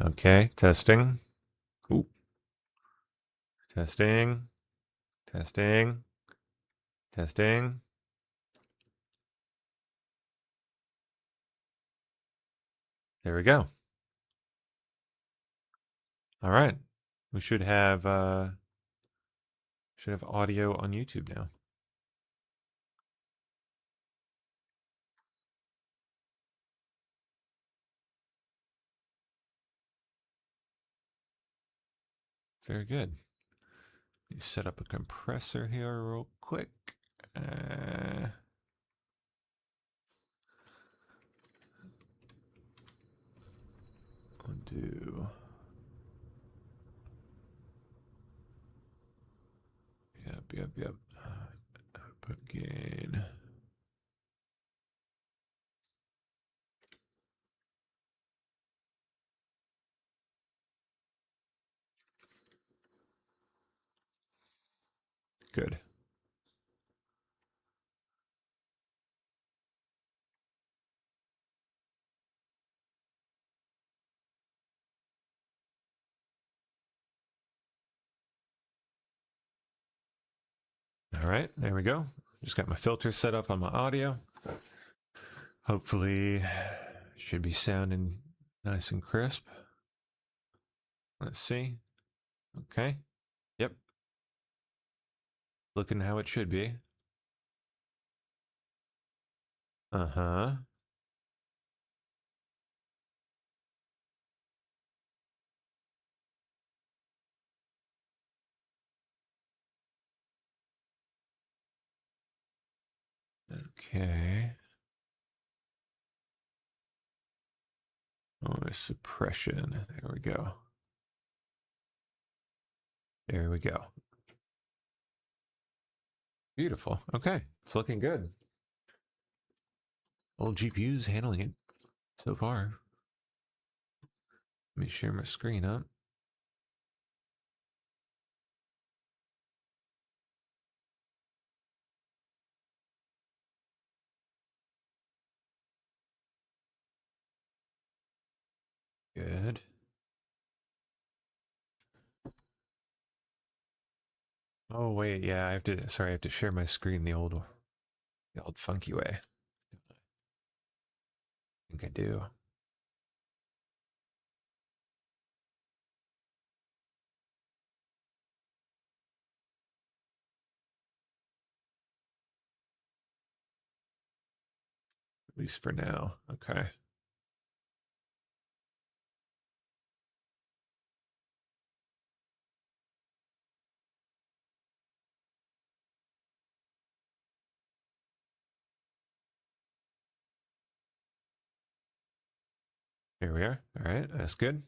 Okay, testing. Ooh. Testing. Testing. Testing. There we go. All right. We should have audio on YouTube now. Very good. Let me set up a compressor here real quick. I'll do. Yep. Output gain. Good. All right, there we go. Just got my filter set up on my audio. Hopefully, should be sounding nice and crisp. Let's see. Okay. Yep. Looking how it should be. Uh-huh. Okay. Oh, suppression. There we go. There we go. Beautiful. Okay. It's looking good. Old GPU's handling it so far. Let me share my screen up. Good. Oh wait, yeah, I have to share my screen the old funky way. I think I do. At least for now. Okay. Here we are. All right, that's good.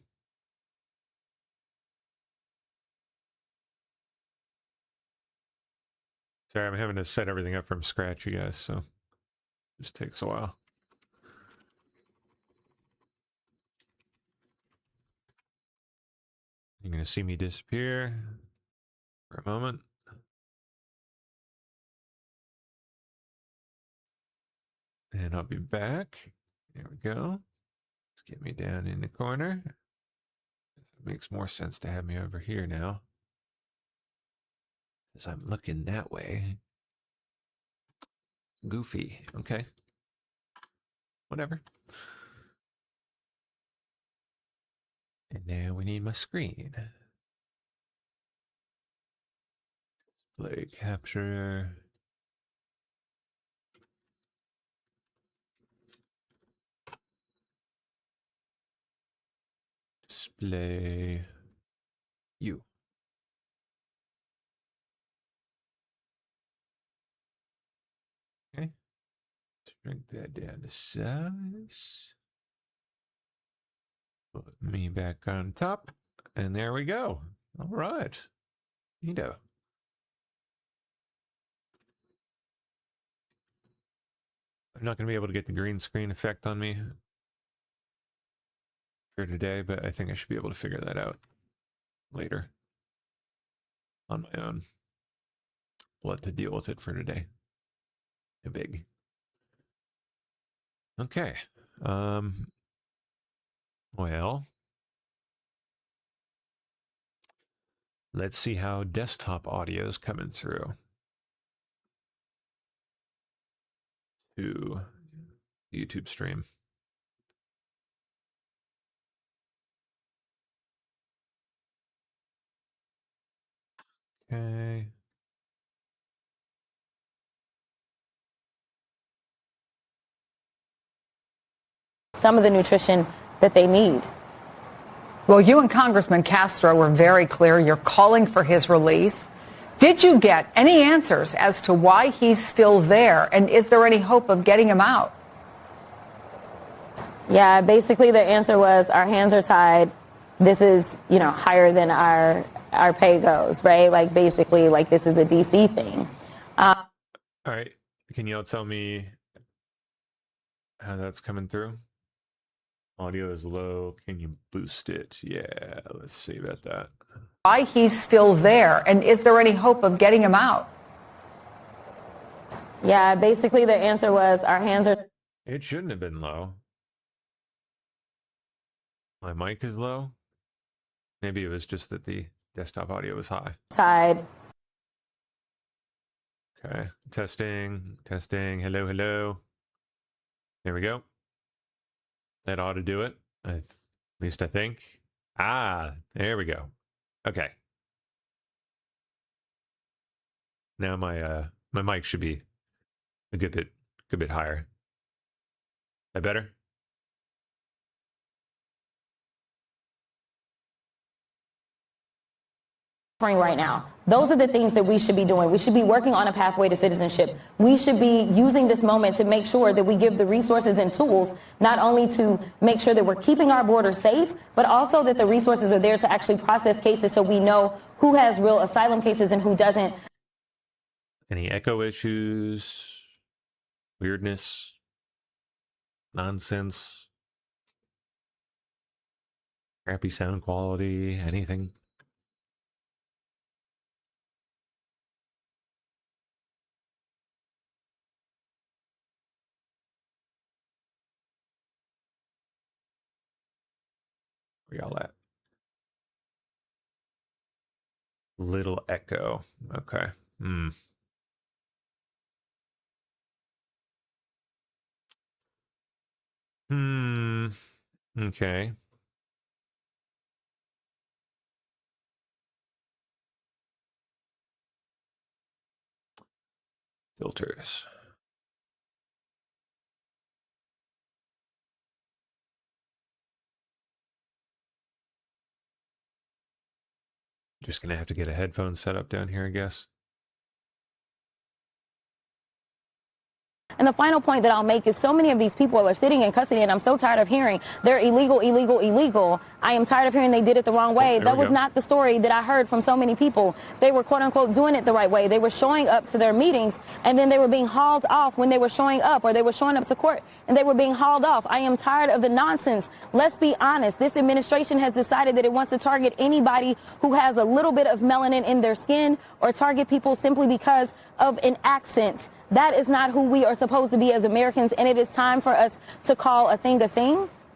Sorry, I'm having to set everything up from scratch, you guys, so just takes a while. You're gonna see me disappear for a moment. And I'll be back. There we go. Let's get me down in the corner. It makes more sense to have me over here now. As I'm looking that way. Goofy. Okay. Whatever. And now we need my screen. Display capture. Display you. Okay. Let's bring that down to size. Put me back on top. And there we go. All right. Neato. I'm not going to be able to get the green screen effect on me for today, but I think I should be able to figure that out later on my own. We'll have to deal with it for today. A big. Okay. Well, Let's see how desktop audio is coming through to YouTube stream. Okay. Some of the nutrition that they need. Well, you and Congressman Castro were very clear. You're calling for his release. Did you get any answers as to why he's still there? And is there any hope of getting him out? Yeah, basically the answer was our hands are tied. This is, higher than our pay goes, right? Like basically like this is a DC thing. All right. Can you all tell me how that's coming through? Audio is low. Can you boost it? Yeah, let's see about that. Why he's still there? And is there any hope of getting him out? Yeah, basically the answer was our hands are... It shouldn't have been low. My mic is low. Maybe it was just that the desktop audio was high. Tied. Okay. Testing. Hello, hello. There we go. That ought to do it. At least I think. There we go. Okay. Now my mic should be a good bit higher. That better? Right now. Those are the things that we should be doing. We should be working on a pathway to citizenship. We should be using this moment to make sure that we give the resources and tools, not only to make sure that we're keeping our border safe, but also that the resources are there to actually process cases so we know who has real asylum cases and who doesn't. Any echo issues? Weirdness? Nonsense? Crappy sound quality? Anything? Where y'all at? Little echo. Okay. Okay. Filters. Just gonna have to get a headphone set up down here, I guess. And the final point that I'll make is so many of these people are sitting in custody, and I'm so tired of hearing they're illegal. I am tired of hearing they did it the wrong way. That was not the story that I heard from so many people. They were, quote unquote, doing it the right way. They were showing up to their meetings, and then they were being hauled off when they were showing up, or they were showing up to court, and they were being hauled off. I am tired of the nonsense. Let's be honest. This administration has decided that it wants to target anybody who has a little bit of melanin in their skin, or target people simply because of an accent. That is not who we are supposed to be as Americans, and it is time for us to call a thing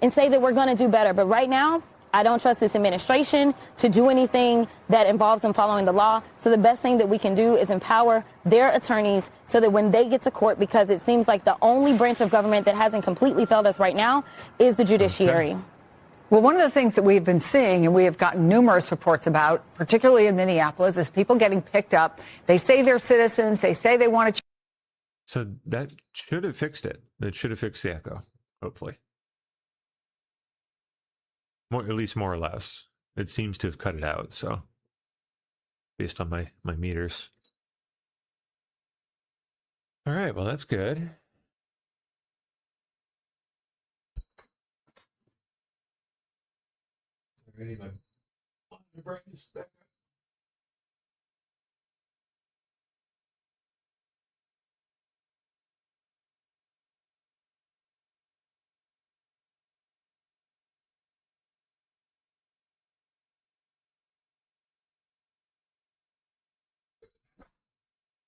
and say that we're going to do better. But right now, I don't trust this administration to do anything that involves them following the law. So the best thing that we can do is empower their attorneys so that when they get to court, because it seems like the only branch of government that hasn't completely failed us right now is the judiciary. Okay. Well, one of the things that we've been seeing, and we have gotten numerous reports about, particularly in Minneapolis, is people getting picked up. They say they're citizens. They say they want to. So that should have fixed it. That should have fixed the echo, hopefully. At least more or less. It seems to have cut it out, so based on my meters. All right, well, that's good. Already my brightness back up.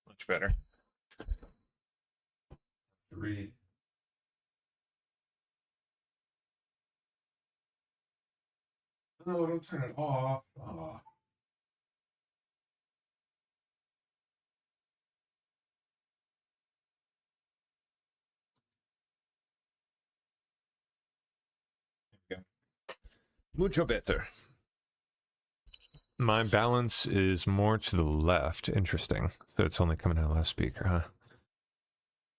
Much better. Read. No, don't turn it off. Oh. Mucho better. My balance is more to the left. Interesting. So it's only coming out of the left speaker, huh?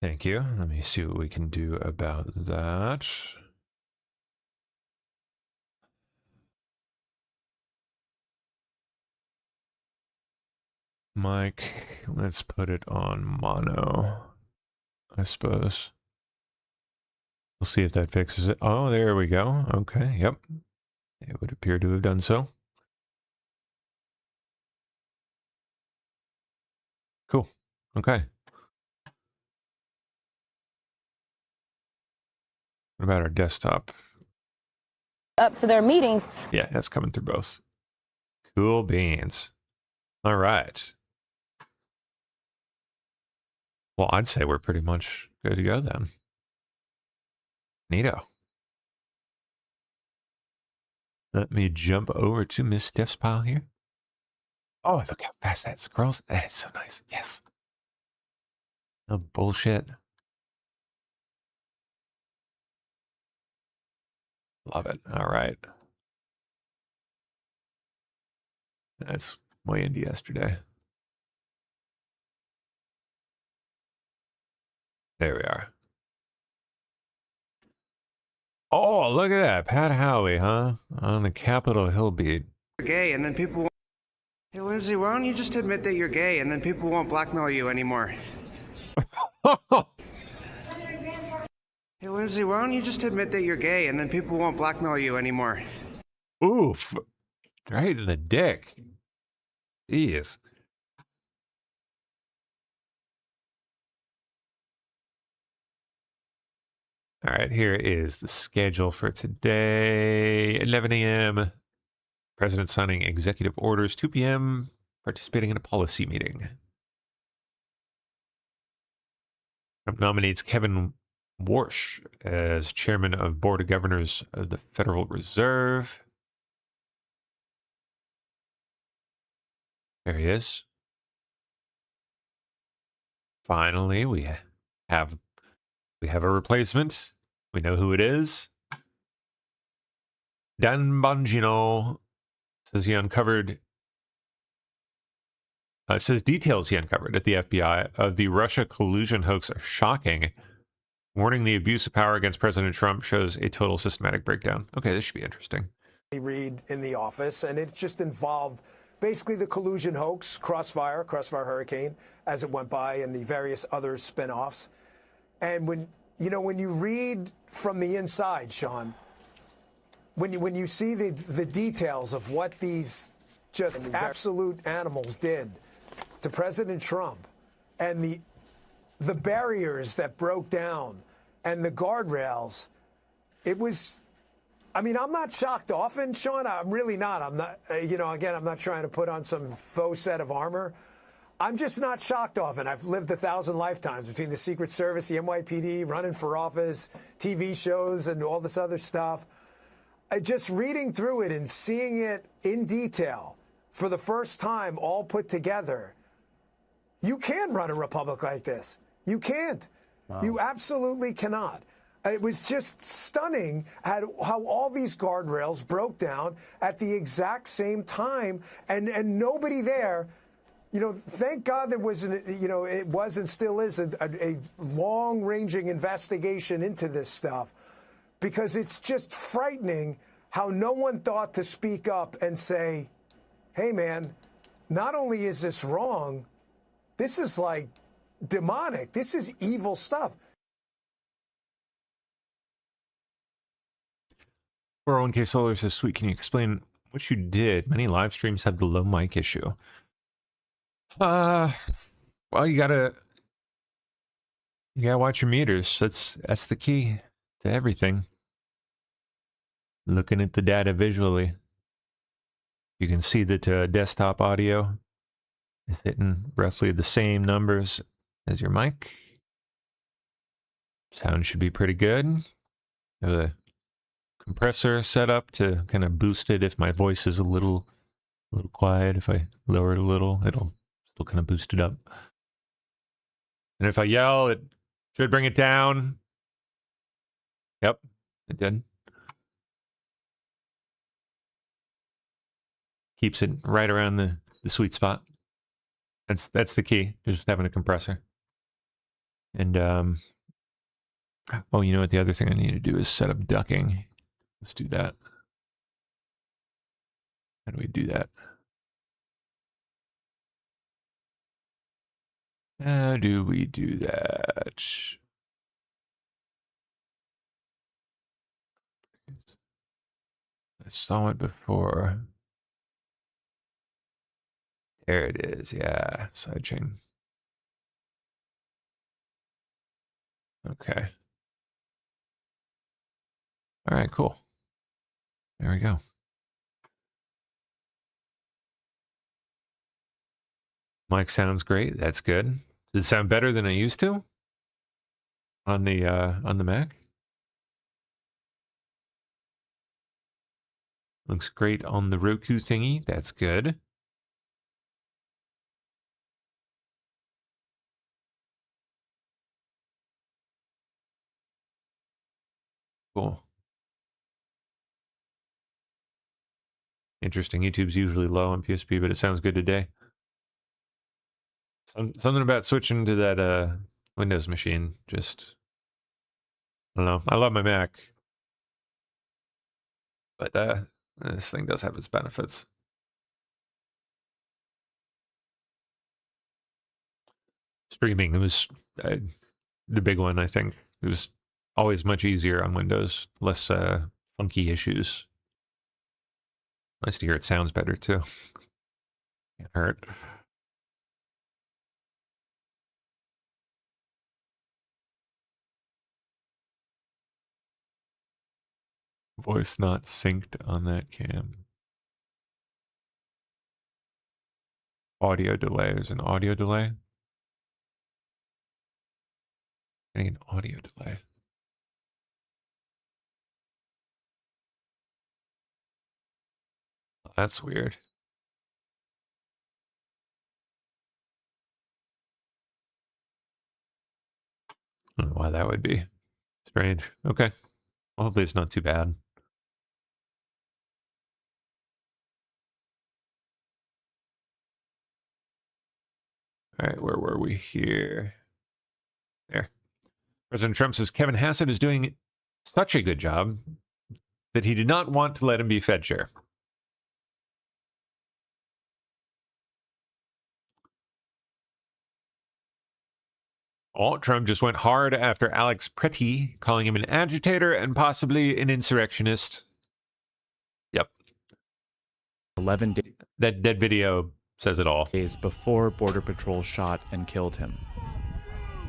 Thank you. Let me see what we can do about that. Mic, let's put it on mono, I suppose. We'll see if that fixes it. Oh, there we go. Okay, yep. It would appear to have done so. Cool. Okay. What about our desktop? Up to their meetings. Yeah, that's coming through both. Cool beans. All right. Well, I'd say we're pretty much good to go then. Neato. Let me jump over to Miss Steph's pile here. Oh, look how fast that scrolls. That is so nice. Yes. No bullshit. Love it. All right. That's way into yesterday. There we are. Oh, look at that. Pat Howley, huh? On the Capitol Hill beat. You're gay, and then people... Hey, Lindsay, why don't you just admit that you're gay, and then people won't blackmail you anymore? Hey, Lindsay, why don't you just admit that you're gay, and then people won't blackmail you anymore? Oof. Right in the dick. Jeez. All right, here is the schedule for today. 11 a.m. President signing executive orders. 2 p.m. Participating in a policy meeting. Trump nominates Kevin Warsh as chairman of Board of Governors of the Federal Reserve. There he is. Finally, we have a replacement. We know who it is. Dan Bongino says says details he uncovered at the FBI of the Russia collusion hoax are shocking. Warning the abuse of power against President Trump shows a total systematic breakdown. Okay, this should be interesting. Reid in the office, and it just involved basically the collusion hoax, Crossfire Hurricane, as it went by, and the various other spinoffs. And when you read from the inside, Sean, when you see the details of what these just absolute animals did to President Trump, and the barriers that broke down and the guardrails, it was, I mean, I'm not shocked often, Sean. I'm really not. I'm not, again, I'm not trying to put on some faux set of armor. I'm just not shocked often. I've lived 1,000 lifetimes between the Secret Service, the NYPD, running for office, TV shows, and all this other stuff. Just reading through it and seeing it in detail for the first time all put together, you can run a republic like this. You can't. Wow. You absolutely cannot. It was just stunning how all these guardrails broke down at the exact same time, and nobody there. Thank God there was it was and still is a long-ranging investigation into this stuff, because it's just frightening how no one thought to speak up and say, hey, man, not only is this wrong, this is like demonic. This is evil stuff. 401k Solar says, sweet, can you explain what you did? Many live streams have the low mic issue. Well, you gotta watch your meters. That's the key to everything. Looking at the data visually, you can see that desktop audio is hitting roughly the same numbers as your mic. Sound should be pretty good. Have a compressor set up to kind of boost it if my voice is a little quiet. If I lower it a little, it'll still kind of boost it up. And if I yell, it should bring it down. Yep, it did. keeps it right around the sweet spot. That's the key, just having a compressor. And oh, you know what? The other thing I need to do is set up ducking. Let's do that. How do we do that? How do we do that? I saw it before. There it is. Yeah, sidechain. Okay. All right, cool. There we go. Mic sounds great. That's good. Does it sound better than I used to on the Mac? Looks great on the Roku thingy. That's good. Cool. Interesting. YouTube's usually low on PSP, but it sounds good today. Something about switching to that Windows machine. Just, I don't know. I love my Mac, but this thing does have its benefits. Streaming, it was the big one, I think. It was always much easier on Windows, less funky issues. Nice to hear it sounds better too. Can't hurt. Voice not synced on that cam. Audio delay. There's an audio delay. Getting an audio delay. That's weird. I don't know why that would be. Strange. Okay. Well, hopefully it's not too bad. All right, where were we here? There. President Trump says Kevin Hassett is doing such a good job that he did not want to let him be Fed chair. Oh, Trump just went hard after Alex Pretty, calling him an agitator and possibly an insurrectionist. Yep. 11 days. That video says it all. Days before Border Patrol shot and killed him.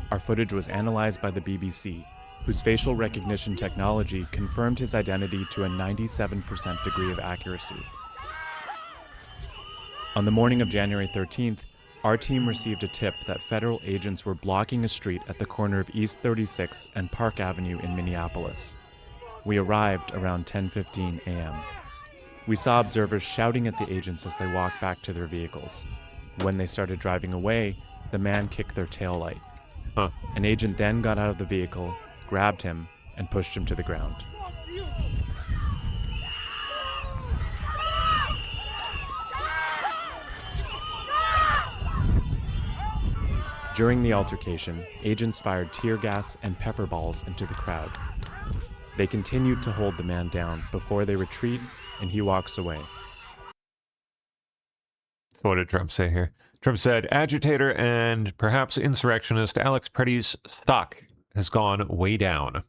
Our footage was analyzed by the BBC, whose facial recognition technology confirmed his identity to a 97% degree of accuracy. On the morning of January 13th, our team received a tip that federal agents were blocking a street at the corner of East 36 and Park Avenue in Minneapolis. We arrived around 10:15 a.m. We saw observers shouting at the agents as they walked back to their vehicles. When they started driving away, the man kicked their taillight. An agent then got out of the vehicle, grabbed him, and pushed him to the ground. During the altercation, agents fired tear gas and pepper balls into the crowd. They continued to hold the man down before they retreat and he walks away. So what did Trump say here? Trump said, agitator and perhaps insurrectionist Alex Pretty's stock has gone way down.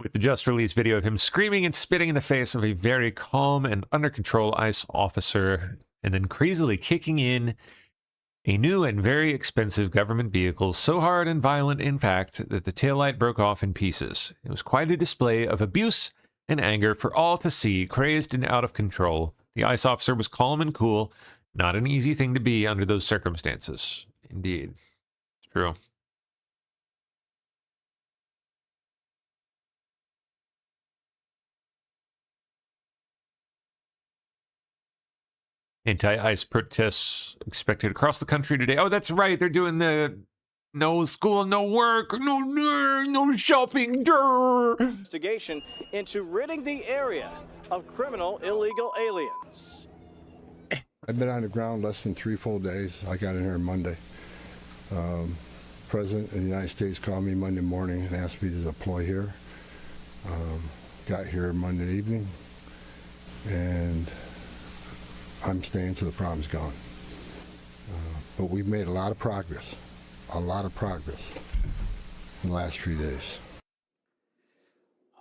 With the just released video of him screaming and spitting in the face of a very calm and under control ICE officer, and then crazily kicking in a new and very expensive government vehicle so hard and violent, in fact, that the taillight broke off in pieces. It was quite a display of abuse and anger for all to see, crazed and out of control. The ICE officer was calm and cool. Not an easy thing to be under those circumstances. Indeed. It's true. Anti-ICE protests expected across the country today. Oh, that's right. They're doing the no school, no work, no shopping. Investigation into ridding the area of criminal illegal aliens. I've been on the ground less than 3 full days. I got in here Monday. President of the United States called me Monday morning and asked me to deploy here. Got here Monday evening, and I'm staying till the problem's gone. But we've made a lot of progress in the last 3 days.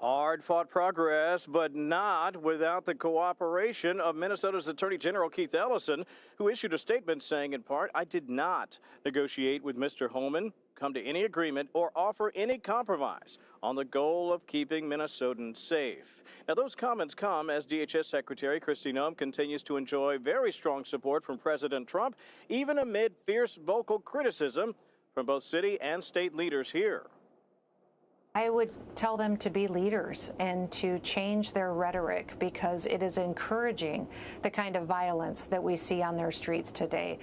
Hard-fought progress, but not without the cooperation of Minnesota's Attorney General Keith Ellison, who issued a statement saying, in part, "I did not negotiate with Mr. Holman, come to any agreement, or offer any compromise on the goal of keeping Minnesotans safe." Now, those comments come as DHS Secretary Kristi Noem continues to enjoy very strong support from President Trump, even amid fierce vocal criticism from both city and state leaders here. I would tell them to be leaders and to change their rhetoric, because it is encouraging the kind of violence that we see on their streets today.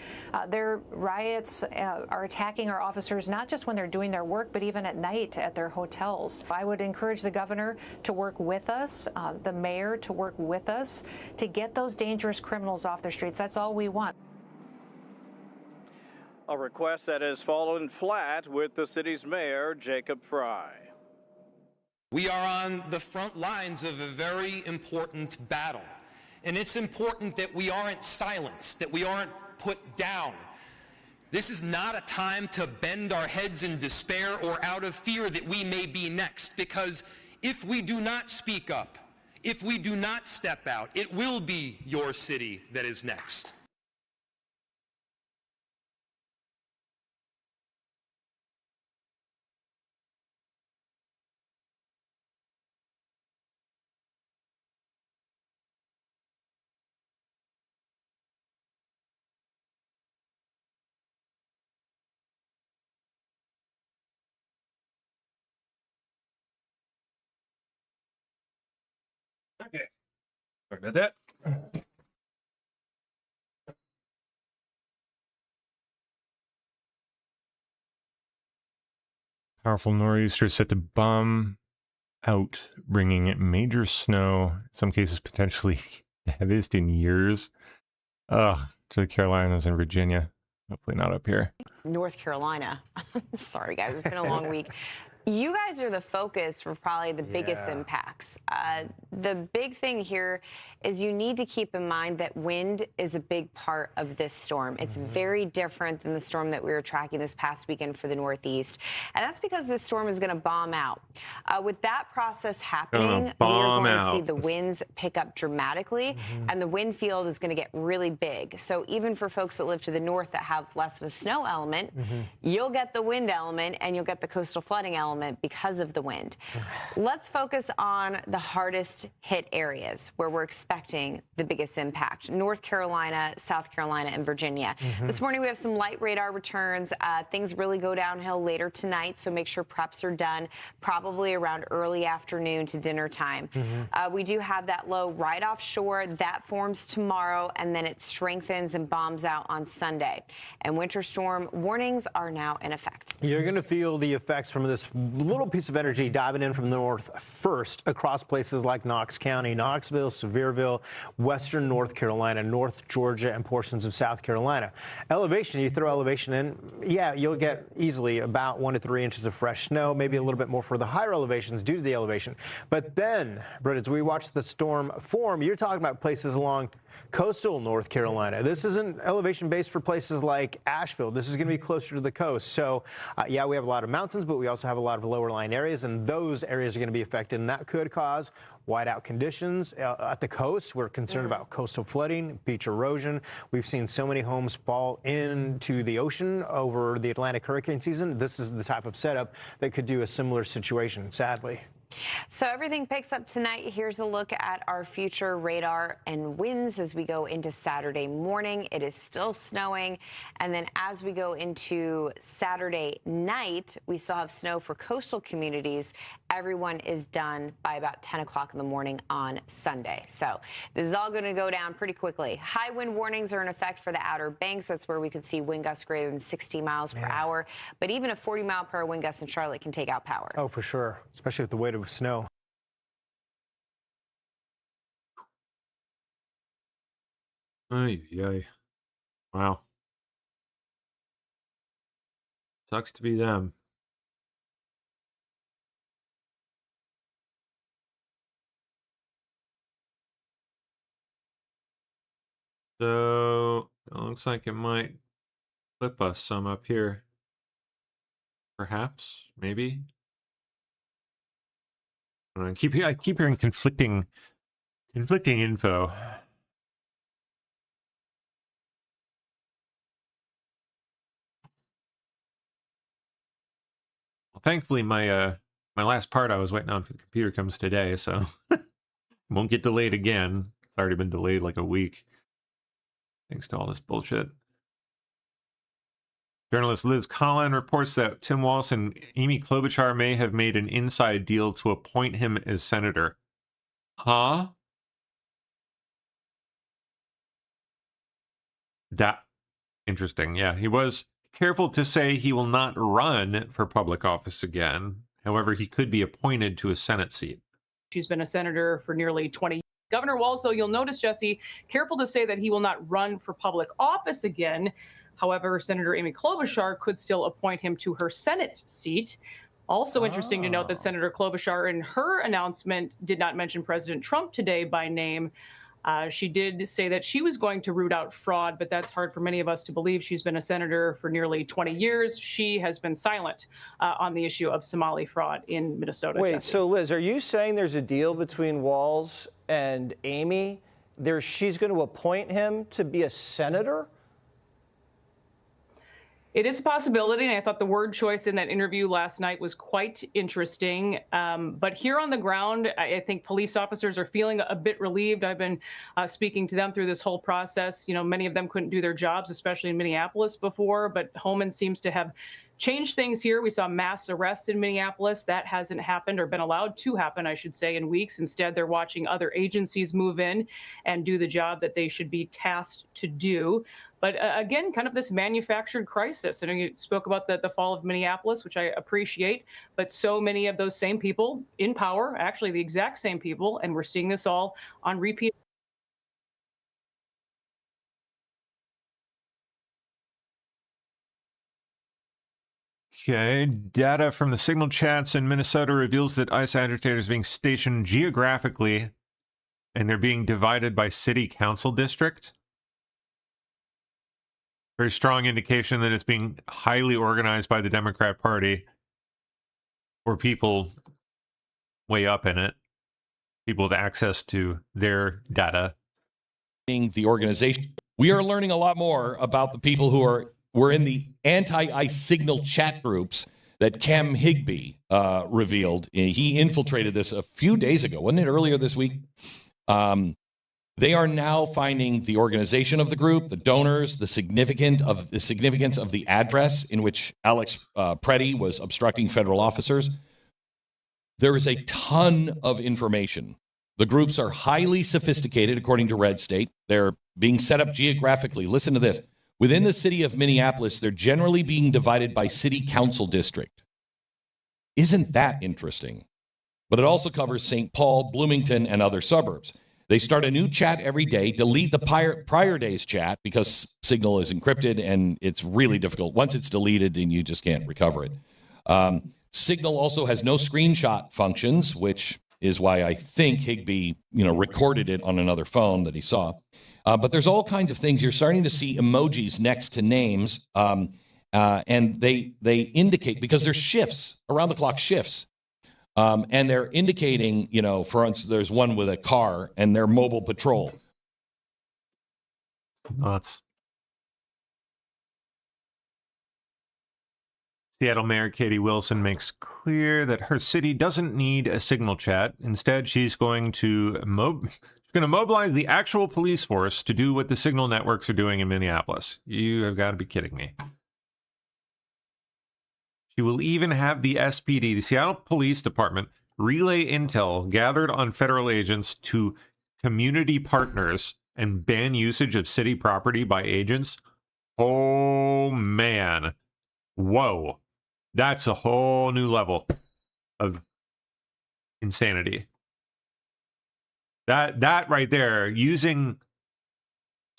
Their riots are attacking our officers, not just when they're doing their work, but even at night at their hotels. I would encourage the governor to work with us, the mayor to work with us, to get those dangerous criminals off their streets. That's all we want. A request that has fallen flat with the city's mayor, Jacob Fry. We are on the front lines of a very important battle, and it's important that we aren't silenced, that we aren't put down. This is not a time to bend our heads in despair or out of fear that we may be next, because if we do not speak up, if we do not step out, it will be your city that is next. Okay. Sorry about that. Powerful nor'easter set to bomb out, bringing major snow, in some cases potentially the heaviest in years, to the Carolinas and Virginia. Hopefully not up here. North Carolina. Sorry, guys. It's been a long week. You guys are the focus for probably the biggest impacts. The big thing here is you need to keep in mind that wind is a big part of this storm. It's very different than the storm that we were tracking this past weekend for the Northeast. And that's because this storm is going to bomb out. With that process happening, we are going to see the winds pick up dramatically, and the wind field is going to get really big. So even for folks that live to the north that have less of a snow element, you'll get the wind element and you'll get the coastal flooding element because of the wind. Let's focus on the hardest hit areas where we're expecting the biggest impact. North Carolina, South Carolina, and Virginia. This morning we have some light radar returns. Things really go downhill later tonight, so make sure preps are done probably around early afternoon to dinner time. We do have that low right offshore. That forms tomorrow, and then it strengthens and bombs out on Sunday. And winter storm warnings are now in effect. You're going to feel the effects from this little piece of energy diving in from the north first across places like Knox County, Knoxville, Sevierville, western North Carolina, North Georgia, and portions of South Carolina. Elevation, you throw elevation in, yeah, you'll get easily about 1 to 3 inches of fresh snow, maybe a little bit more for the higher elevations due to the elevation. But then, Britt, as we watch the storm form, you're talking about places along coastal North Carolina. This isn't elevation based for places like Asheville. This is going to be closer to the coast. So, yeah, we have a lot of mountains, but we also have a lot of lower lying areas, and those areas are going to be affected, and that could cause whiteout conditions at the coast. We're concerned about coastal flooding, beach erosion. We've seen so many homes fall into the ocean over the Atlantic hurricane season. This is the type of setup that could do a similar situation, sadly. So everything picks up tonight. Here's a look at our future radar and winds as we go into Saturday morning. It is still snowing. And then as we go into Saturday night, we still have snow for coastal communities. Everyone is done by about 10 o'clock in the morning on Sunday. So this is all going to go down pretty quickly. High wind warnings are in effect for the Outer Banks. That's where we could see wind gusts greater than 60 miles per hour. But even a 40-mile-per-hour wind gust in Charlotte can take out power. Oh, for sure, especially with the weight of snow. Ay, ay. Wow. Sucks to be them. So it looks like it might flip us some up here. Perhaps, maybe. I keep hearing conflicting info. Well, thankfully my last part I was waiting on for the computer comes today, so won't get delayed again. It's already been delayed like a week. Thanks to all this bullshit. Journalist Liz Collin reports that Tim Walz and Amy Klobuchar may have made an inside deal to appoint him as senator. Huh? That interesting. Yeah, he was careful to say he will not run for public office again. However, he could be appointed to a Senate seat. She's been a senator for nearly 20 years. Governor Walz, though, you'll notice, Jesse, careful to say that he will not run for public office again. However, Senator Amy Klobuchar could still appoint him to her Senate seat. Also interesting to note that Senator Klobuchar, in her announcement, did not mention President Trump today by name. She did say that she was going to root out fraud, but that's hard for many of us to believe. She's been a senator for nearly 20 years. She has been silent on the issue of Somali fraud in Minnesota. Wait, Jesse. so Liz, are you saying there's a deal between Walz and Amy? She's going to appoint him to be a senator? It is a possibility, and I thought the word choice in that interview last night was quite interesting. But here on the ground, I think police officers are feeling a bit relieved. I've been speaking to them through this whole process. You know, many of them couldn't do their jobs, especially in Minneapolis before, but Homan seems to have changed things here. We saw mass arrests in Minneapolis. That hasn't happened, or been allowed to happen, I should say, in weeks. Instead, they're watching other agencies move in and do the job that they should be tasked to do. But again, kind of this manufactured crisis. And you spoke about the fall of Minneapolis, which I appreciate, but so many of those same people in power, actually the exact same people, and we're seeing this all on repeat. Okay, data from the signal chats in Minnesota reveals that ICE agitators are being stationed geographically, and they're being divided by city council district. Very strong indication that it's being highly organized by the Democrat Party, or people way up in it, people with access to their data. The organization. We are learning a lot more about the people who were in the anti-ICE signal chat groups that Cam Higbee revealed. He infiltrated this a few days ago, wasn't it earlier this week? They are now finding the organization of the group, the donors, the significance of the address in which Alex Preddy was obstructing federal officers. There is a ton of information. The groups are highly sophisticated, according to Red State. They're being set up geographically. Listen to this. Within the city of Minneapolis, they're generally being divided by city council district. Isn't that interesting? But it also covers St. Paul, Bloomington, and other suburbs. They start a new chat every day, delete the prior day's chat because Signal is encrypted and it's really difficult. Once it's deleted, then you just can't recover it. Signal also has no screenshot functions, which is why I think Higbee, recorded it on another phone that he saw. But there's all kinds of things. You're starting to see emojis next to names, and they indicate, because there's shifts, around the clock shifts. And they're indicating, for instance, there's one with a car and their mobile patrol. Nuts. Seattle Mayor Katie Wilson makes clear that her city doesn't need a signal chat. Instead, she's going to mobilize the actual police force to do what the signal networks are doing in Minneapolis. You have got to be kidding me. She will even have the SPD, the Seattle Police Department, relay intel gathered on federal agents to community partners and ban usage of city property by agents. Oh, man. Whoa. That's a whole new level of insanity. That right there, using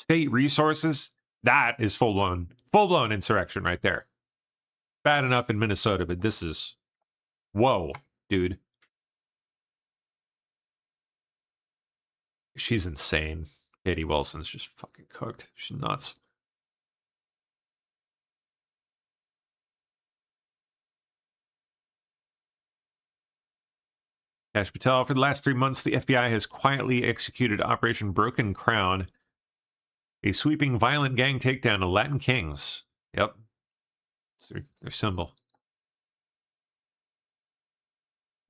state resources, that is full-blown insurrection right there. Bad enough in Minnesota, but this is, whoa, dude. She's insane. Katie Wilson's just fucking cooked. She's nuts. Kash Patel, for the last 3 months, the FBI has quietly executed Operation Broken Crown, a sweeping violent gang takedown of Latin Kings. Yep. It's their symbol.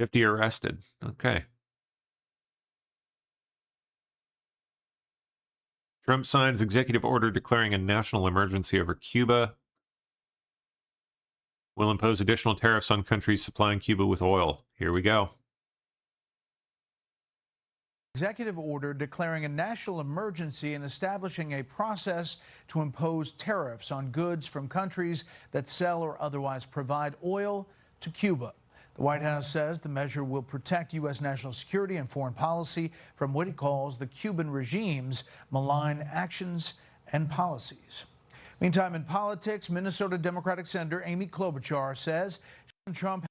50 arrested. Okay. Trump signs executive order declaring a national emergency over Cuba. Will impose additional tariffs on countries supplying Cuba with oil. Here we go. Executive order declaring a national emergency and establishing a process to impose tariffs on goods from countries that sell or otherwise provide oil to Cuba. The White House says the measure will protect U.S. national security and foreign policy from what it calls the Cuban regime's malign actions and policies. Meantime, in politics, Minnesota Democratic Senator Amy Klobuchar says Trump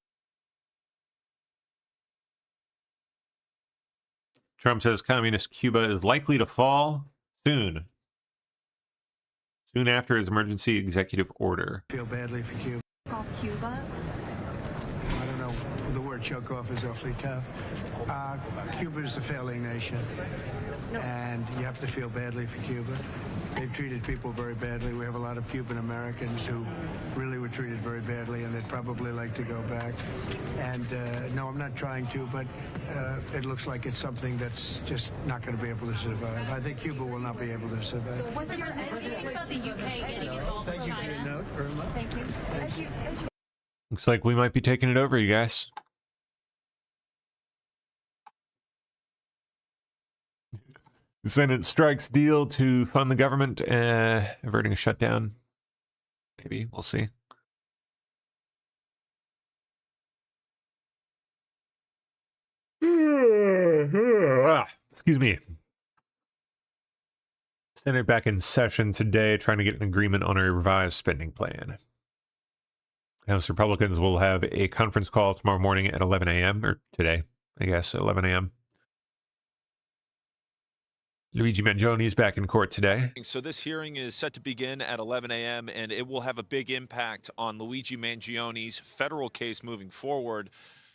says communist Cuba is likely to fall soon after his emergency executive order. Feel badly for Cuba. Off Cuba? I don't know. The word choke off is awfully tough. Cuba is a failing nation, and you have to feel badly for Cuba. They've treated people very badly. We have a lot of Cuban Americans who really were treated very badly, and they'd probably like to go back. And no, I'm not trying to, but it looks like it's something that's just not going to be able to survive. I think Cuba will not be able to survive. What's your opinion about the UK getting involved? Thank you for your note very much. Thank you. Looks like we might be taking it over, you guys. The Senate strikes deal to fund the government, averting a shutdown. Maybe. We'll see. Excuse me. Senate back in session today, trying to get an agreement on a revised spending plan. House Republicans will have a conference call tomorrow morning at 11 a.m. or today, I guess, 11 a.m. Luigi Mangione is back in court today. So this hearing is set to begin at 11 a.m., and it will have a big impact on Luigi Mangione's federal case moving forward.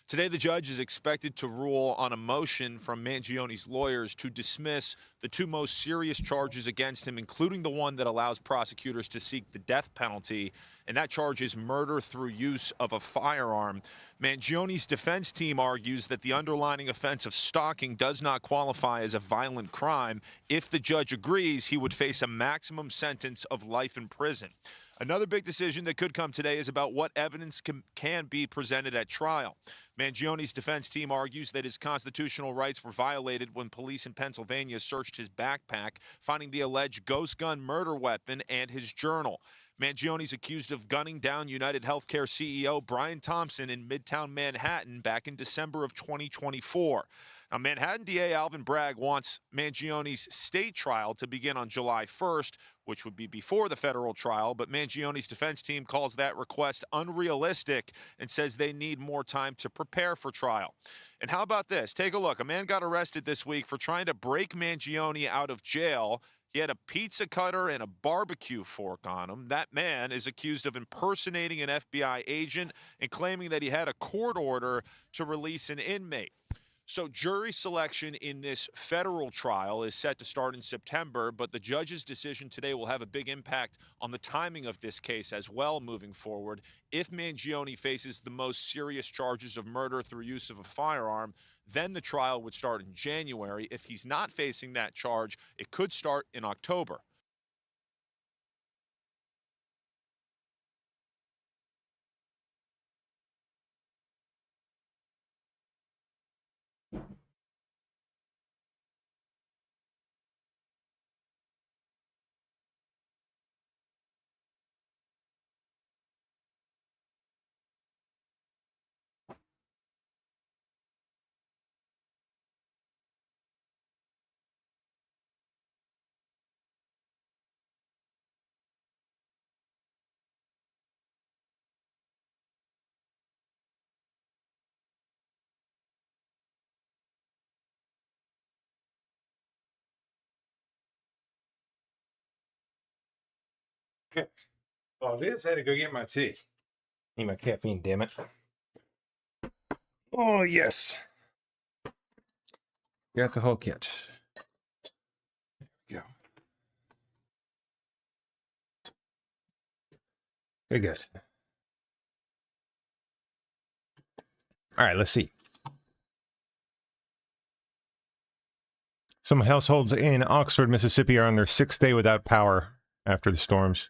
Today, the judge is expected to rule on a motion from Mangione's lawyers to dismiss the two most serious charges against him, including the one that allows prosecutors to seek the death penalty, and that charge is murder through use of a firearm. Mangione's defense team argues that the underlying offense of stalking does not qualify as a violent crime. If the judge agrees, he would face a maximum sentence of life in prison. Another big decision that could come today is about what evidence can be presented at trial. Mangione's defense team argues that his constitutional rights were violated when police in Pennsylvania searched his backpack, finding the alleged ghost gun murder weapon and his journal. Mangione's accused of gunning down United Healthcare CEO Brian Thompson in Midtown Manhattan back in December of 2024. Now, Manhattan DA Alvin Bragg wants Mangione's state trial to begin on July 1st, which would be before the federal trial, but Mangione's defense team calls that request unrealistic and says they need more time to prepare for trial. And how about this? Take a look. A man got arrested this week for trying to break Mangione out of jail. He had a pizza cutter and a barbecue fork on him. That man is accused of impersonating an FBI agent and claiming that he had a court order to release an inmate. So jury selection in this federal trial is set to start in September, but the judge's decision today will have a big impact on the timing of this case as well moving forward. If Mangione faces the most serious charges of murder through use of a firearm, then the trial would start in January. If he's not facing that charge, it could start in October. Okay. Oh, I just had to go get my tea. Need my caffeine, damn it. Oh, yes. Got the whole kit. There we go. Very good. All right, let's see. Some households in Oxford, Mississippi are on their 6th day without power after the storms.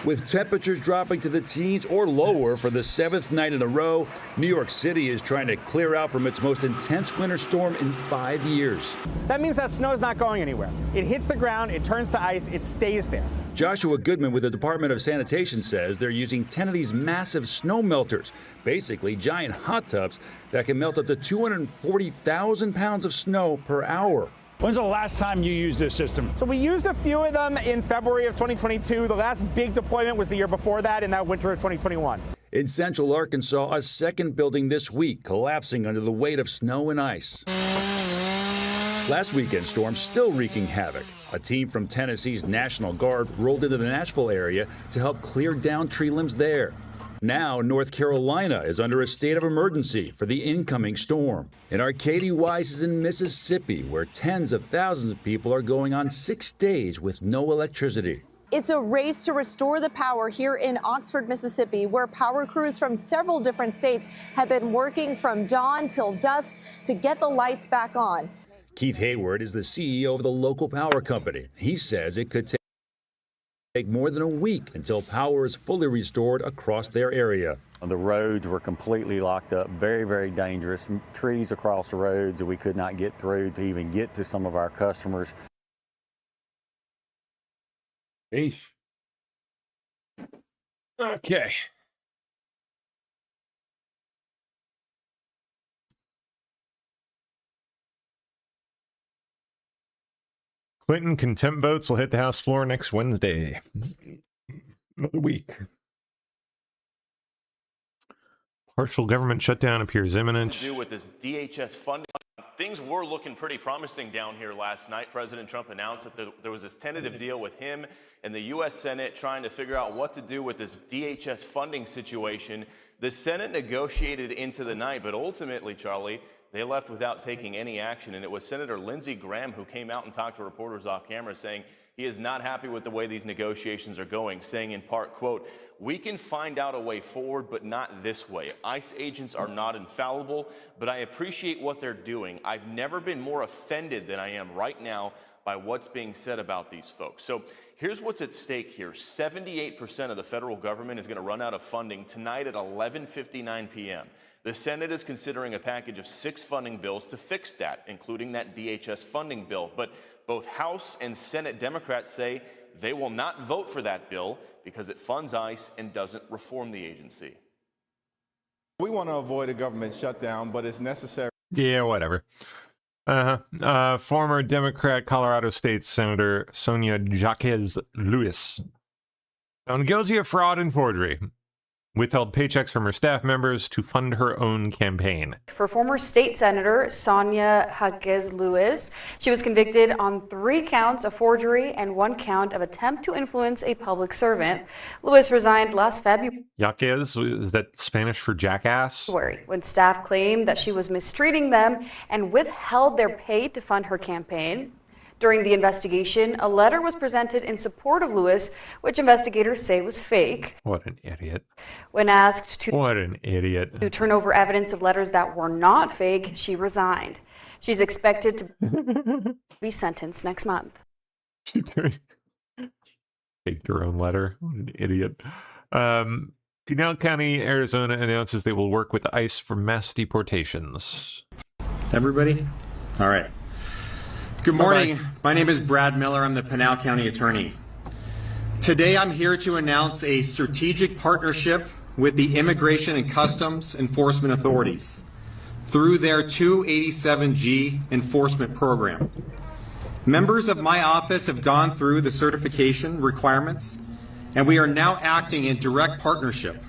With temperatures dropping to the teens or lower for the 7th night in a row, New York City is trying to clear out from its most intense winter storm in 5 years. That means that snow is not going anywhere. It hits the ground, it turns to ice, it stays there. Joshua Goodman with the Department of Sanitation says they're using 10 of these massive snow melters, basically giant hot tubs that can melt up to 240,000 pounds of snow per hour. When's the last time you used this system? So we used a few of them in February of 2022. The last big deployment was the year before that, in that winter of 2021. In central Arkansas, a second building this week collapsing under the weight of snow and ice. Last weekend's storm still wreaking havoc. A team from Tennessee's National Guard rolled into the Nashville area to help clear down tree limbs there. Now, North Carolina is under a state of emergency for the incoming storm. And Arcady Weiss is in Mississippi, where tens of thousands of people are going on 6 days with no electricity. It's a race to restore the power here in Oxford, Mississippi, where power crews from several different states have been working from dawn till dusk to get the lights back on. Keith Hayward is the CEO of the local power company. He says it could take more than a week until power is fully restored across their area. The roads were completely locked up, very, very dangerous. Trees across the roads that we could not get through to even get to some of our customers. Eesh. Okay. Clinton contempt votes will hit the House floor next Wednesday. Another week. Partial government shutdown appears imminent. To do with this DHS funding. Things were looking pretty promising down here last night. President Trump announced that there was this tentative deal with him and the U.S. Senate trying to figure out what to do with this DHS funding situation. The Senate negotiated into the night, but ultimately, Charlie, they left without taking any action. And it was Senator Lindsey Graham who came out and talked to reporters off camera saying he is not happy with the way these negotiations are going, saying in part, quote, "We can find out a way forward, but not this way. ICE agents are not infallible, but I appreciate what they're doing. I've never been more offended than I am right now by what's being said about these folks." So here's what's at stake here. 78% of the federal government is going to run out of funding tonight at 11:59 p.m. The Senate is considering a package of 6 funding bills to fix that, including that DHS funding bill. But both House and Senate Democrats say they will not vote for that bill because it funds ICE and doesn't reform the agency. We want to avoid a government shutdown, but it's necessary. Yeah, whatever. Former Democrat Colorado State Senator Sonia Jaquez Lewis found guilty of fraud and forgery. Withheld paychecks from her staff members to fund her own campaign. For former state senator Sonia Jaquez Lewis, she was convicted on 3 counts of forgery and 1 count of attempt to influence a public servant. Lewis resigned last February. Jaquez, is that Spanish for jackass? When staff claimed that she was mistreating them and withheld their pay to fund her campaign. During the investigation, a letter was presented in support of Lewis, which investigators say was fake. What an idiot. When asked to turn over evidence of letters that were not fake, she resigned. She's expected to be sentenced next month. Fake her own letter. What an idiot. Pinal County, Arizona announces they will work with ICE for mass deportations. Everybody? All right. Good morning. My name is Brad Miller. I'm the Pinal County Attorney. Today I'm here to announce a strategic partnership with the Immigration and Customs Enforcement Authorities through their 287G enforcement program. Members of my office have gone through the certification requirements, and we are now acting in direct partnership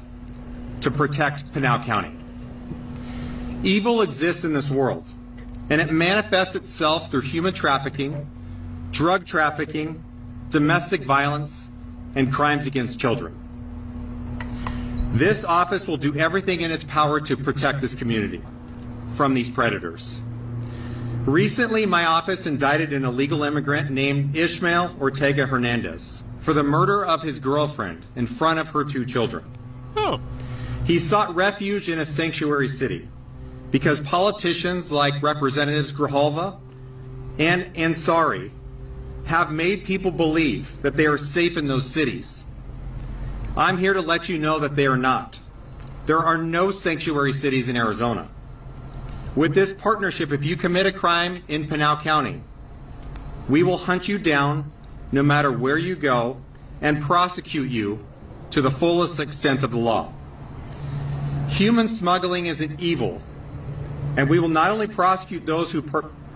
to protect Pinal County. Evil exists in this world, and it manifests itself through human trafficking, drug trafficking, domestic violence, and crimes against children. This office will do everything in its power to protect this community from these predators. Recently, my office indicted an illegal immigrant named Ishmael Ortega Hernandez for the murder of his girlfriend in front of her 2 children. Oh. He sought refuge in a sanctuary city because politicians like Representatives Grijalva and Ansari have made people believe that they are safe in those cities. I'm here to let you know that they are not. There are no sanctuary cities in Arizona. With this partnership, if you commit a crime in Pinal County, we will hunt you down no matter where you go and prosecute you to the fullest extent of the law. Human smuggling is an evil, and we will not only prosecute those who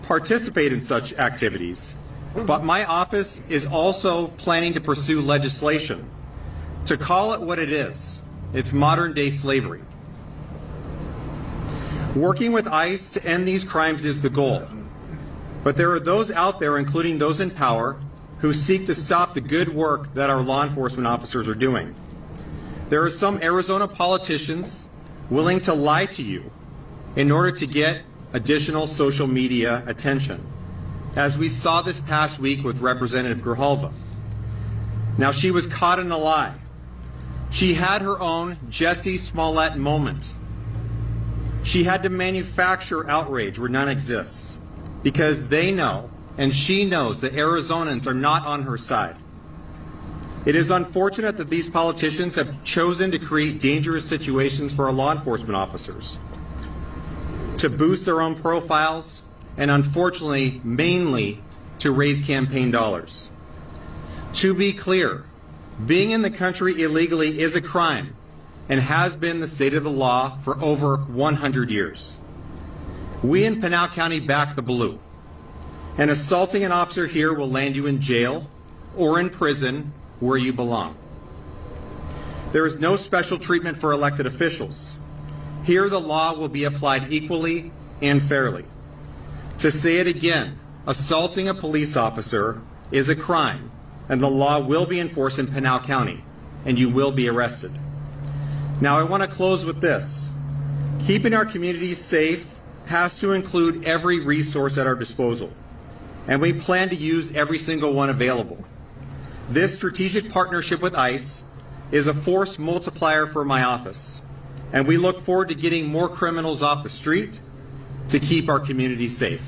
participate in such activities, but my office is also planning to pursue legislation to call it what it is. It's modern-day slavery. Working with ICE to end these crimes is the goal. But there are those out there, including those in power, who seek to stop the good work that our law enforcement officers are doing. There are some Arizona politicians willing to lie to you in order to get additional social media attention, as we saw this past week with Representative Grijalva. Now, she was caught in a lie. She had her own Jussie Smollett moment. She had to manufacture outrage where none exists because they know, and she knows, that Arizonans are not on her side. It is unfortunate that these politicians have chosen to create dangerous situations for our law enforcement officers, to boost their own profiles, and unfortunately, mainly to raise campaign dollars. To be clear, being in the country illegally is a crime and has been the state of the law for over 100 years. We in Pinal County back the blue, and assaulting an officer here will land you in jail or in prison where you belong. There is no special treatment for elected officials. Here the law will be applied equally and fairly. To say it again, assaulting a police officer is a crime, and the law will be enforced in Pinal County, and you will be arrested. Now, I want to close with this. Keeping our communities safe has to include every resource at our disposal, and we plan to use every single one available. This strategic partnership with ICE is a force multiplier for my office, and we look forward to getting more criminals off the street to keep our community safe.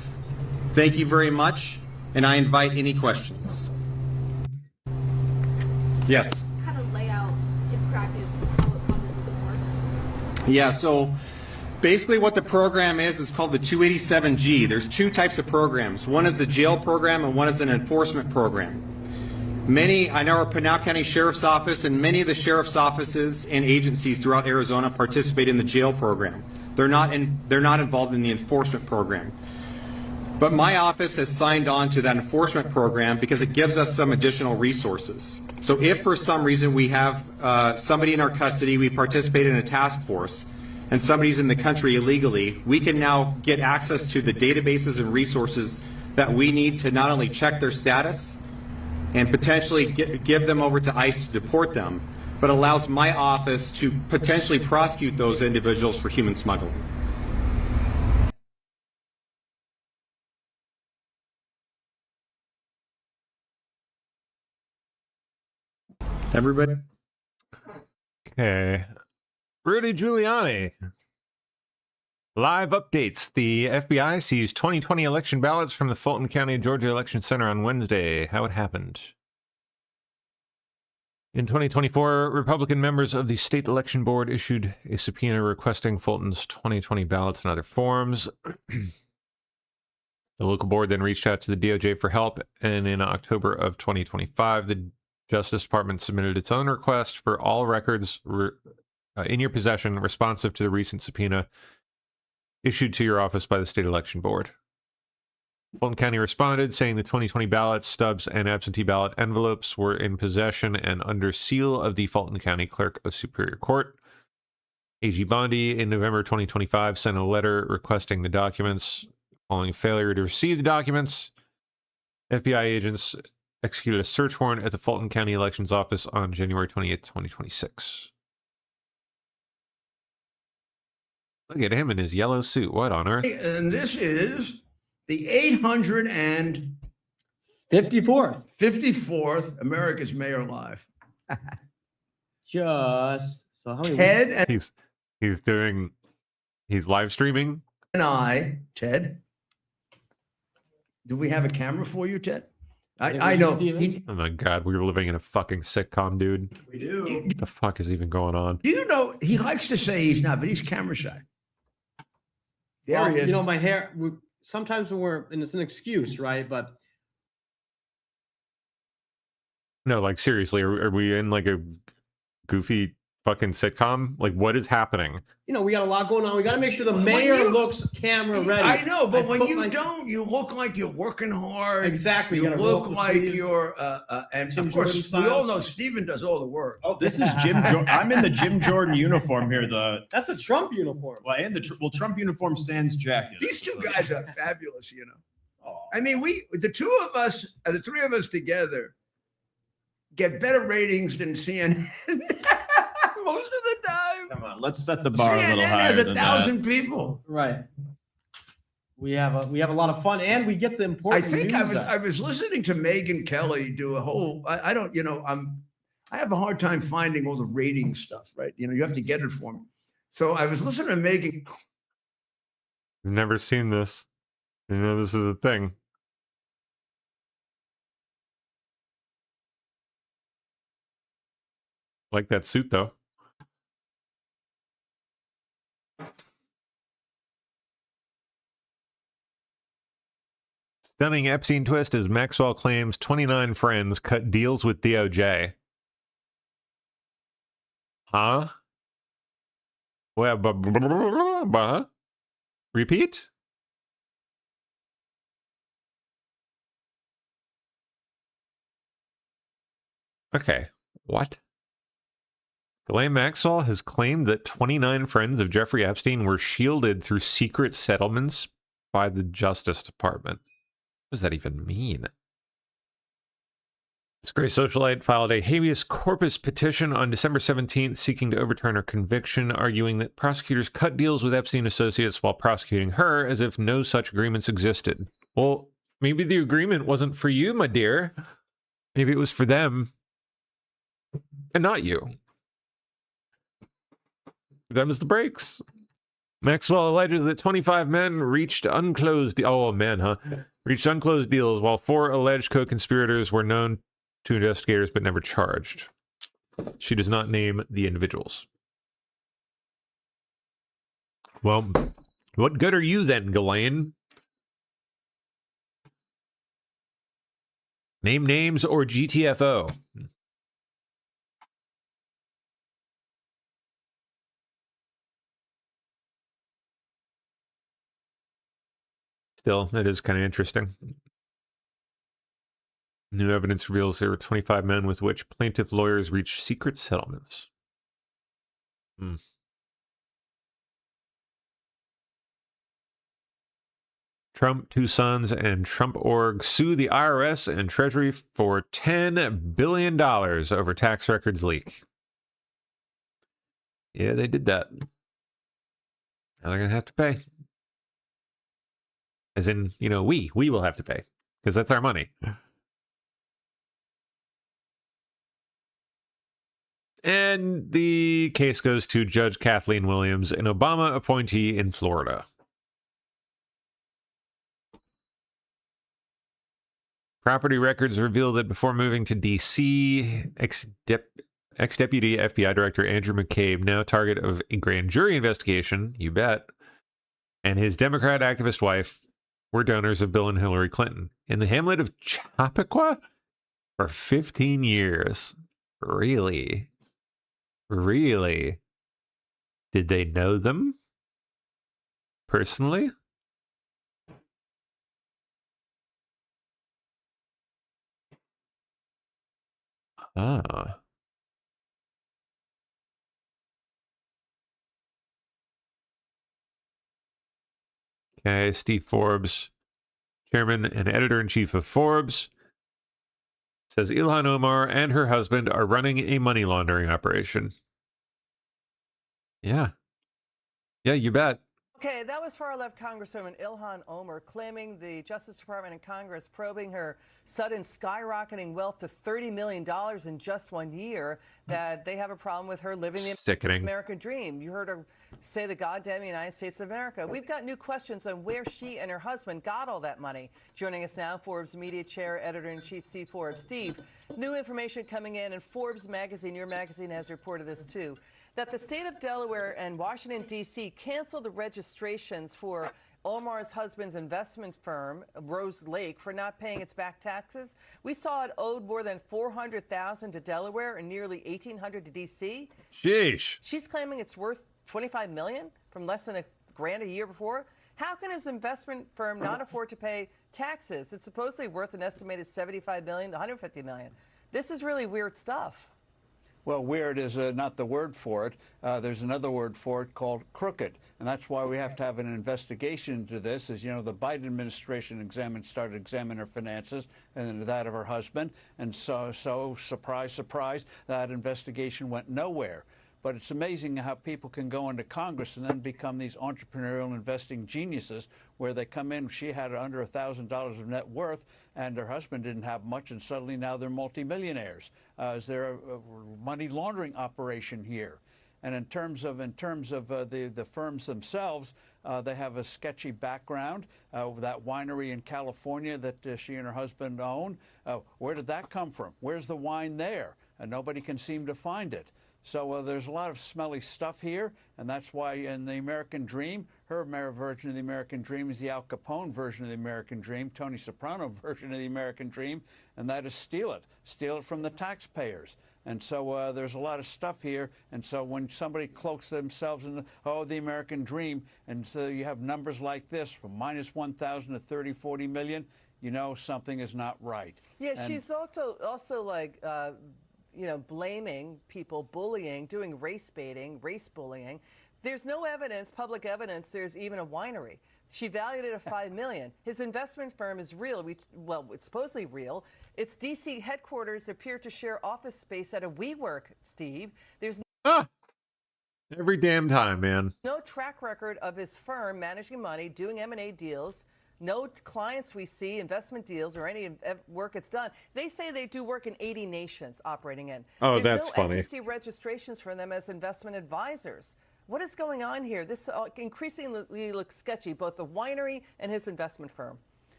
Thank you very much, and I invite any questions. Yes. Kind of lay out in practice how it would work. Yeah, so basically what the program is called the 287G. There's 2 types of programs. One is the jail program and one is an enforcement program. I know our Pinal County Sheriff's Office and many of the sheriff's offices and agencies throughout Arizona participate in the jail program. They're not involved in the enforcement program. But my office has signed on to that enforcement program because it gives us some additional resources. So if for some reason we have somebody in our custody, we participate in a task force, and somebody's in the country illegally, we can now get access to the databases and resources that we need to not only check their status and potentially give them over to ICE to deport them, but allows my office to potentially prosecute those individuals for human smuggling. Everybody? Okay. Rudy Giuliani. Live updates. The FBI seized 2020 election ballots from the Fulton County, Georgia Election Center on Wednesday. How it happened. In 2024, Republican members of the State Election Board issued a subpoena requesting Fulton's 2020 ballots and other forms. The local board then reached out to the DOJ for help, and in October of 2025, the Justice Department submitted its own request for all records in your possession responsive to the recent subpoena issued to your office by the State Election Board. Fulton County responded, saying the 2020 ballots, stubs, and absentee ballot envelopes were in possession and under seal of the Fulton County Clerk of Superior Court. AG Bondi, in November 2025, sent a letter requesting the documents. Following failure to receive the documents, FBI agents executed a search warrant at the Fulton County Elections Office on January 28th, 2026. Look at him in his yellow suit. What on earth? And this is the 854th America's Mayor Live. Just so how many Ted and he's live streaming. And Ted. Do we have a camera for you, Ted? I know. Oh my God, we were living in a fucking sitcom, dude. We do. What the fuck is even going on? Do you know he likes to say he's not, but he's camera shy. There he is. You know, my hair. Sometimes when and it's an excuse, right? But No, like seriously, are we in like a goofy fucking sitcom? Like, what is happening? you know, we got a lot going on. We got to make sure the mayor looks camera ready. I know, but when you don't, you look like you're working hard. Exactly. You gotta roll look up the like sleeves. you're, and Jim of course, Jordan we all style. know Steven does all the work. Oh, This is Jim. I'm in the Jim Jordan uniform here. That's a Trump uniform. Well, and the Trump uniform sans jacket. These two guys are fabulous, you know. I mean, the two of us, the three of us together, get better ratings than CNN most of the time. Come on, let's set the bar a little CNN higher has than 1,000 people. Right. We have a lot of fun, and we get the important. I think news I was listening to Megyn Kelly do a whole. I don't, you know, I have a hard time finding all the rating stuff, right? You know, you have to get it for me. So I was listening to Megyn. I've never seen this. You know, this is a thing. Like that suit, though. Stunning Epstein twist as Maxwell claims 29 friends cut deals with DOJ. Huh? Well, repeat? Okay, what? Ghislaine Maxwell has claimed that 29 friends of Jeffrey Epstein were shielded through secret settlements by the Justice Department. What does that even mean? This gray socialite filed a habeas corpus petition on December 17th seeking to overturn her conviction, arguing that prosecutors cut deals with Epstein associates while prosecuting her as if no such agreements existed. Well, maybe the agreement wasn't for you, my dear. Maybe it was for them and not you. Them's the breaks. Maxwell alleges that 25 men reached unclosed deals, while 4 alleged co-conspirators were known to investigators but never charged. She does not name the individuals. Well, what good are you then, Ghislaine? Name names or GTFO. Still, it is kind of interesting. New evidence reveals there were 25 men with which plaintiff lawyers reached secret settlements. Trump, 2 sons, and Trump Org sue the IRS and Treasury for $10 billion over tax records leak. Yeah, they did that. Now they're going to have to pay. As in, you know, we will have to pay because that's our money. And the case goes to Judge Kathleen Williams, an Obama appointee in Florida. Property records reveal that before moving to D.C., ex-deputy FBI Director Andrew McCabe, now target of a grand jury investigation, you bet, and his Democrat activist wife were donors of Bill and Hillary Clinton in the hamlet of Chappaqua for 15 years. Really? Really? Did they know them personally? Ah. Okay, Steve Forbes, chairman and editor-in-chief of Forbes, Says Ilhan Omar and her husband are running a money laundering operation. Yeah. Yeah, you bet. Okay, that was far-left Congresswoman Ilhan Omar claiming the Justice Department and Congress probing her sudden skyrocketing wealth to $30 million in just 1 year, that they have a problem with her living the Sickening. American dream. You heard her say the goddamn United States of America. We've got new questions on where she and her husband got all that money. Joining us now, Forbes Media Chair, Editor-in-Chief Steve Forbes. Steve, new information coming in, and Forbes magazine, your magazine, has reported this too, that the state of Delaware and Washington, D.C. canceled the registrations for Omar's husband's investment firm, Rose Lake, for not paying its back taxes. We saw it owed more than $400,000 to Delaware and nearly $1,800 to D.C. Sheesh. She's claiming it's worth $25 million from less than $1,000 a year before. How can his investment firm not afford to pay taxes? It's supposedly worth an estimated $75 million to $150 million. This is really weird stuff. Well, weird is not the word for it. There's another word for it called crooked. And that's why we have to have an investigation into this. As you know, the Biden administration started examining her finances and that of her husband. And so surprise, surprise, that investigation went nowhere. But it's amazing how people can go into Congress and then become these entrepreneurial investing geniuses, where they come in. She had under $1,000 of net worth, and her husband didn't have much, and suddenly now they're multimillionaires. Is there a money laundering operation here? And in terms of the firms themselves, they have a sketchy background. That winery in California that she and her husband own, where did that come from? Where's the wine there? And nobody can seem to find it. So there's a lot of smelly stuff here, and that's why in the American Dream, her version of the American Dream is the Al Capone version of the American Dream, Tony Soprano version of the American Dream, and that is steal it from the taxpayers. And so there's a lot of stuff here, and so when somebody cloaks themselves in the American Dream, and so you have numbers like this, from minus 1,000 to 30, 40 million, you know something is not right. Yeah, and she's also like, blaming people, bullying, doing race baiting, race bullying. There's no evidence, public evidence, there's even a winery. She valued it at $5 million. His investment firm is real. It's supposedly real. Its D.C. headquarters appear to share office space at a WeWork, Steve. There's Every damn time, man. no track record of his firm managing money, doing M&A deals. No clients we see, investment deals, or any work it's done. They say they do work in 80 nations operating in. Oh, There's that's no funny. SEC registrations for them as investment advisors. What is going on here? This increasingly looks sketchy, both the winery and his investment firm.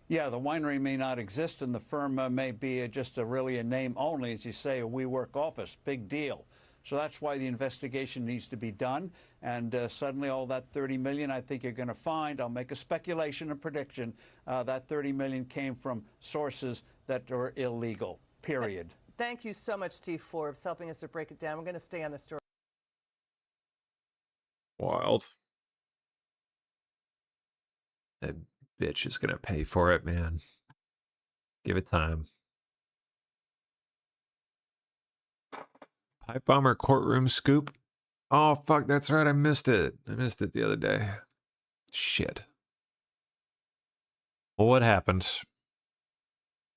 Yeah, the winery may not exist, and the firm may be just really a name only, as you say, a WeWork office. Big deal. So that's why the investigation needs to be done. And suddenly all that $30 million, I think you're going to find, I'll make a speculation, a prediction, that $30 million came from sources that are illegal, period. Thank you so much, Steve Forbes, helping us to break it down. We're going to stay on the story. Wild. That bitch is going to pay for it, man. Give it time. Pipe bomber courtroom scoop. Oh, fuck, that's right. I missed it. I missed it the other day. Shit. Well, what happened?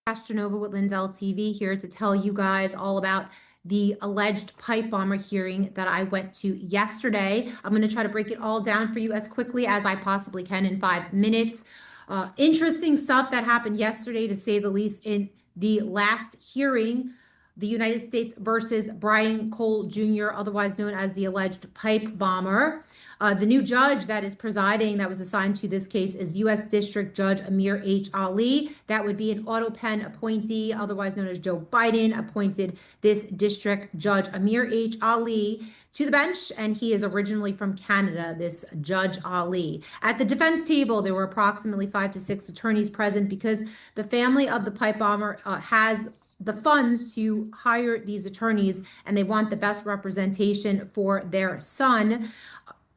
Castronova with Lindell TV here to tell you guys all about the alleged pipe bomber hearing that I went to yesterday. I'm going to try to break it all down for you as quickly as I possibly can in 5 minutes. Interesting stuff that happened yesterday, to say the least, in the last hearing. The United States versus Brian Cole Jr., otherwise known as the alleged pipe bomber. The new judge that is presiding, that was assigned to this case, is U.S. District Judge Amir H. Ali. That would be an auto pen appointee, otherwise known as Joe Biden, appointed this District Judge Amir H. Ali to the bench, and he is originally from Canada, this Judge Ali. At the defense table, there were approximately 5 to 6 attorneys present because the family of the pipe bomber has the funds to hire these attorneys, and they want the best representation for their son.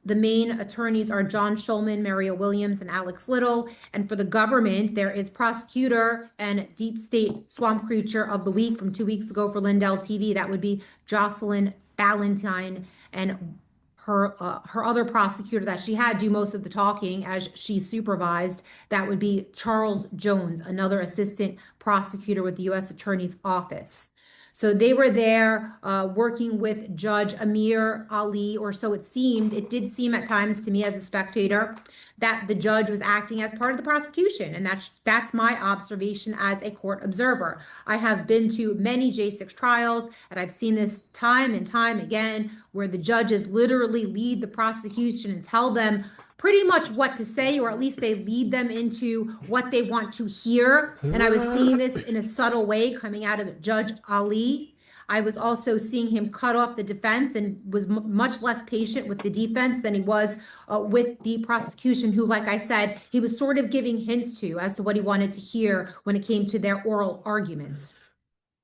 The main attorneys are John Shulman, Mario Williams, and Alex Little. And for the government, there is prosecutor and deep state swamp creature of the week from 2 weeks ago for Lindell TV. That would be Jocelyn Ballantyne, and her other prosecutor that she had do most of the talking as she supervised. That would be Charles Jones, another assistant prosecutor with the U.S. Attorney's Office. So they were there working with Judge Amir Ali, or so it seemed. It did seem at times to me as a spectator that the judge was acting as part of the prosecution. And that's my observation as a court observer. I have been to many J6 trials, and I've seen this time and time again, where the judges literally lead the prosecution and tell them pretty much what to say, or at least they lead them into what they want to hear. And I was seeing this in a subtle way coming out of Judge Ali. I was also seeing him cut off the defense and was much less patient with the defense than he was with the prosecution, who, like I said, he was sort of giving hints to as to what he wanted to hear when it came to their oral arguments.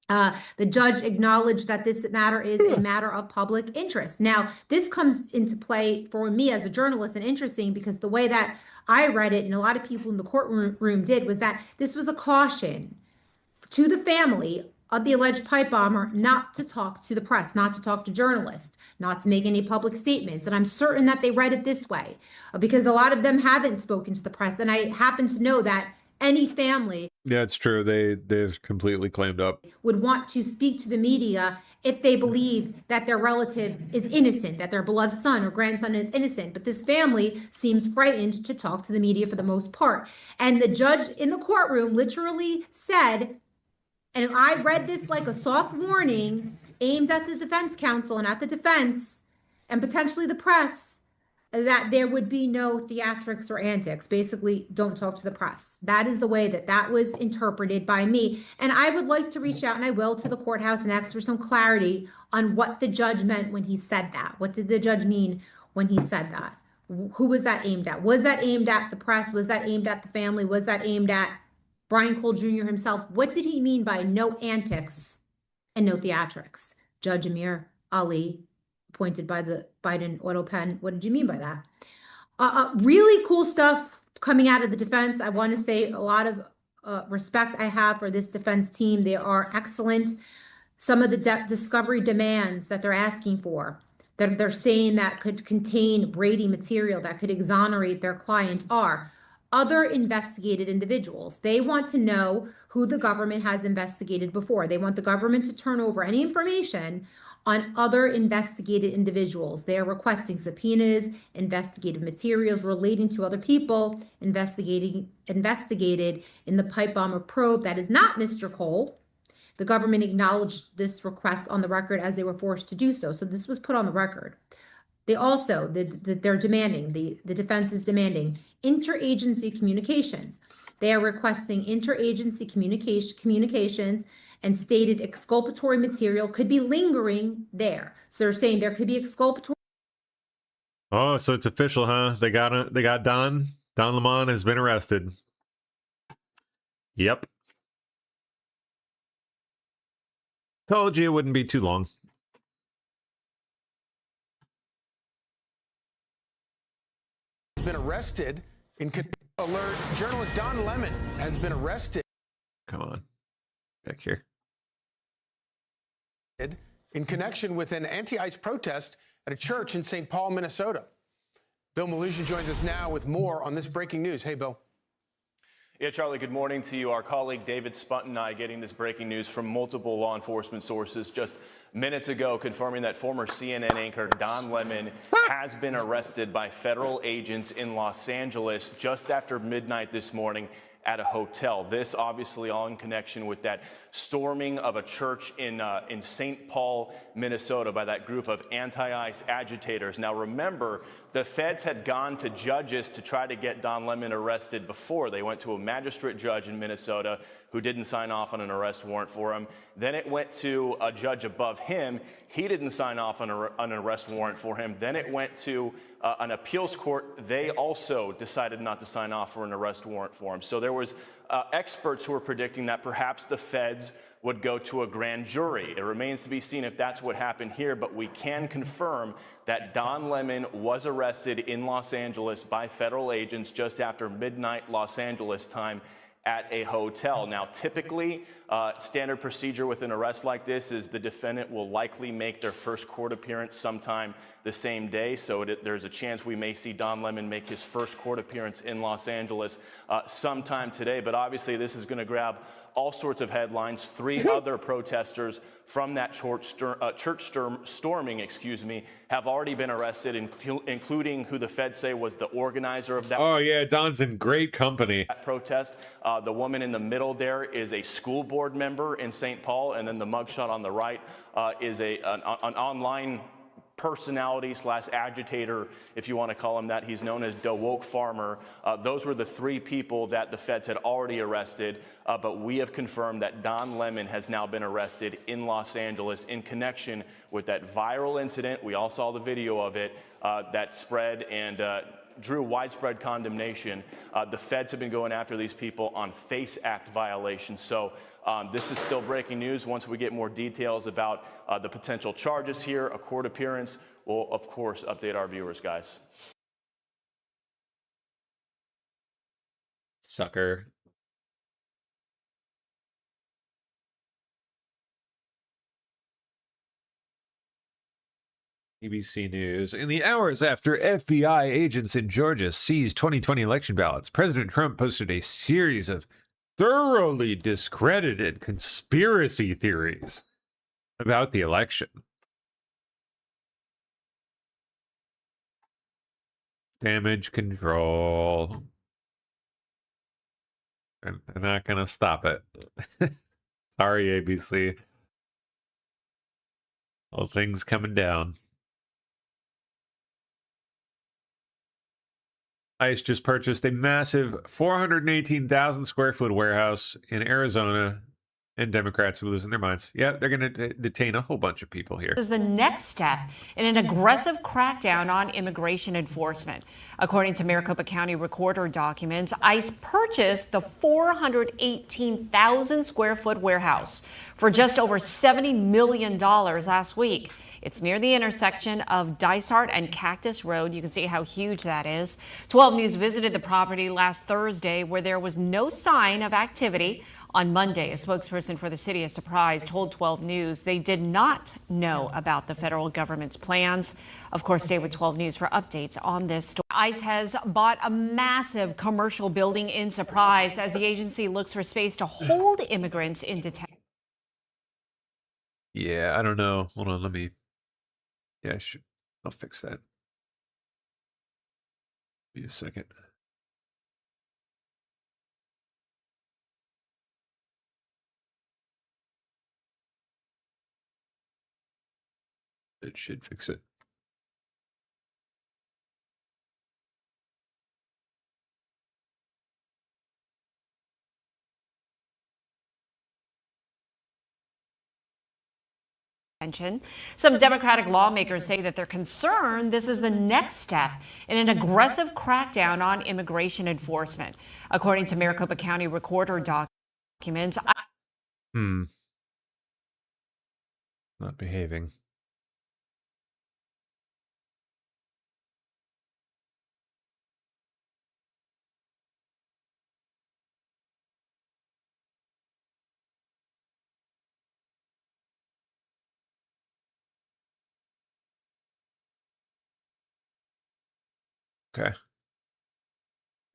The judge acknowledged that this matter is a matter of public interest. Now, this comes into play for me as a journalist and interesting because the way that I read it and a lot of people in the courtroom did was that this was a caution to the family of the alleged pipe bomber not to talk to the press, not to talk to journalists, not to make any public statements. And I'm certain that they read it this way because a lot of them haven't spoken to the press. And I happen to know that any family, yeah, it's true. They've completely claimed up, would want to speak to the media if they believe that their relative is innocent, that their beloved son or grandson is innocent. But this family seems frightened to talk to the media for the most part. And the judge in the courtroom literally said, and I read this like a soft warning aimed at the defense counsel and at the defense and potentially the press, that there would be no theatrics or antics. Basically, don't talk to the press. That is the way that that was interpreted by me. And I would like to reach out, and I will, to the courthouse and ask for some clarity on what the judge meant when he said that. What did the judge mean when he said that? Who was that aimed at? Was that aimed at the press? Was that aimed at the family? Was that aimed at Brian Cole Jr. himself? What did he mean by no antics and no theatrics? Judge Amir Ali, appointed by the Biden auto pen. What did you mean by that? Really cool stuff coming out of the defense. I want to say a lot of respect I have for this defense team. They are excellent. Some of the discovery demands that they're asking for, that they're saying that could contain Brady material that could exonerate their client, are other investigated individuals. They want to know who the government has investigated before. They want the government to turn over any information on other investigated individuals. They are requesting subpoenas, investigative materials relating to other people investigated in the pipe bomber probe. That is not Mr. Cole. The government acknowledged this request on the record as they were forced to do so. So this was put on the record. They also, they're demanding, the defense is demanding interagency communications. They are requesting interagency communications and stated exculpatory material could be lingering there. So they're saying there could be exculpatory. Oh, so it's official, huh? They got Don. Don Lemon has been arrested. Yep. Told you it wouldn't be too long. Has been arrested in alert. Journalist Don Lemon has been arrested. Come on, back here. In connection with an anti-ICE protest at a church in St. Paul, Minnesota. Bill Melugin joins us now with more on this breaking news. Hey, Bill. Yeah, Charlie, good morning to you. Our colleague David Spunt and I getting this breaking news from multiple law enforcement sources just minutes ago, confirming that former CNN anchor Don Lemon has been arrested by federal agents in Los Angeles just after midnight this morning at a hotel. This obviously all in connection with that storming of a church in St. Paul, Minnesota by that group of anti-ICE agitators. Now remember, the feds had gone to judges to try to get Don Lemon arrested before. They went to a magistrate judge in Minnesota who didn't sign off on an arrest warrant for him. Then it went to a judge above him. He didn't sign off on an arrest warrant for him. Then it went to an appeals court. They also decided not to sign off for an arrest warrant for him. So there was experts who were predicting that perhaps the feds would go to a grand jury. It remains to be seen if that's what happened here, but we can confirm that Don Lemon was arrested in Los Angeles by federal agents just after midnight Los Angeles time at a hotel. Now, typically, Standard procedure with an arrest like this is the defendant will likely make their first court appearance sometime the same day. So there's a chance we may see Don Lemon make his first court appearance in Los Angeles sometime today. But obviously this is going to grab all sorts of headlines. 3 other protesters from that church storming, have already been arrested, including who the feds say was the organizer of that. Oh yeah, Don's in great company. Protest. The woman in the middle there is a school board member in St. Paul, and then the mugshot on the right is an online personality / agitator, if you want to call him that. He's known as the Woke Farmer. Those were the 3 people that the feds had already arrested, but we have confirmed that Don Lemon has now been arrested in Los Angeles in connection with that viral incident. We all saw the video of it that spread and drew widespread condemnation. The feds have been going after these people on FACE Act violations. So this is still breaking news. Once we get more details about the potential charges here, a court appearance, we'll, of course, update our viewers, guys. Sucker. ABC News. In the hours after FBI agents in Georgia seized 2020 election ballots, President Trump posted a series of thoroughly discredited conspiracy theories about the election. Damage control. And they're not going to stop it. Sorry, ABC. All things coming down. ICE just purchased a massive 418,000 square foot warehouse in Arizona, and Democrats are losing their minds. Yeah, they're going to detain a whole bunch of people here. This is the next step in an aggressive crackdown on immigration enforcement. According to Maricopa County Recorder documents, ICE purchased the 418,000 square foot warehouse for just over $70 million last week. It's near the intersection of Dysart and Cactus Road. You can see how huge that is. 12 News visited the property last Thursday where there was no sign of activity. On Monday, a spokesperson for the city of Surprise told 12 News they did not know about the federal government's plans. Of course, stay with 12 News for updates on this story. ICE has bought a massive commercial building in Surprise as the agency looks for space to hold immigrants in detention. Yeah, I don't know. Hold on, let me... Yeah, I'll fix that. Give me a second. It should fix it. Some Democratic lawmakers say that they're concerned this is the next step in an aggressive crackdown on immigration enforcement. According to Maricopa County Recorder documents. Not behaving. Okay.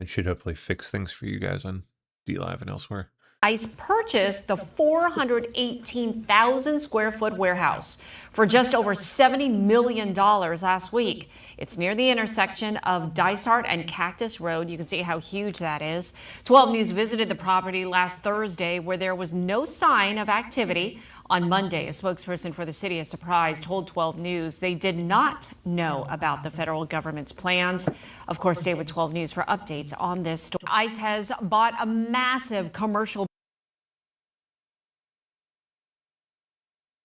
It should hopefully fix things for you guys on DLive and elsewhere. ICE purchased the 418,000 square foot warehouse for just over $70 million last week. It's near the intersection of Dysart and Cactus Road. You can see how huge that is. 12 News visited the property last Thursday where there was no sign of activity. On Monday, a spokesperson for the city of Surprise told 12 News they did not know about the federal government's plans. Of course, stay with 12 News for updates on this story. ICE has bought a massive commercial.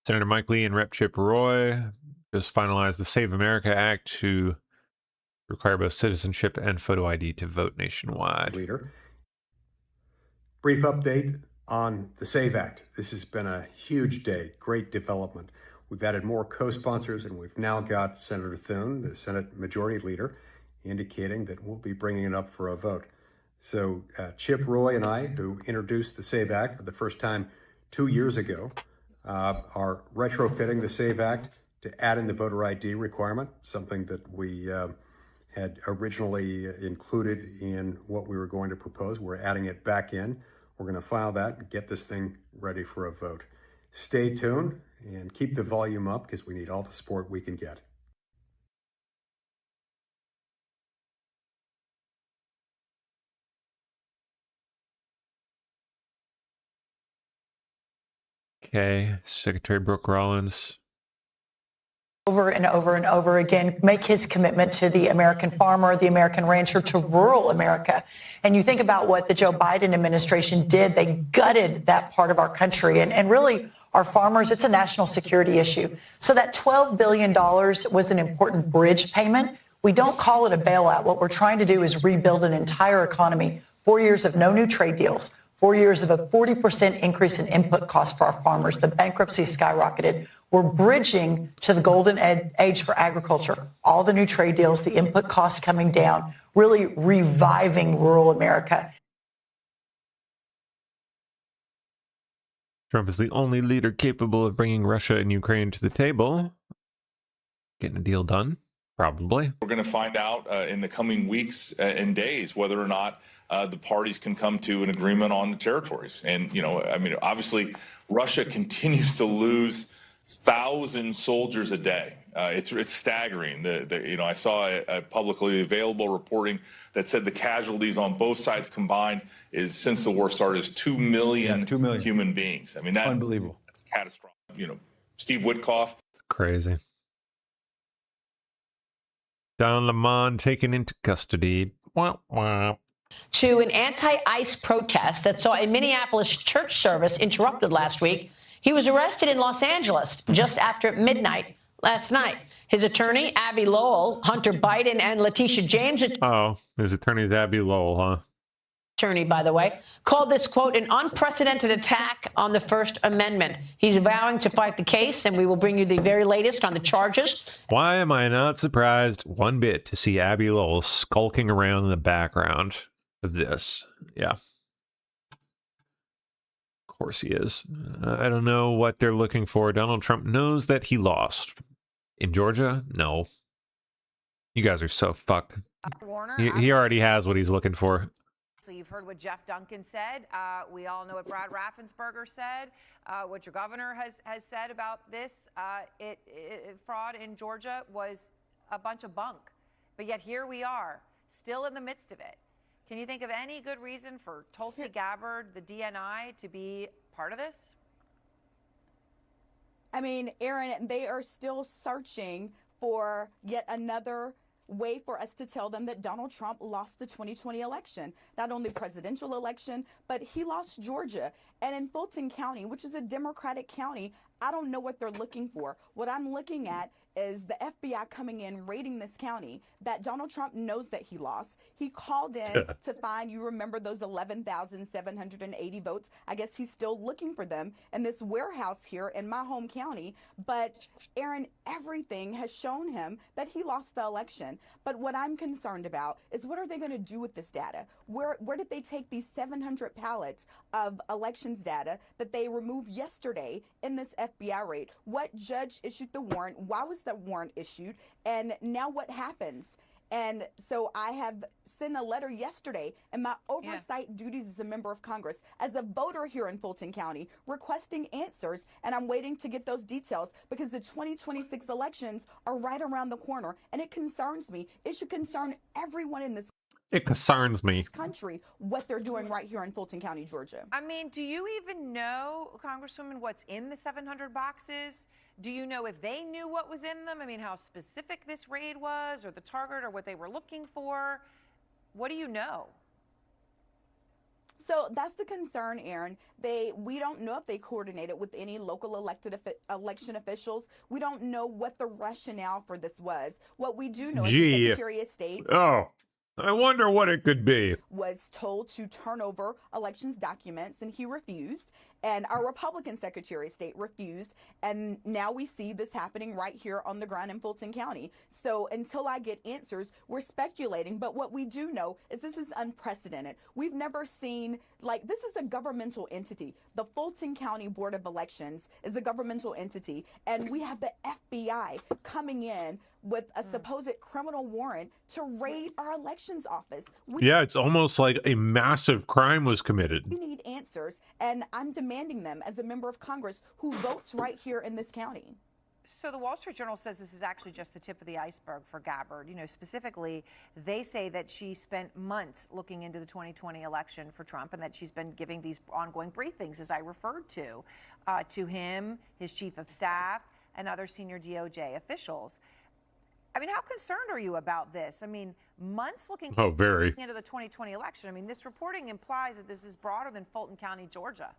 Senator Mike Lee and Rep. Chip Roy just finalized the Save America Act to require both citizenship and photo ID to vote nationwide. Leader. Brief update on the SAVE Act. This has been a huge day, great development. We've added more co-sponsors, and we've now got Senator Thune, the Senate Majority Leader, indicating that we'll be bringing it up for a vote. So Chip Roy and I, who introduced the SAVE Act for the first time 2 years ago are retrofitting the SAVE Act to add in the voter ID requirement, something that we had originally included in what we were going to propose. We're adding it back in. We're going to file that and get this thing ready for a vote. Stay tuned and keep the volume up because we need all the support we can get. Okay, Secretary Brooke Rollins. Over and over and over again, make his commitment to the American farmer, the American rancher, to rural America. And you think about what the Joe Biden administration did. They gutted that part of our country. And really, our farmers, it's a national security issue. So that $12 billion was an important bridge payment. We don't call it a bailout. What we're trying to do is rebuild an entire economy. 4 years of no new trade deals. 4 years of a 40% increase in input costs for our farmers. The bankruptcy skyrocketed. We're bridging to the golden age for agriculture. All the new trade deals, the input costs coming down, really reviving rural America. Trump is the only leader capable of bringing Russia and Ukraine to the table. Getting a deal done, probably. We're going to find out in the coming weeks and days whether or not the parties can come to an agreement on the territories. And, you know, I mean, obviously, Russia continues to lose 1,000 soldiers a day. It's staggering. You know, I saw a publicly available reporting that said the casualties on both sides combined is, since the war started, is 2 million, 2 million human beings. I mean, that's unbelievable. That's catastrophic. You know, Steve Witkoff. It's crazy. Don Lemon taken into custody. Wah, wah. To an anti-ICE protest that saw a Minneapolis church service interrupted last week. He was arrested in Los Angeles just after midnight last night. His attorney, Abby Lowell, Hunter Biden, and Letitia James, Oh, his attorney's Abby Lowell, huh? attorney, by the way, called this, quote, an unprecedented attack on the First Amendment. He's vowing to fight the case, and we will bring you the very latest on the charges. Why am I not surprised one bit to see Abby Lowell skulking around in the background of this? Yeah. Of course he is. I don't know what they're looking for. Donald Trump knows that he lost. In Georgia? No. You guys are so fucked. Warner, He already has what he's looking for. So you've heard what Jeff Duncan said. We all know what Brad Raffensperger said, what your governor has said about this. Fraud in Georgia was a bunch of bunk. But yet here we are, still in the midst of it. Can you think of any good reason for Tulsi Gabbard, the DNI, to be part of this? I mean, Aaron, they are still searching for yet another way for us to tell them that Donald Trump lost the 2020 election, not only presidential election, but he lost Georgia. And in Fulton County, which is a Democratic county, I don't know what they're looking for. What I'm looking at is the FBI coming in, raiding this county that Donald Trump knows that he lost. He called in to find, you remember those 11,780 votes. I guess he's still looking for them in this warehouse here in my home county. But Aaron, everything has shown him that he lost the election. But what I'm concerned about is what are they going to do with this data? Where did they take these 700 pallets of elections data that they removed yesterday in this FBI raid? What judge issued the warrant? Why was the warrant issued? And now what happens? And so I have sent a letter yesterday in my oversight duties as a member of Congress, as a voter here in Fulton County, requesting answers. And I'm waiting to get those details because the 2026 elections are right around the corner. And it concerns me. It should concern everyone in this It concerns me. country what they're doing right here in Fulton County, Georgia. I mean, do you even know, Congresswoman, what's in the 700 boxes? Do you know if they knew what was in them? I mean, how specific this raid was, or the target, or what they were looking for? What do you know? So that's the concern, Aaron. We don't know if they coordinated with any local election officials. We don't know what the rationale for this was. What we do know is the Secretary of State. Oh, I wonder what it could be. Was told to turn over elections documents, and he refused. And our Republican Secretary of State refused. And now we see this happening right here on the ground in Fulton County. So until I get answers, we're speculating. But what we do know is this is unprecedented. We've never seen, like, this is a governmental entity. The Fulton County Board of Elections is a governmental entity. And we have the FBI coming in with a supposed criminal warrant to raid our elections office. Yeah, it's almost like a massive crime was committed. We need answers, and I'm demanding them as a member of Congress who votes right here in this county. So the Wall Street Journal says this is actually just the tip of the iceberg for Gabbard. You know, specifically, they say that she spent months looking into the 2020 election for Trump and that she's been giving these ongoing briefings, as I referred to him, his chief of staff, and other senior DOJ officials. I mean, how concerned are you about this? I mean, months looking very into the 2020 election. I mean, this reporting implies that this is broader than Fulton County, Georgia.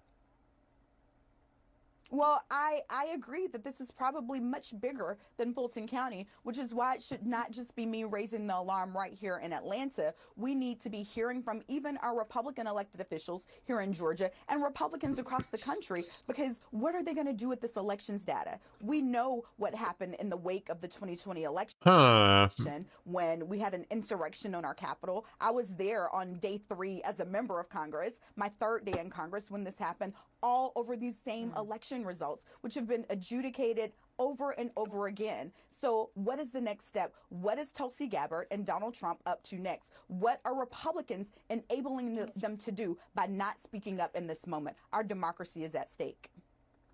Well, I agree that this is probably much bigger than Fulton County, which is why it should not just be me raising the alarm right here in Atlanta. We need to be hearing from even our Republican elected officials here in Georgia and Republicans across the country, because what are they going to do with this elections data? We know what happened in the wake of the 2020 election when we had an insurrection on our Capitol. I was there on day 3 as a member of Congress, my 3rd day in Congress when this happened, all over these same election results, which have been adjudicated over and over again. So what is the next step? What is Tulsi Gabbard and Donald Trump up to next? What are Republicans enabling them to do by not speaking up in this moment? Our democracy is at stake.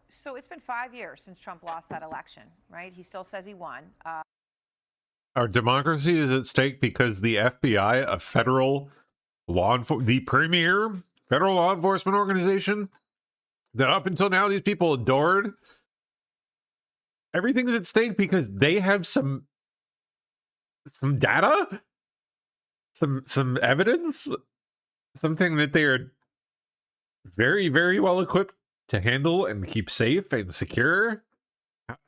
So it's been 5 years since Trump lost that election, right? He still says he won. Our democracy is at stake because the FBI, a federal the premier federal law enforcement organization that up until now these people adored, everything's at stake because they have some data, some evidence, something that they are very, very well equipped to handle and keep safe and secure.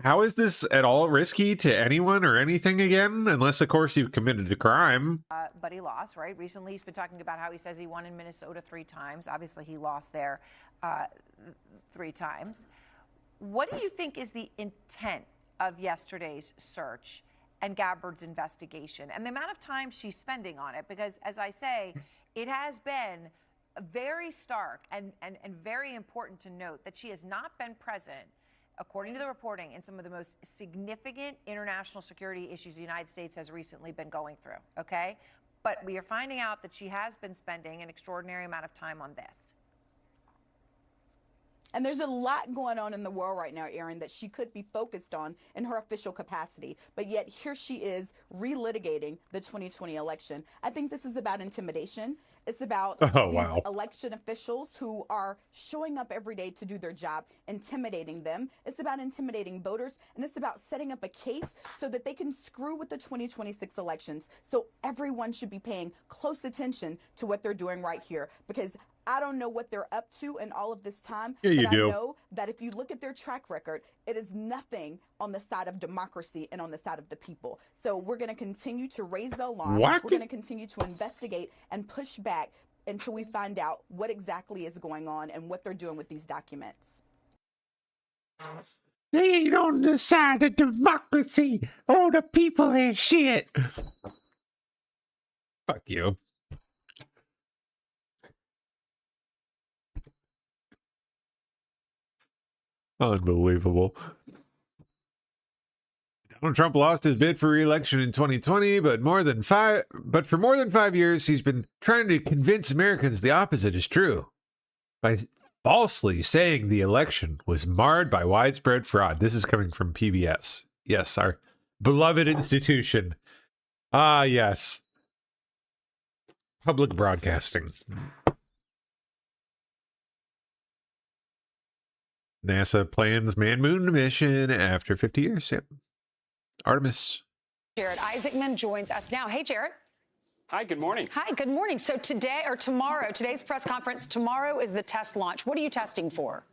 How is this at all risky to anyone or anything again? Unless, of course, you've committed a crime. But he lost, right? Recently, he's been talking about how he says he won in Minnesota 3 times. Obviously, he lost there 3 times. What do you think is the intent of yesterday's search and Gabbard's investigation and the amount of time she's spending on it? Because, as I say, it has been very stark and very important to note that she has not been present, according to the reporting, in some of the most significant international security issues the United States has recently been going through, okay? But we are finding out that she has been spending an extraordinary amount of time on this. And there's a lot going on in the world right now, Erin, that she could be focused on in her official capacity. But yet here she is relitigating the 2020 election. I think this is about intimidation. It's about these election officials who are showing up every day to do their job, intimidating them. It's about intimidating voters, and it's about setting up a case so that they can screw with the 2026 elections. So everyone should be paying close attention to what they're doing right here, because I don't know what they're up to in all of this time, but I know that if you look at their track record, it is nothing on the side of democracy and on the side of the people. So we're going to continue to raise the alarm. We're going to continue to investigate and push back until we find out what exactly is going on and what they're doing with these documents. They ain't on the side of democracy. Oh, the people are shit. Fuck you. Unbelievable. Donald Trump lost his bid for re-election in 2020, but for more than 5 years, he's been trying to convince Americans the opposite is true by falsely saying the election was marred by widespread fraud. This is coming from PBS. Yes, our beloved institution. Ah, yes. Public broadcasting. NASA plans man-moon mission after 50 years. Yep. Artemis. Jared Isaacman joins us now. Hey, Jared. Hi, good morning. Hi, good morning. So today or tomorrow, today's press conference, tomorrow is the test launch. What are you testing for?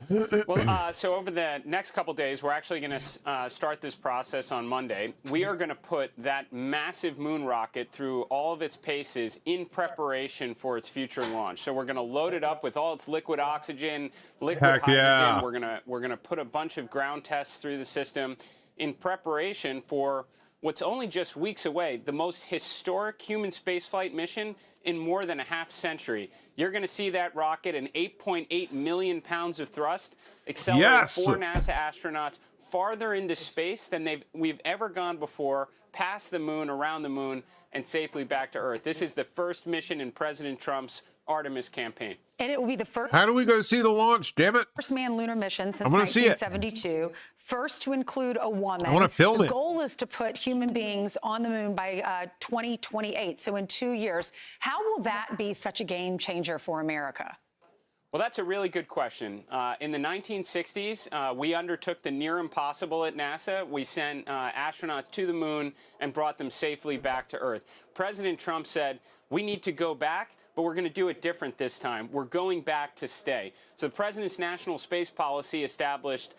Well, so over the next couple days, we're actually going to start this process on Monday. We are going to put that massive moon rocket through all of its paces in preparation for its future launch. So we're going to load it up with all its liquid oxygen, liquid Heck hydrogen. yeah. We're going to put a bunch of ground tests through the system in preparation for what's only just weeks away, the most historic human spaceflight mission in more than a half century. You're going to see that rocket in 8.8 million pounds of thrust, accelerate 4 NASA astronauts farther into space than we've ever gone before, past the moon, around the moon, and safely back to Earth. This is the first mission in President Trump's Artemis campaign. And it will be the first. How do we go see the launch? Damn it! First manned lunar mission since wanna see it. 1972. First to include a woman. I wanna film the it. goal is to put human beings on the moon by 2028, so in 2 years. How will that be such a game changer for America? Well, that's a really good question. In the 1960s, we undertook the near impossible at NASA. We sent astronauts to the moon and brought them safely back to Earth. President Trump said, we need to go back, but we're going to do it different this time. We're going back to stay. So the president's national space policy established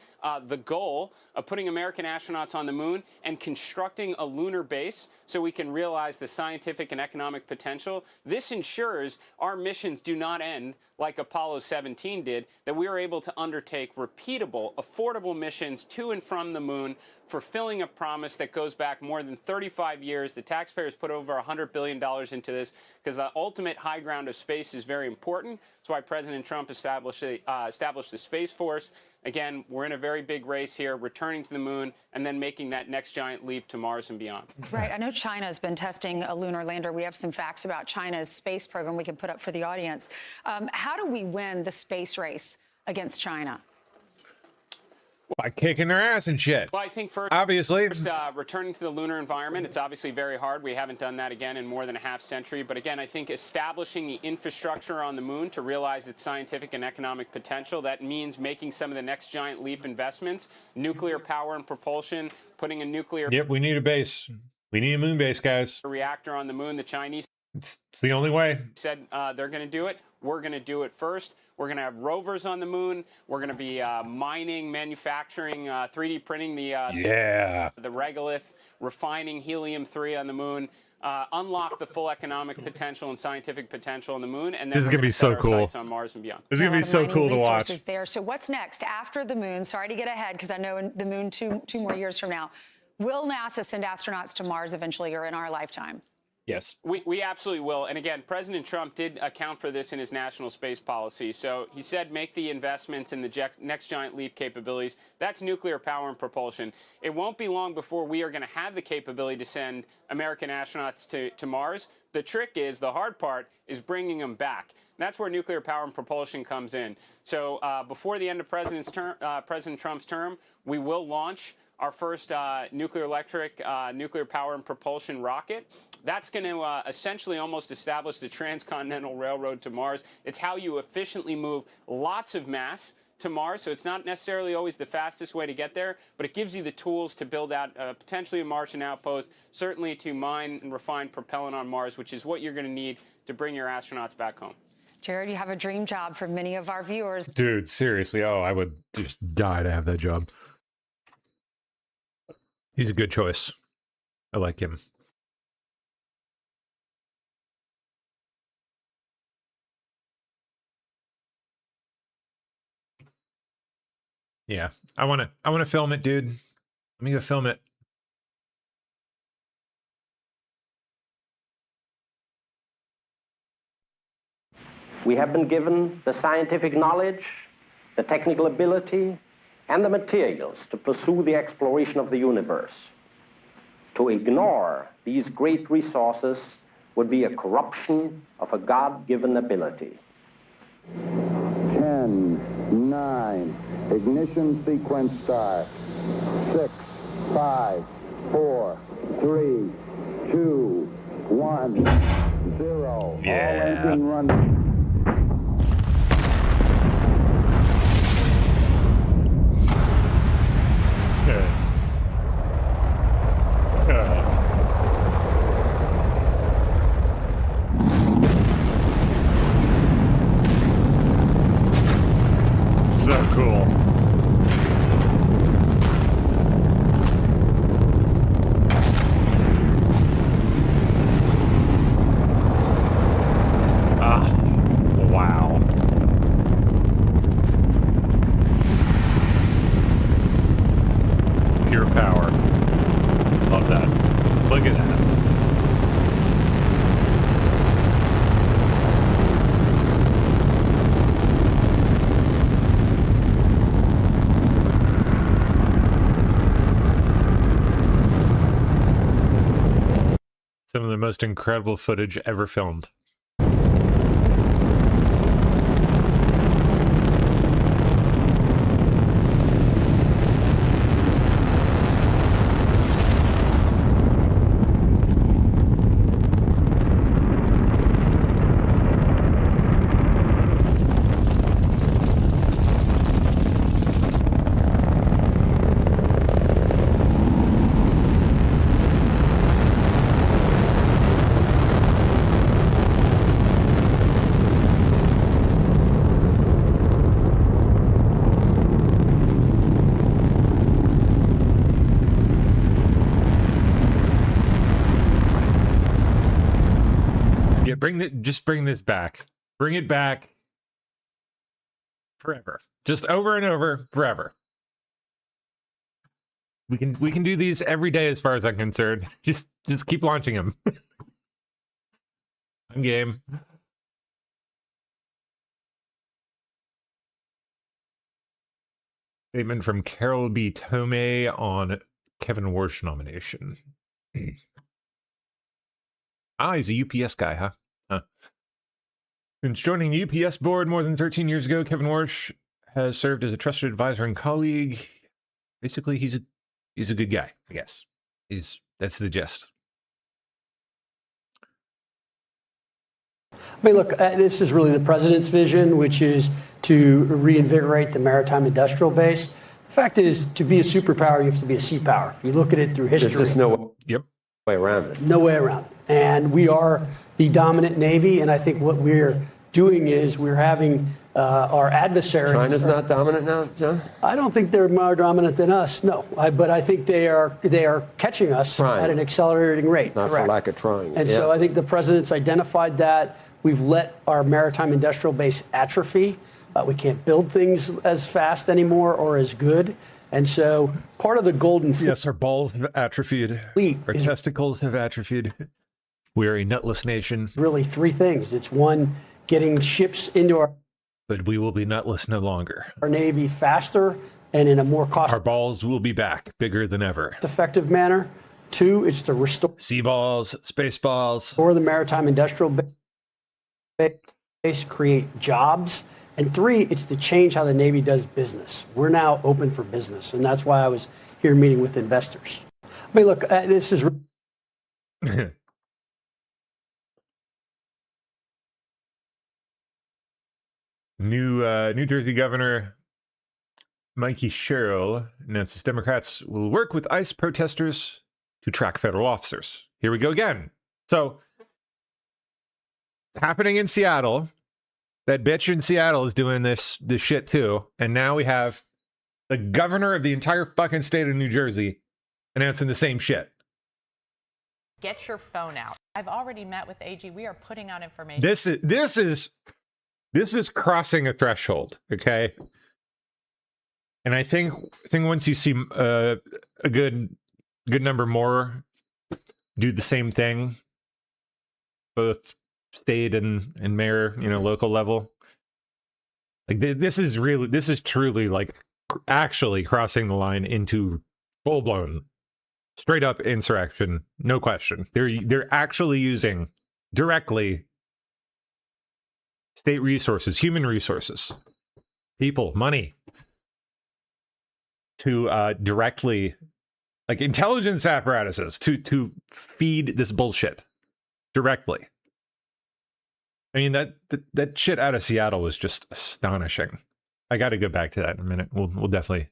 the goal of putting American astronauts on the moon and constructing a lunar base so we can realize the scientific and economic potential. This ensures our missions do not end like Apollo 17 did, that we are able to undertake repeatable, affordable missions to and from the moon, fulfilling a promise that goes back more than 35 years. The taxpayers put over $100 billion into this because the ultimate high ground of space is very important. That's why President Trump established the Space Force. Again, we're in a very big race here, returning to the moon and then making that next giant leap to Mars and beyond. Right. I know China has been testing a lunar lander. We have some facts about China's space program we can put up for the audience. How do we win the space race against China? By kicking their ass and shit. Well, I think obviously, returning to the lunar environment, it's obviously very hard. We haven't done that again in more than a half century. But again, I think establishing the infrastructure on the moon to realize its scientific and economic potential, that means making some of the next giant leap investments, nuclear power and propulsion, putting a nuclear Yep, we need a base. We need a moon base, guys. reactor on the moon. The Chinese It's the only way. said they're going to do it. We're going to do it first. We're going to have rovers on the moon. We're going to be mining, manufacturing, 3D printing the regolith, refining helium-3 on the moon, unlock the full economic potential and scientific potential on the moon, and then This is we're gonna be gonna so set our cool. sights on Mars and beyond. This is gonna be so cool to watch. Resources there. So what's next after the moon? Sorry to get ahead because I know the moon two more years from now. Will NASA send astronauts to Mars eventually or in our lifetime? Yes. We absolutely will. And again, President Trump did account for this in his national space policy. So he said make the investments in the next giant leap capabilities. That's nuclear power and propulsion. It won't be long before we are going to have the capability to send American astronauts to Mars. The trick is, the hard part is bringing them back. That's where nuclear power and propulsion comes in. So before the end of President Trump's term, we will launch our first nuclear power and propulsion rocket. That's going to essentially almost establish the transcontinental railroad to Mars. It's how you efficiently move lots of mass to Mars. So it's not necessarily always the fastest way to get there, but it gives you the tools to build out potentially a Martian outpost, certainly to mine and refine propellant on Mars, which is what you're going to need to bring your astronauts back home. Jared, you have a dream job for many of our viewers. Dude, seriously. Oh, I would just die to have that job. He's a good choice. I like him. Yeah, I want to film it, dude. Let me go film it. We have been given the scientific knowledge, the technical ability, and the materials to pursue the exploration of the universe. To ignore these great resources would be a corruption of a God-given ability. 10, 9, ignition sequence start. 6, 5, 4, 3, 2, 1, 0. All engine running. So cool. pure power. Love that. Look at that. Some of the most incredible footage ever filmed. Just bring this back. Bring it back forever. Just over and over forever. We can do these every day as far as I'm concerned. Just keep launching them. I'm game. Statement from Carol B. Tomei on Kevin Warsh nomination. He's a UPS guy, huh? Since joining the UPS board more than 13 years ago, Kevin Warsh has served as a trusted advisor and colleague. Basically, he's a good guy, I guess. That's the gist. I mean, look, this is really the president's vision, which is to reinvigorate the maritime industrial base. The fact is, to be a superpower, you have to be a sea power. If you look at it through history. There's just no way around it. No way around it. And we are the dominant Navy, and I think what we're doing is we're having our adversaries. China's not dominant now, John? I don't think they're more dominant than us, no. But I think they are catching us at an accelerating rate. Not correct. for lack of trying. And so I think the president's identified that. We've let our maritime industrial base atrophy. We can't build things as fast anymore or as good. And so part of the golden fleet. Yes, our balls have atrophied. Our testicles have atrophied. We are a nutless nation. Really three things. It's one, getting ships into our... But we will be nutless no longer. Our Navy faster and in a more cost... Our balls will be back, bigger than ever. ...effective manner. Two, it's to restore... Sea balls, space balls. Or the maritime industrial base, create jobs. And three, it's to change how the Navy does business. We're now open for business. And that's why I was here meeting with investors. I mean, look, this is... New Jersey Governor Mikey Sherrill announces Democrats will work with ICE protesters to track federal officers. Here we go again. So, happening in Seattle, that bitch in Seattle is doing this shit too, and now we have the governor of the entire fucking state of New Jersey announcing the same shit. Get your phone out. I've already met with AG. We are putting out information. This is crossing a threshold, okay? And I think once you see a good number more do the same thing, both state and mayor, local level, like this is truly like actually crossing the line into full blown, straight up insurrection, no question. They're actually using directly state resources, human resources, people, money to directly, like intelligence apparatuses, to feed this bullshit directly. I mean, that shit out of Seattle was just astonishing. I got to go back to that in a minute. We're going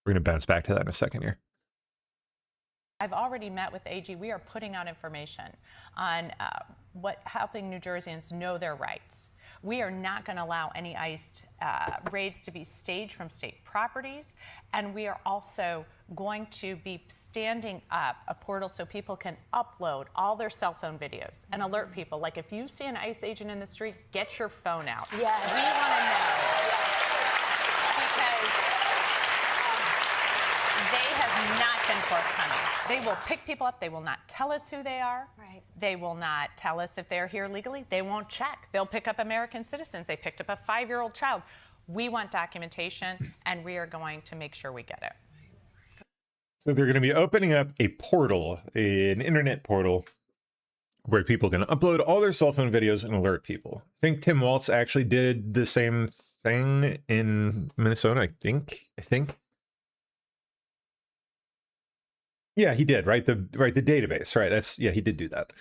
to bounce back to that in a second here. I've already met with AG. We are putting out information on helping New Jerseyans know their rights. We are not going to allow any ICE raids to be staged from state properties. And we are also going to be standing up a portal so people can upload all their cell phone videos and alert people. Like if you see an ICE agent in the street, get your phone out. Yes. We want to know. Because they have have not been forthcoming. They will pick people up. They will not tell us who they are. Right. They will not tell us if they're here legally. They won't check. They'll pick up American citizens. They picked up a 5-year-old child. We want documentation, and we are going to make sure we get it. So they're going to be opening up a portal, an internet portal, where people can upload all their cell phone videos and alert people. I think Tim Walz actually did the same thing in Minnesota, I think. Yeah, he did, right? The database, right? He did do that.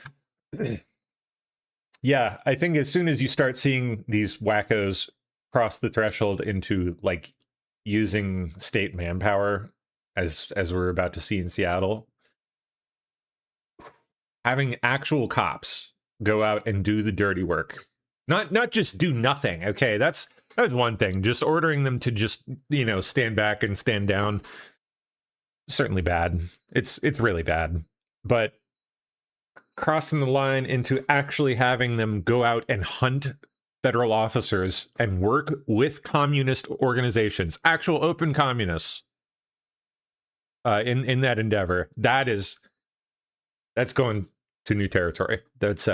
Yeah, I think as soon as you start seeing these wackos cross the threshold into like using state manpower, as we're about to see in Seattle, having actual cops go out and do the dirty work, not just do nothing. Okay, that's one thing. Just ordering them to just, stand back and stand down, certainly bad. It's really bad. But crossing the line into actually having them go out and hunt federal officers and work with communist organizations, actual open communists, in that endeavor, that's going to new territory. That's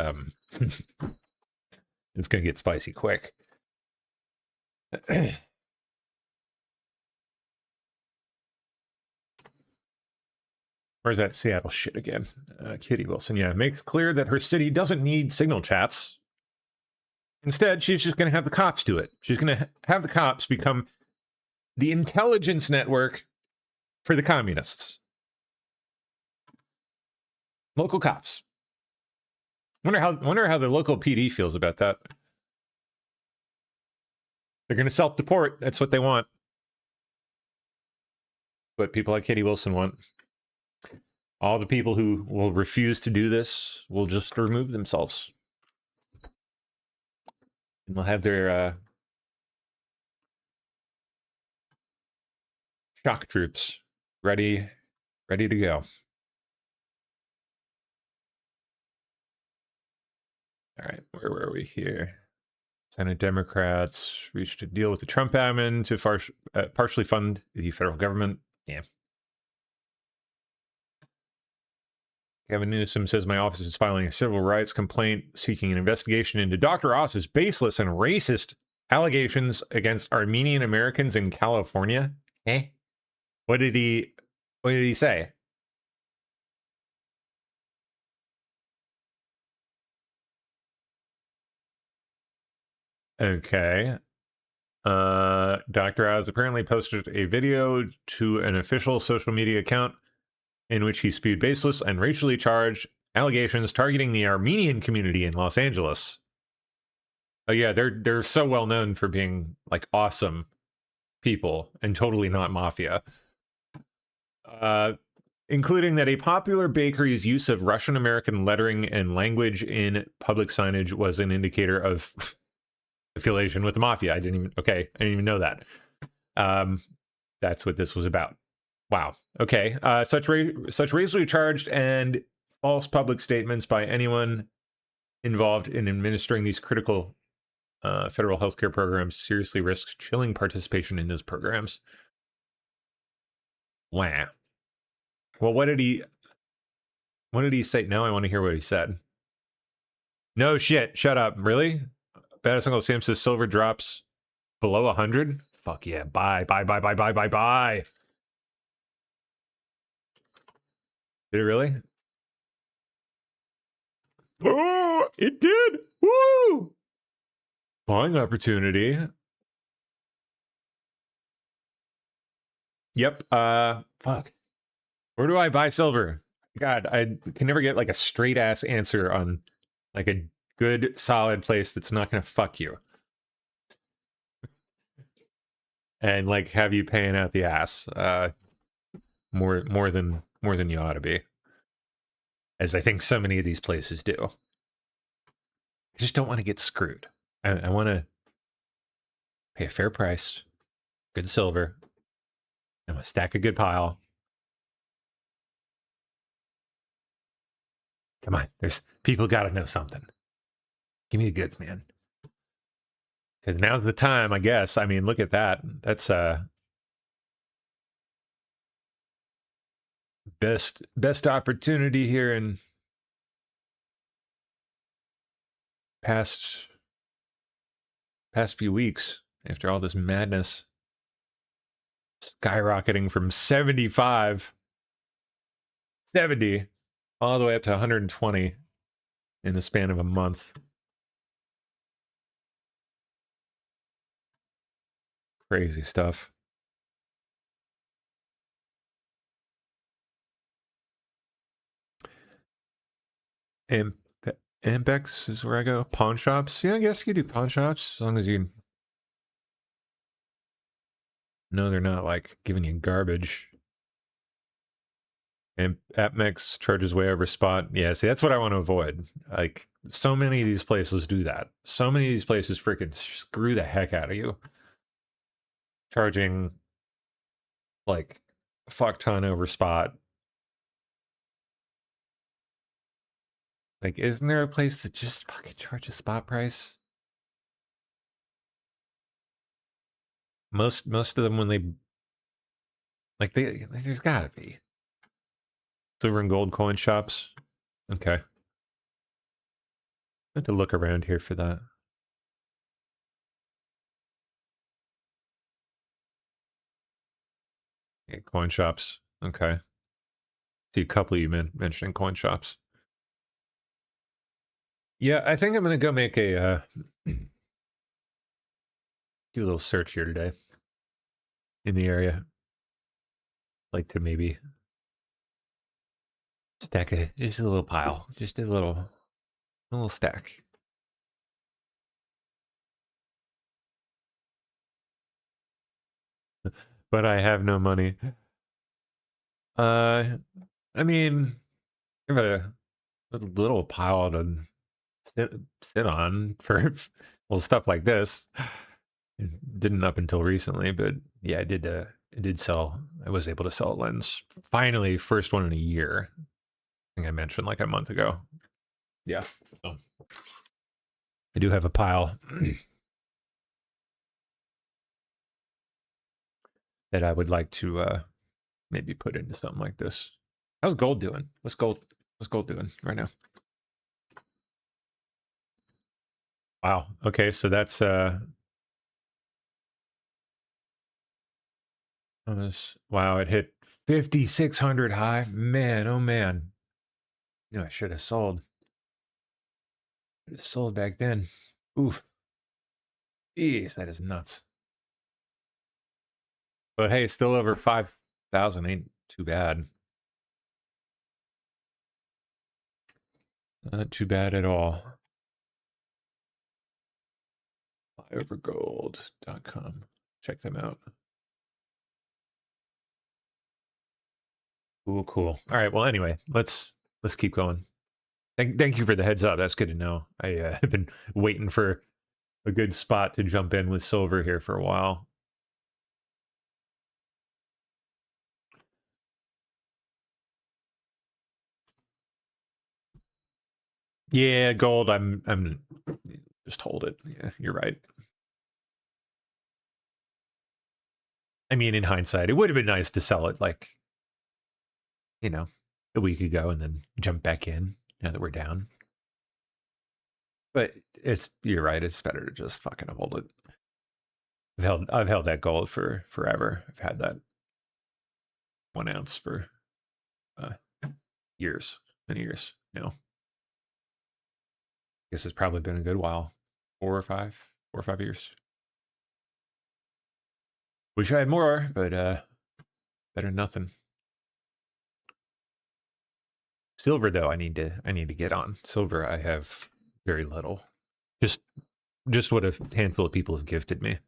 it's gonna get spicy quick. Where's that Seattle shit again? Kitty Wilson, yeah, makes clear that her city doesn't need signal chats. Instead, she's just going to have the cops do it. She's going to have the cops become the intelligence network for the communists. Local cops. Wonder how the local PD feels about that. They're going to self-deport. That's what they want. What people like Katie Wilson want. All the people who will refuse to do this will just remove themselves. And they'll have their shock troops ready to go. All right, where were we here? Senate Democrats reached a deal with the Trump admin to partially fund the federal government. Yeah. Gavin Newsom says my office is filing a civil rights complaint seeking an investigation into Dr. Oss's baseless and racist allegations against Armenian Americans in California. What did he say? Okay. Dr. Oz apparently posted a video to an official social media account in which he spewed baseless and racially charged allegations targeting the Armenian community in Los Angeles. Oh yeah, they're so well known for being like awesome people and totally not mafia. Including that a popular bakery's use of Russian American lettering and language in public signage was an indicator of affiliation with the mafia. I didn't even know that. That's what this was about. Wow. Okay. Such racially charged and false public statements by anyone involved in administering these critical federal healthcare programs seriously risks chilling participation in those programs. Wow. Well, what did he say? Now I want to hear what he said. No shit. Shut up. Really? Bad Uncle Sam says silver drops below 100. Fuck yeah. Bye. Did it really? Oh, it did. Woo! Buying opportunity. Yep. Fuck. Where do I buy silver? God, I can never get like a straight ass answer on like a good solid place that's not going to fuck you. And like have you paying out the ass more than you ought to be. As I think so many of these places do. I just don't want to get screwed. I want to pay a fair price, good silver, and stack a good pile. Come on, there's people got to know something. Give me the goods, man. Because now's the time, I guess. I mean, look at that. That's best opportunity here in past few weeks after all this madness skyrocketing from 70 all the way up to 120 in the span of a month. Crazy stuff. Ampex is where I go. Pawn shops. Yeah, I guess you do pawn shops as long as you know they're not like giving you garbage. And AppMex charges way over spot. Yeah, see, that's what I want to avoid. Like, so many of these places do that. So many of these places freaking screw the heck out of you. Charging like a fuck ton over spot. Like, isn't there a place that just fucking charges spot price? Most of them, when they like, there's gotta be silver and gold coin shops. Okay, I have to look around here for that. Yeah, coin shops. Okay, see a couple of you mentioning coin shops. Yeah, I think I'm gonna go make a do a little search here today in the area. Like to maybe stack just a little pile, just a little stack. But I have no money. I mean, I have a little pile to sit on for well, stuff like this. It didn't up until recently, but yeah, I did sell. I was able to sell a lens. Finally, first one in a year. I think I mentioned like a month ago. Yeah. So I do have a pile that I would like to maybe put into something like this. How's gold doing? What's gold doing right now? Wow. Okay, so that's wow, it hit 5,600 high. Man, oh man. You know, I should have sold. Should have sold back then. Oof. Jeez, that is nuts. But hey, still over 5,000 ain't too bad. Not too bad at all. Buyovergold.com. Check them out. Cool, cool. All right. Well, anyway, let's keep going. Thank you for the heads up. That's good to know. I have been waiting for a good spot to jump in with silver here for a while. Yeah, gold. I'm just hold it. Yeah, you're right. I mean, in hindsight, it would have been nice to sell it like, you know, a week ago and then jump back in now that we're down. But you're right. It's better to just fucking hold it. I've held that gold for forever. I've had that 1 ounce for years, many years. You know, I guess it's probably been a good while, 4 or 5 years. Wish I had more, but better than nothing. Silver, though, I need to get on. Silver, I have very little. Just what a handful of people have gifted me.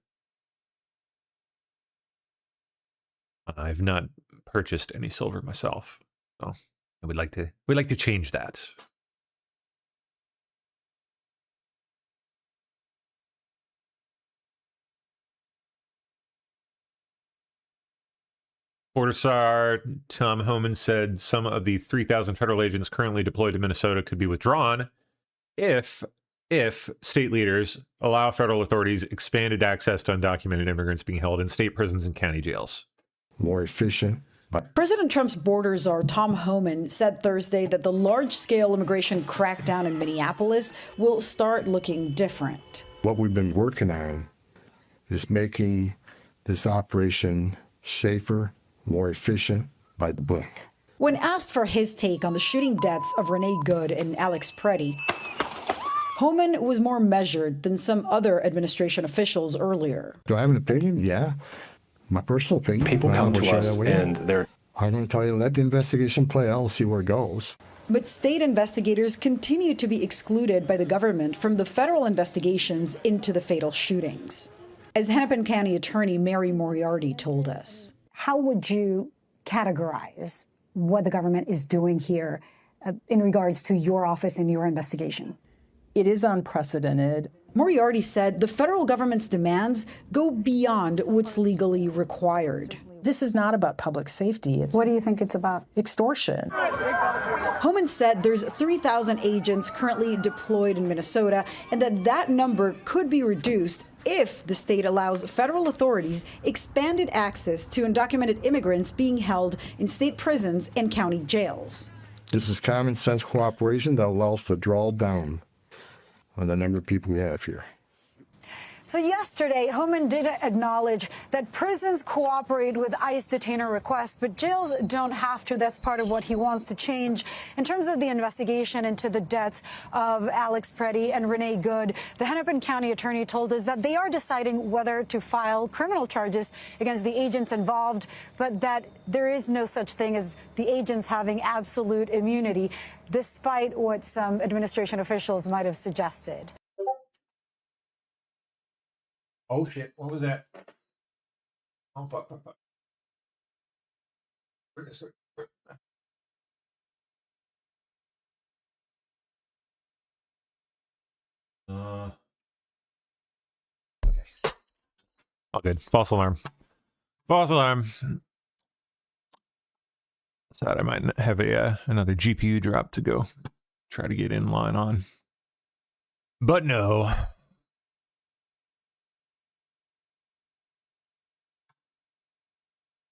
I've not purchased any silver myself, so we'd like to change that. Portisar Tom Homan said some of the 3,000 federal agents currently deployed to Minnesota could be withdrawn if state leaders allow federal authorities expanded access to undocumented immigrants being held in state prisons and county jails. More efficient, President Trump's border czar Tom Homan said Thursday that the large-scale immigration crackdown in Minneapolis will start looking different. What we've been working on is making this operation safer, more efficient by the book. When asked for his take on the shooting deaths of Renee Good and Alex Preddy, Homan was more measured than some other administration officials earlier. Do I have an opinion? Yeah. My personal opinion. People come to us and they're... I'm going to tell you, let the investigation play out, see where it goes. But state investigators continue to be excluded by the government from the federal investigations into the fatal shootings. As Hennepin County Attorney Mary Moriarty told us. How would you categorize what the government is doing here in regards to your office and your investigation? It is unprecedented. Moriarty said the federal government's demands go beyond what's legally required. This is not about public safety. What do you think it's about? Extortion. Homan said there's 3,000 agents currently deployed in Minnesota and that number could be reduced if the state allows federal authorities expanded access to undocumented immigrants being held in state prisons and county jails. This is common sense cooperation that allows for draw down on the number of people we have here. So yesterday, Homan did acknowledge that prisons cooperate with ICE detainer requests, but jails don't have to. That's part of what he wants to change. In terms of the investigation into the deaths of Alex Preddy and Renee Good, the Hennepin County Attorney told us that they are deciding whether to file criminal charges against the agents involved, but that there is no such thing as the agents having absolute immunity, despite what some administration officials might have suggested. Oh shit! What was that? Oh fuck! Okay. All good. False alarm. False alarm. Thought I might have another GPU drop to go try to get in line on, but no.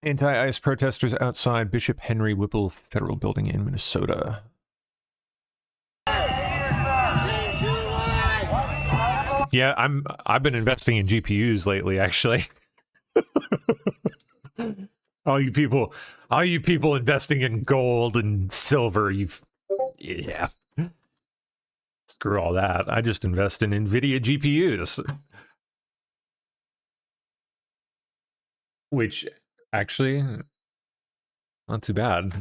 Anti-ICE protesters outside Bishop Henry Whipple Federal Building in Minnesota. Yeah, I've been investing in GPUs lately, actually. all you people investing in gold and silver, yeah. Screw all that. I just invest in NVIDIA GPUs. Which actually, not too bad.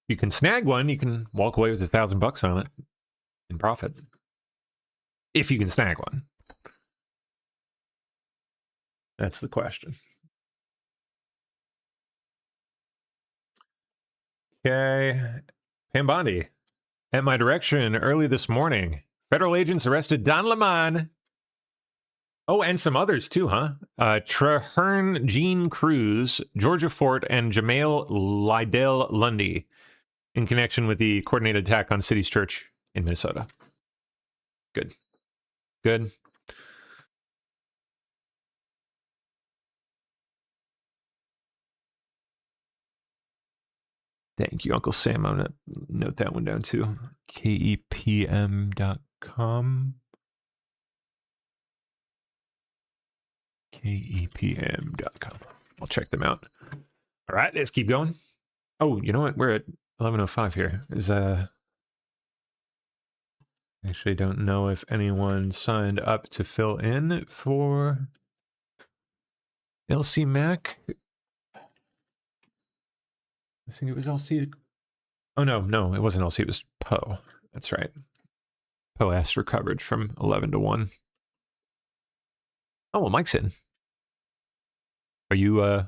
You can snag one, you can walk away with $1,000 on it in profit. If you can snag one. That's the question. Okay. Pam Bondi. At my direction early this morning, federal agents arrested Don Lemon. Oh, and some others too, huh? Traherne Jean Cruz, Georgia Fort, and Jamail Lydell Lundy in connection with the coordinated attack on City's Church in Minnesota. Good. Good. Thank you, Uncle Sam. I'm going to note that one down too. KEPM.com. KEPM.com. I'll check them out. All right, let's keep going. Oh, you know what? We're at 11:05 here. Actually don't know if anyone signed up to fill in for LC Mac. I think it was LC. Oh, no, it wasn't LC. It was Poe. That's right. Poe asked for coverage from 11 to 1. Oh, well, Mike's in. Are you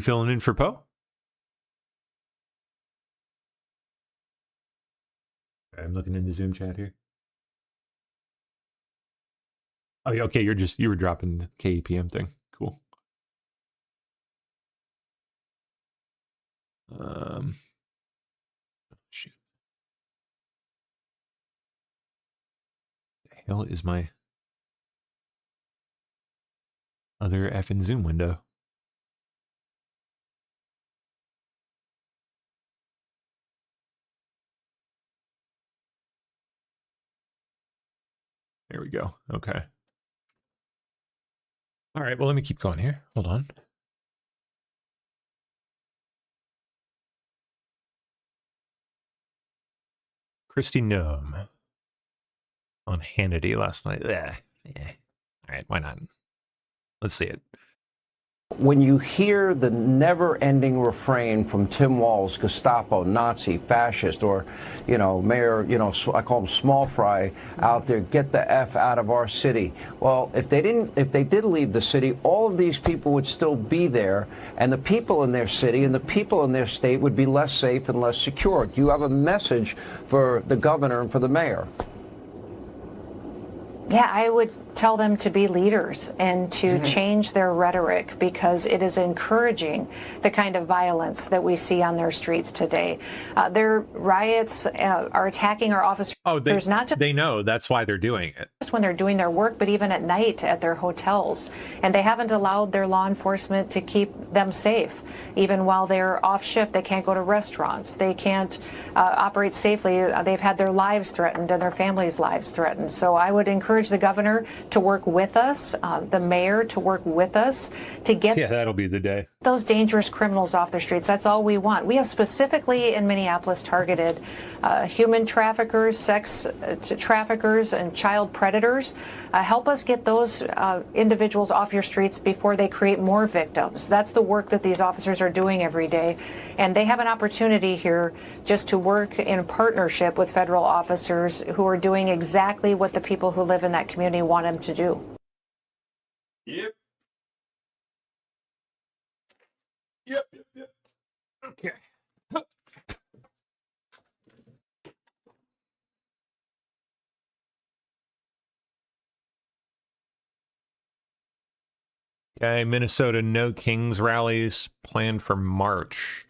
filling in for Poe? I'm looking in the Zoom chat here. Oh, yeah, okay, you were dropping the KEPM thing. Cool. Shoot. The hell is my Other effing Zoom window. There we go. Okay. All right, well, let me keep going here. Hold on. Kristi Noem on Hannity last night. Yeah. All right, why not? Let's see it. When you hear the never-ending refrain from Tim Walz, Gestapo, Nazi, fascist, or, Mayor, I call him Small Fry out there, get the F out of our city. Well, if they did leave the city, all of these people would still be there, and the people in their city and the people in their state would be less safe and less secure. Do you have a message for the governor and for the mayor? Yeah, I would tell them to be leaders and to change their rhetoric, because it is encouraging the kind of violence that we see on their streets today. Their riots are attacking our officers. Oh, they know. That's why they're doing it. When they're doing their work, but even at night at their hotels. And they haven't allowed their law enforcement to keep them safe. Even while they're off shift, they can't go to restaurants. They can't operate safely. They've had their lives threatened and their families' lives threatened. So I would encourage the governor to work with us, the mayor to work with us to get that'll be the day. Those dangerous criminals off the streets. That's all we want. We have specifically in Minneapolis targeted human traffickers, sex traffickers, and child predators. Help us get those individuals off your streets before they create more victims. That's the work that these officers are doing every day. And they have an opportunity here just to work in partnership with federal officers who are doing exactly what the people who live in that community want them to do. Yep. Okay. Okay, Minnesota No Kings rallies planned for March.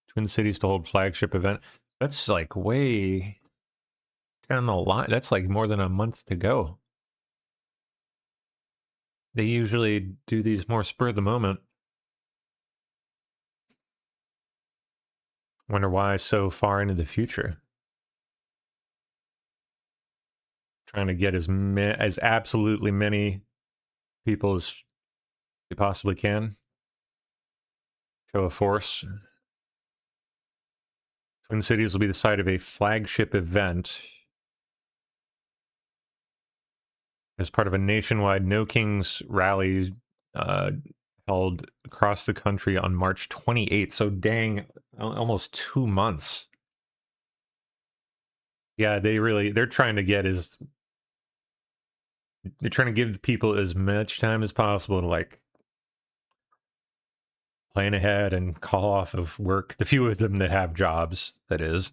Twin Cities to hold flagship event. That's like way down the line. That's like more than a month to go. They usually do these more spur of the moment. Wonder why so far into the future. Trying to get as absolutely many people as they possibly can. Show of force. Twin Cities will be the site of a flagship event as part of a nationwide No Kings rally held across the country on March 28th. So dang, almost 2 months. Yeah, they're trying to they're trying to give people as much time as possible to like plan ahead and call off of work. The few of them that have jobs, that is.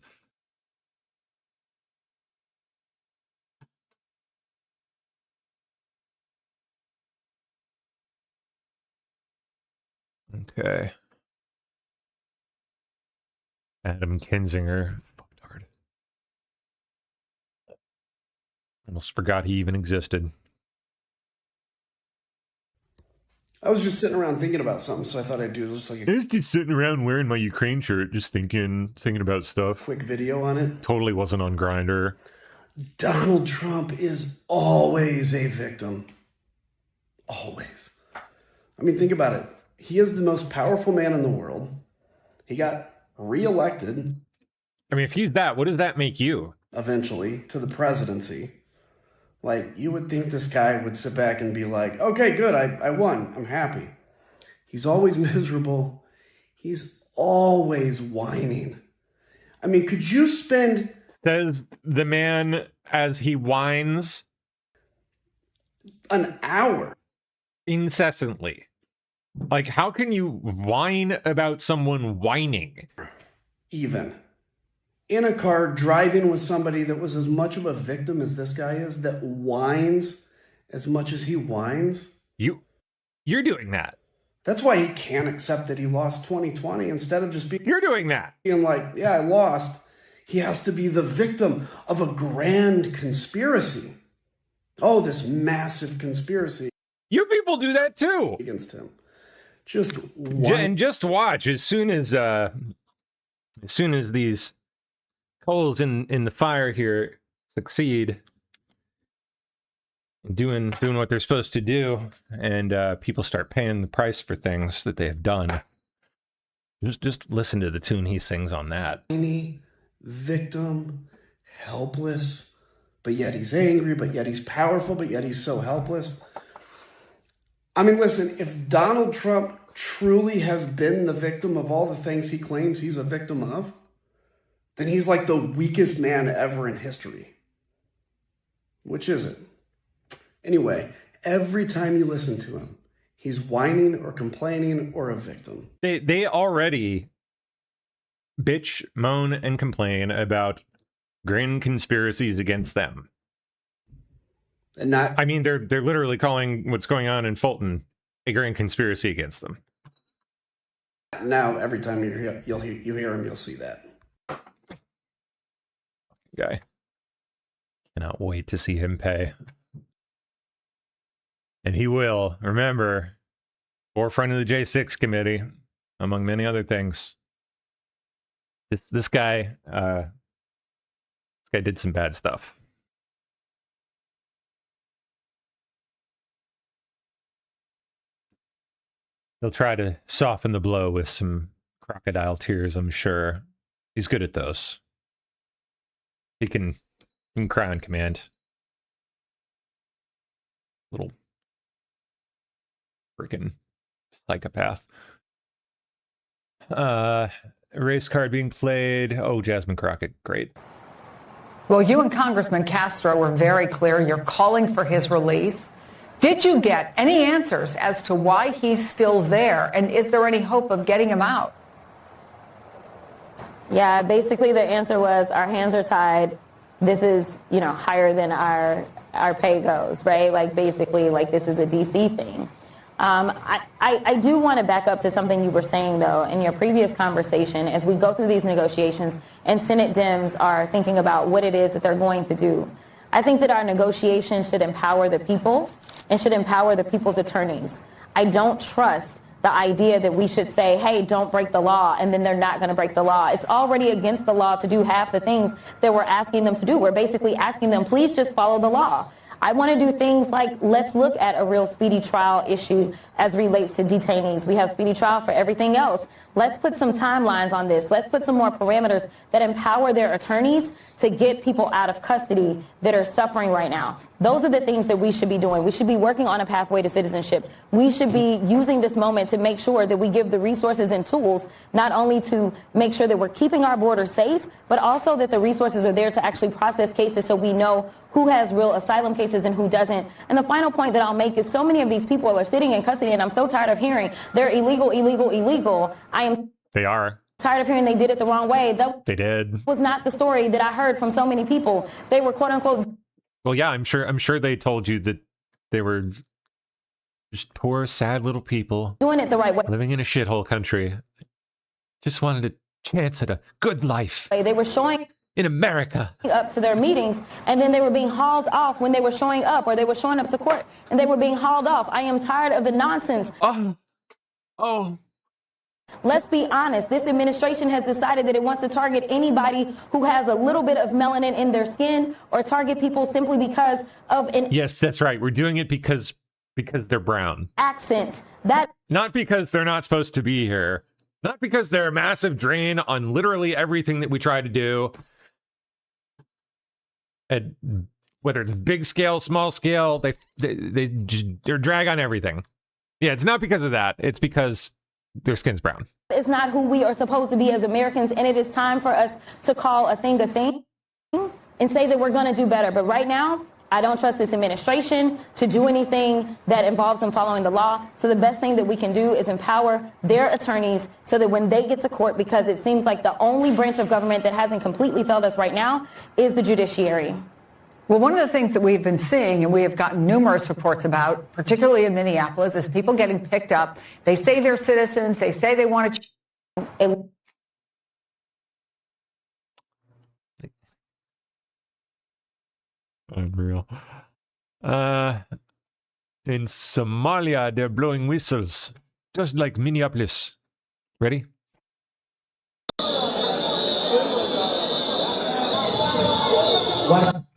Okay. Adam Kinzinger. Fucktard. Almost forgot he even existed. I was just sitting around thinking about something, so I thought I'd do just like I was just sitting around wearing my Ukraine shirt, just thinking about stuff. Quick video on it. Totally wasn't on Grindr. Donald Trump is always a victim. Always. I mean, think about it. He is the most powerful man in the world. He got reelected. I mean, if he's that, what does that make you? Eventually, to the presidency. Like, you would think this guy would sit back and be like, okay, good, I won. I'm happy. He's always miserable. He's always whining. I mean, could you spend... Says the man as he whines. An hour. Incessantly. Like, how can you whine about someone whining? Even. In a car, driving with somebody that was as much of a victim as this guy is, that whines as much as he whines. You're doing that. That's why he can't accept that he lost 2020 instead of just being... You're doing that. Being like, yeah, I lost. He has to be the victim of a grand conspiracy. Oh, this massive conspiracy. You people do that too against him. Just and just watch as soon as these coals in the fire here succeed in doing what they're supposed to do, and people start paying the price for things that they have done. Just listen to the tune he sings on that. Tiny victim, helpless, but yet he's angry, but yet he's powerful, but yet he's so helpless. I mean, listen, if Donald Trump truly has been the victim of all the things he claims he's a victim of, then he's like the weakest man ever in history. Which is it? Anyway, every time you listen to him, he's whining or complaining or a victim. They already bitch, moan, and complain about grand conspiracies against them. And not, I mean, they're literally calling what's going on in Fulton a grand conspiracy against them. Now, every time you hear him, you'll see that. Guy. Cannot wait to see him pay. And he will. Remember, forefront of the J6 committee, among many other things. This guy did some bad stuff. He'll try to soften the blow with some crocodile tears, I'm sure. He's good at those. He can cry on command. Little freaking psychopath. Race card being played. Oh, Jasmine Crockett. Great. Well, you and Congressman Castro were very clear. You're calling for his release. Did you get any answers as to why he's still there? And is there any hope of getting him out? Yeah, basically the answer was our hands are tied. This is, higher than our pay goes, right? Like basically like this is a DC thing. I do want to back up to something you were saying, though, in your previous conversation, as we go through these negotiations and Senate Dems are thinking about what it is that they're going to do. I think that our negotiations should empower the people and should empower the people's attorneys. I don't trust the idea that we should say, hey, don't break the law, and then they're not going to break the law. It's already against the law to do half the things that we're asking them to do. We're basically asking them, please just follow the law. I want to do things like let's look at a real speedy trial issue as relates to detainees. We have speedy trial for everything else. Let's put some timelines on this. Let's put some more parameters that empower their attorneys to get people out of custody that are suffering right now. Those are the things that we should be doing. We should be working on a pathway to citizenship. We should be using this moment to make sure that we give the resources and tools, not only to make sure that we're keeping our border safe, but also that the resources are there to actually process cases so we know who has real asylum cases and who doesn't. And the final point that I'll make is so many of these people are sitting in custody, and I'm so tired of hearing they're illegal, illegal, illegal. They are. Tired of hearing they did it the wrong way. They did. Was not the story that I heard from so many people. They were quote unquote. Well, yeah, I'm sure they told you that they were just poor, sad little people doing it the right way, living in a shithole country. Just wanted a chance at a good life. They were showing in America up to their meetings, and then they were being hauled off when they were showing up, or they were showing up to court and they were being hauled off. I am tired of the nonsense. Oh. Let's be honest. This administration has decided that it wants to target anybody who has a little bit of melanin in their skin, or target people simply because of an Yes, that's right. We're doing it because they're brown. Accent. Not because they're not supposed to be here. Not because they're a massive drain on literally everything that we try to do. And whether it's big scale, small scale, they're drag on everything. Yeah, it's not because of that. It's because their skin's brown. It's not who we are supposed to be as Americans, and it is time for us to call a thing and say that we're going to do better. But right now, I don't trust this administration to do anything that involves them following the law. So the best thing that we can do is empower their attorneys so that when they get to court, because it seems like the only branch of government that hasn't completely failed us right now is the judiciary. Well, one of the things that we've been seeing, and we have gotten numerous reports about, particularly in Minneapolis, is people getting picked up. They say they're citizens. They say they want to. Unreal. In Somalia, they're blowing whistles, just like Minneapolis. Ready?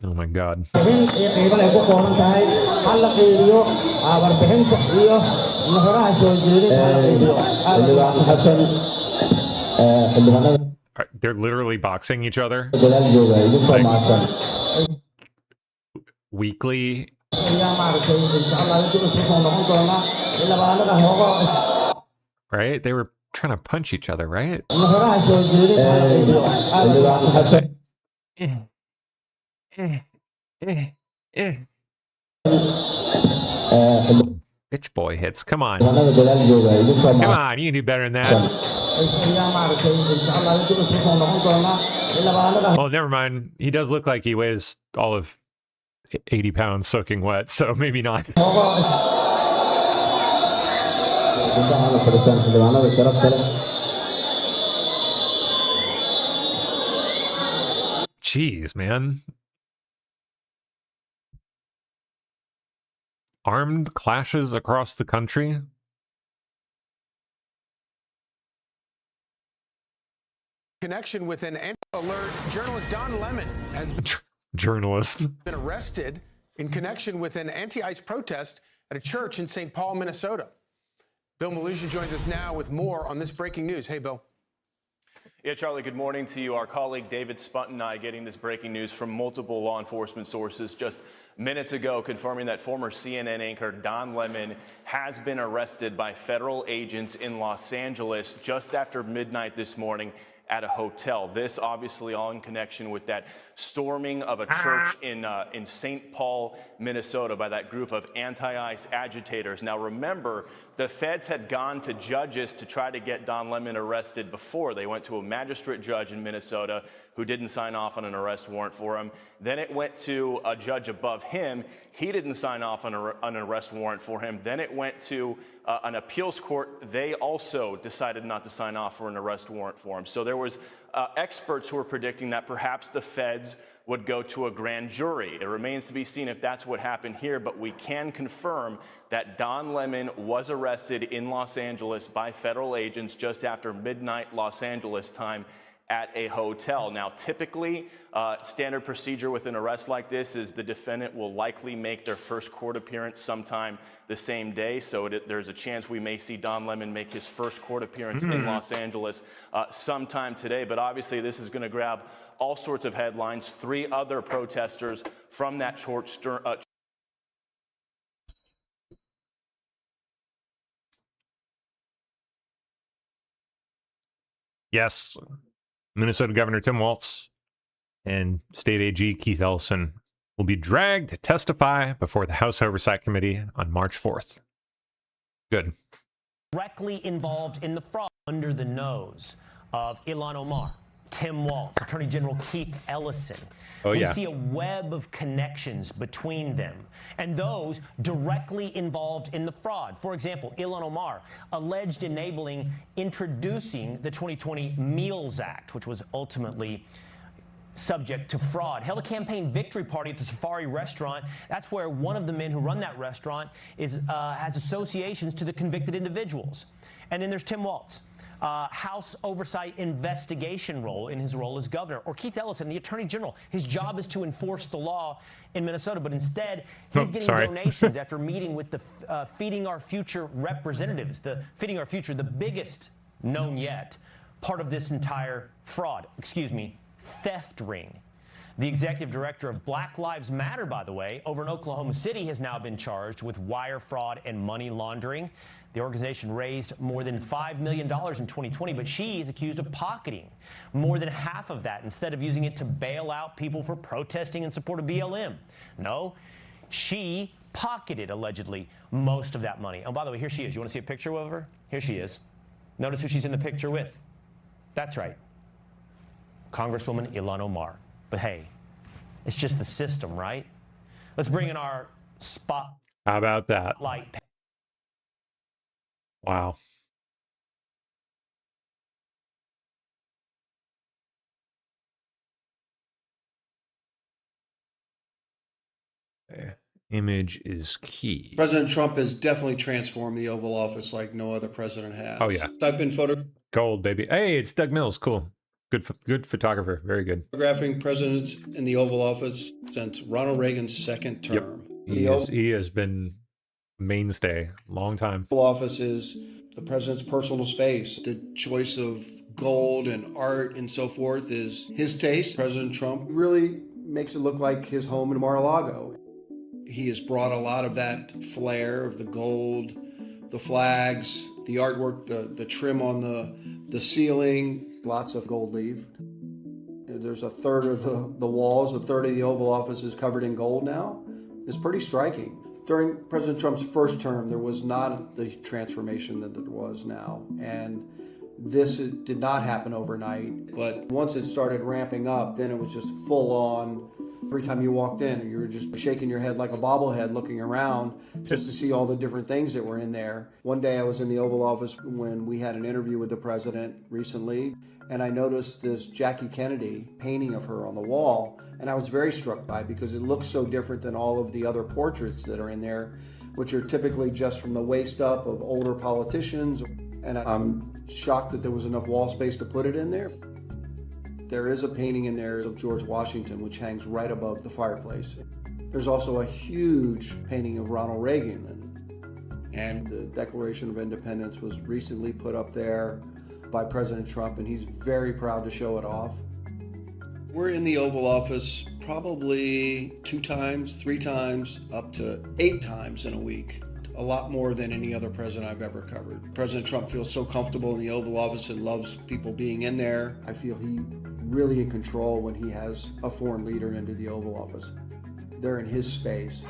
Oh my God. They're literally boxing each other. Like, weekly. Right? They were trying to punch each other, right? Bitch boy hits. Come on. Come on, you can do better than that. Well, never mind. He does look like he weighs all of 80 pounds soaking wet, so maybe not. Jeez, man. Armed clashes across the country. Connection with an anti-alert, journalist Don Lemon has been arrested in connection with an anti-ICE protest at a church in St. Paul, Minnesota. Bill Melugin joins us now with more on this breaking news. Hey, Bill. Yeah, Charlie, good morning to you. Our colleague David Spunt and I getting this breaking news from multiple law enforcement sources just minutes ago, confirming that former CNN anchor Don Lemon has been arrested by federal agents in Los Angeles just after midnight this morning at a hotel. This obviously all in connection with that storming of a church in St. Paul, Minnesota by that group of anti-ICE agitators. Now remember, the feds had gone to judges to try to get Don Lemon arrested before. They went to a magistrate judge in Minnesota who didn't sign off on an arrest warrant for him. Then it went to a judge above him. He didn't sign off on an arrest warrant for him. Then it went to an appeals court. They also decided not to sign off for an arrest warrant for him. So there was experts who were predicting that perhaps the feds would go to a grand jury. It remains to be seen if that's what happened here, but we can confirm that Don Lemon was arrested in Los Angeles by federal agents just after midnight Los Angeles time at a hotel. Now, typically, standard procedure with an arrest like this is the defendant will likely make their first court appearance sometime the same day. So there's a chance we may see Don Lemon make his first court appearance in Los Angeles sometime today. But obviously, this is going to grab all sorts of headlines. 3 other protesters from that church. Yes. Minnesota Governor Tim Walz and State AG Keith Ellison will be dragged to testify before the House Oversight Committee on March 4th. Good. Directly involved in the fraud under the nose of Ilhan Omar, Tim Walz, Attorney General Keith Ellison. We see a web of connections between them and those directly involved in the fraud. For example, Ilhan Omar alleged enabling introducing the 2020 Meals Act, which was ultimately subject to fraud. Held a campaign victory party at the Safari restaurant. That's where one of the men who run that restaurant has associations to the convicted individuals. And then there's Tim Walz. House Oversight investigation role in his role as governor. Or Keith Ellison, the Attorney General. His job is to enforce the law in Minnesota, but instead he's getting donations after meeting with the Feeding Our Future representatives. The Feeding Our Future, the biggest known yet part of this entire theft ring. The executive director of Black Lives Matter, by the way, over in Oklahoma City, has now been charged with wire fraud and money laundering. The organization raised more than $5 million in 2020, but she is accused of pocketing more than half of that instead of using it to bail out people for protesting in support of BLM. No, she pocketed, allegedly, most of that money. Oh, by the way, here she is. You want to see a picture of her? Here she is. Notice who she's in the picture with. That's right. Congresswoman Ilhan Omar. But hey, it's just the system, right? Let's bring in our spotlight. How about that? Wow. image is key. President Trump has definitely transformed the Oval Office like no other president has. Oh, yeah. I've been Gold, baby. Hey, it's Doug Mills. Cool. Good photographer. Very good. photographing presidents in the Oval Office since Ronald Reagan's second term. Yep. He has been mainstay long time. Oval Office is the president's personal space. The choice of gold and art and so forth is his taste. President Trump really makes it look like his home in Mar-a-Lago. He has brought a lot of that flair of the gold, the flags, the artwork, the trim on the ceiling, lots of gold leaf. There's a third of the walls, a third of the Oval Office is covered in gold now. It's pretty striking. During President Trump's first term, there was not the transformation that there was now. And this did not happen overnight. But once it started ramping up, then it was just full on. Every time you walked in, you were just shaking your head like a bobblehead looking around just to see all the different things that were in there. One day I was in the Oval Office when we had an interview with the president recently, and I noticed this Jackie Kennedy painting of her on the wall, and I was very struck by it because it looks so different than all of the other portraits that are in there, which are typically just from the waist up of older politicians, and I'm shocked that there was enough wall space to put it in there. There is a painting in there of George Washington, which hangs right above the fireplace. There's also a huge painting of Ronald Reagan, and the Declaration of Independence was recently put up there by President Trump, and he's very proud to show it off. We're in the Oval Office probably 2 times, 3 times, up to 8 times in a week. A lot more than any other president I've ever covered. President Trump feels so comfortable in the Oval Office and loves people being in there. I feel he's really in control when he has a foreign leader into the Oval Office. They're in his space.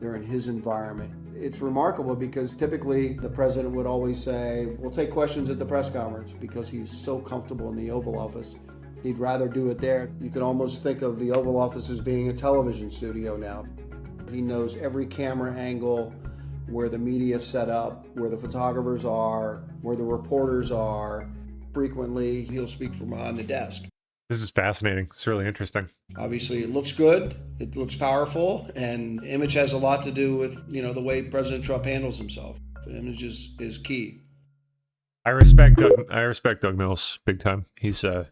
They're in his environment. It's remarkable because typically the president would always say, we'll take questions at the press conference, because he's so comfortable in the Oval Office. He'd rather do it there. You could almost think of the Oval Office as being a television studio now. He knows every camera angle, where the media is set up, where the photographers are, where the reporters are. Frequently, he'll speak from behind the desk. This is fascinating. It's really interesting. Obviously, it looks good. It looks powerful, and image has a lot to do with, the way President Trump handles himself. Image is key. I respect Doug Mills big time. He's I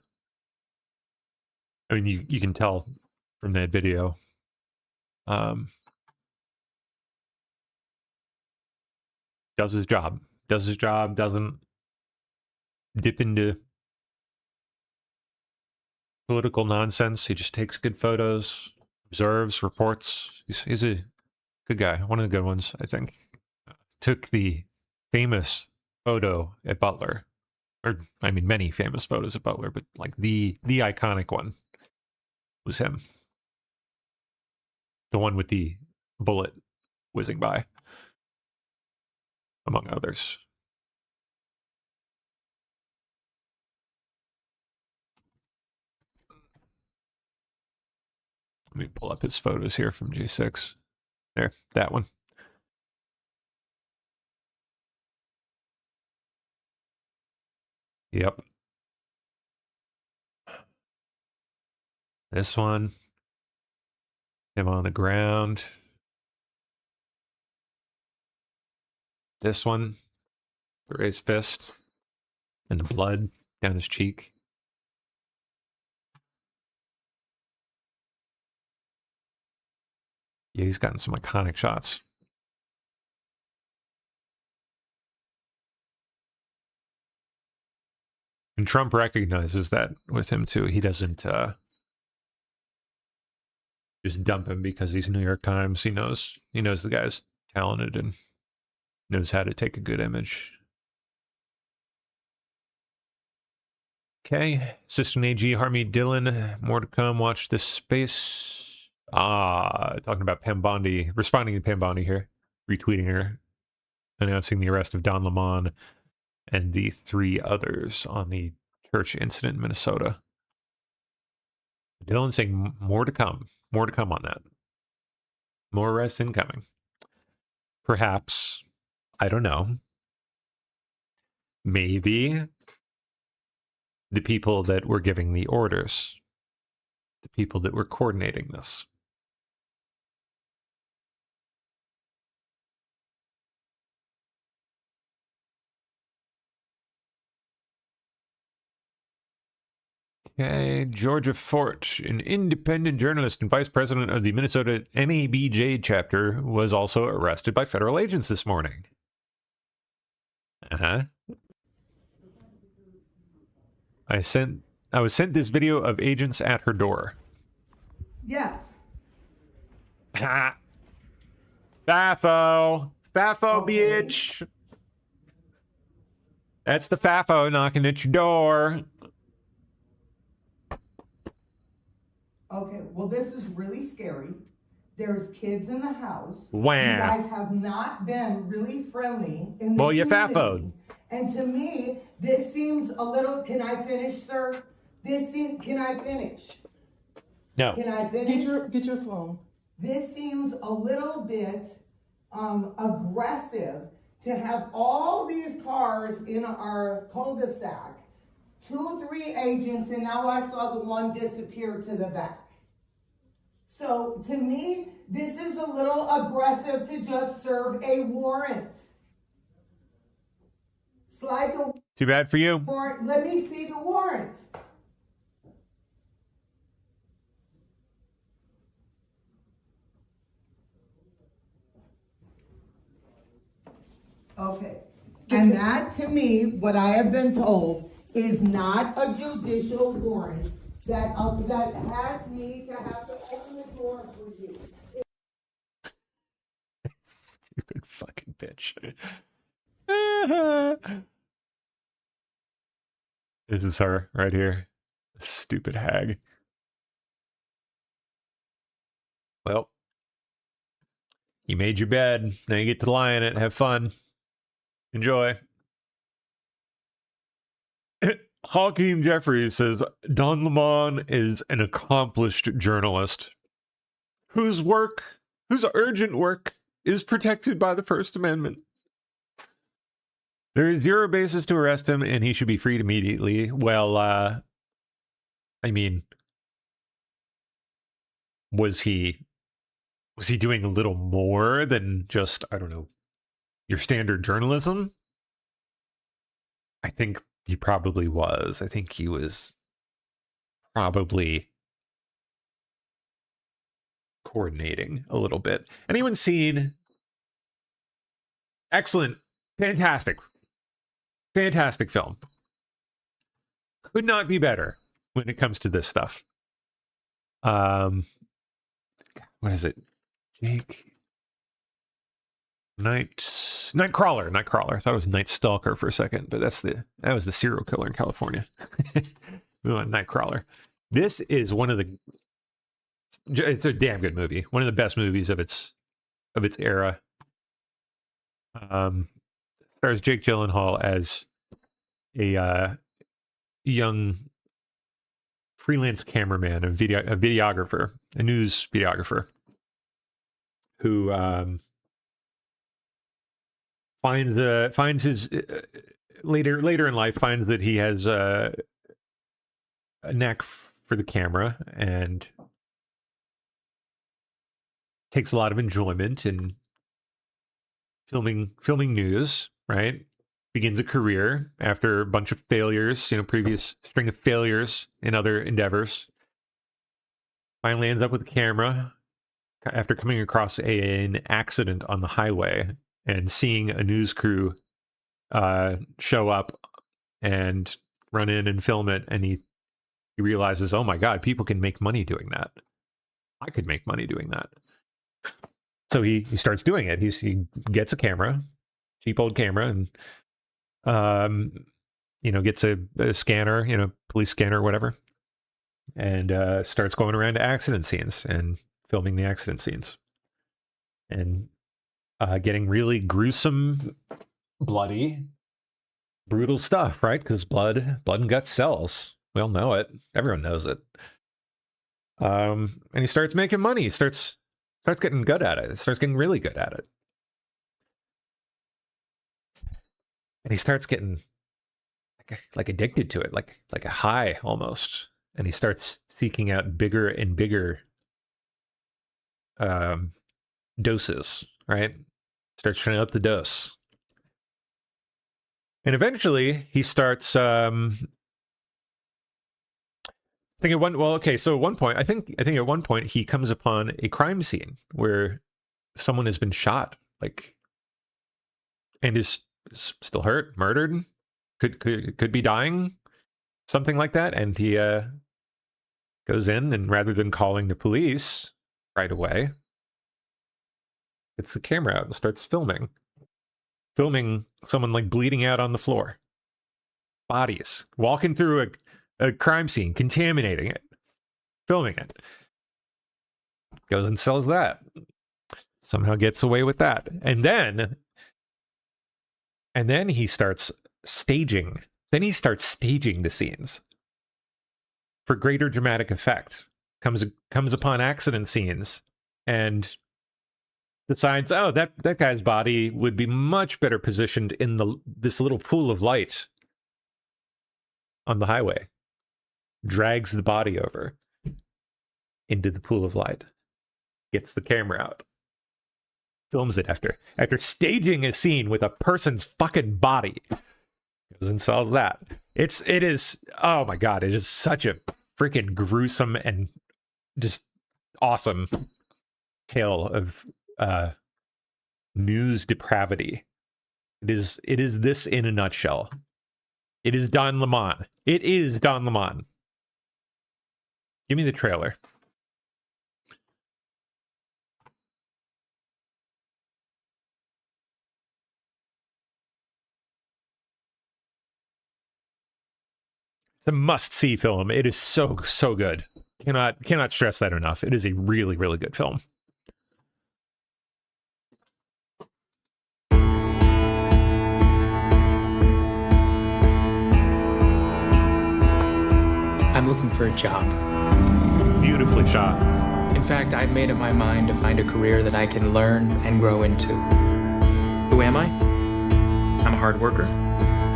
mean, you can tell from that video. Does his job. Doesn't dip into political nonsense. He just takes good photos, observes, reports. He's a good guy. One of the good ones, I think. Took the famous photo at Butler. Or, I mean, many famous photos at Butler, but like the iconic one was him. The one with the bullet whizzing by, among others. Let me pull up his photos here from J6. There, that one. Yep. This one. Him on the ground. This one. The raised fist. And the blood down his cheek. Yeah, he's gotten some iconic shots. And Trump recognizes that with him too. He doesn't just dump him because he's New York Times. He knows the guy's talented and knows how to take a good image. Okay, Assistant AG Harmeet Dillon. More to come. Watch this space. Talking about Pam Bondi, responding to Pam Bondi here, retweeting her, announcing the arrest of Don Lemon and the 3 others on the church incident in Minnesota. Dylan saying more to come on that. More arrests incoming. Perhaps, I don't know, maybe the people that were giving the orders, the people that were coordinating this, Okay, Georgia Fort, an independent journalist and vice president of the Minnesota MABJ chapter, was also arrested by federal agents this morning. I was sent this video of agents at her door. Yes. Ha! FAFO, bitch. That's the FAFO knocking at your door. Okay, well, this is really scary. There's kids in the house. Wham. You guys have not been really friendly in the Well, you community. FAFO'd. And to me, this seems a little, can I finish, sir? Can I finish? No. Can I finish? Get your phone. This seems a little bit aggressive to have all these cars in our cul-de-sac, 2, 3 agents, and now I saw the one disappear to the back. So to me, this is a little aggressive to just serve a warrant. It's like a Too bad for you. warrant. Let me see the warrant. Okay. And that, to me, what I have been told, is not a judicial warrant that has me to have to open the door for you. Stupid fucking bitch. This is her right here. Stupid hag. Well, you made your bed. Now you get to lie in it. Have fun. Enjoy. Hakeem Jeffries says, Don Lemon is an accomplished journalist whose urgent work is protected by the First Amendment. There is zero basis to arrest him, and he should be freed immediately. Well, I mean, was he doing a little more than just, I don't know, your standard journalism? I think he probably was. I think he was probably coordinating a little bit. Anyone seen? Excellent. Fantastic film. Could not be better when it comes to this stuff. What is it? Jake Nightcrawler. I thought it was Night Stalker for a second, but that was the serial killer in California. We went Nightcrawler. This is it's a damn good movie. One of the best movies of its era. Stars Jake Gyllenhaal as a young freelance cameraman, a videographer, a news videographer, who finds his later in life finds that he has a knack for the camera and takes a lot of enjoyment in filming news, right? Begins a career after a bunch of failures, previous string of failures in other endeavors. Finally ends up with a camera after coming across an accident on the highway and seeing a news crew show up and run in and film it. And he realizes, oh my God, people can make money doing that. I could make money doing that. So he starts doing it. He gets a camera, cheap old camera, and gets a scanner, police scanner or whatever, and starts going around to accident scenes and filming the accident scenes, and getting really gruesome, bloody, brutal stuff, right? Because blood and guts sells. We all know it. Everyone knows it. And he starts making money. He starts getting good at it. Starts getting really good at it. And he starts getting like addicted to it, like a high almost. And he starts seeking out bigger and bigger doses, right? Starts turning up the dose. And eventually he starts think at one, well, okay, so at one point, I think at one point he comes upon a crime scene where someone has been shot, like, and is still hurt, murdered, could be dying, something like that, and he goes in, and rather than calling the police right away, gets the camera out and starts filming someone like bleeding out on the floor, bodies, walking through a crime scene, contaminating it, filming it, goes and sells that, somehow gets away with that, and then he starts staging the scenes for greater dramatic effect, comes upon accident scenes and decides, oh, that guy's body would be much better positioned in this little pool of light on the highway. Drags the body over into the pool of light, gets the camera out, films it after staging a scene with a person's fucking body, goes and sells that. It is, oh my God, it is such a freaking gruesome and just awesome tale of news depravity. It is this in a nutshell. It is Don Lemon. It is Don Lemon. Give me the trailer. It's a must-see film. It is so good. Cannot stress that enough. It is a really, really good film. I'm looking for a job. Beautifully shot. In fact, I've made up my mind to find a career that I can learn and grow into. Who am I? I'm a hard worker.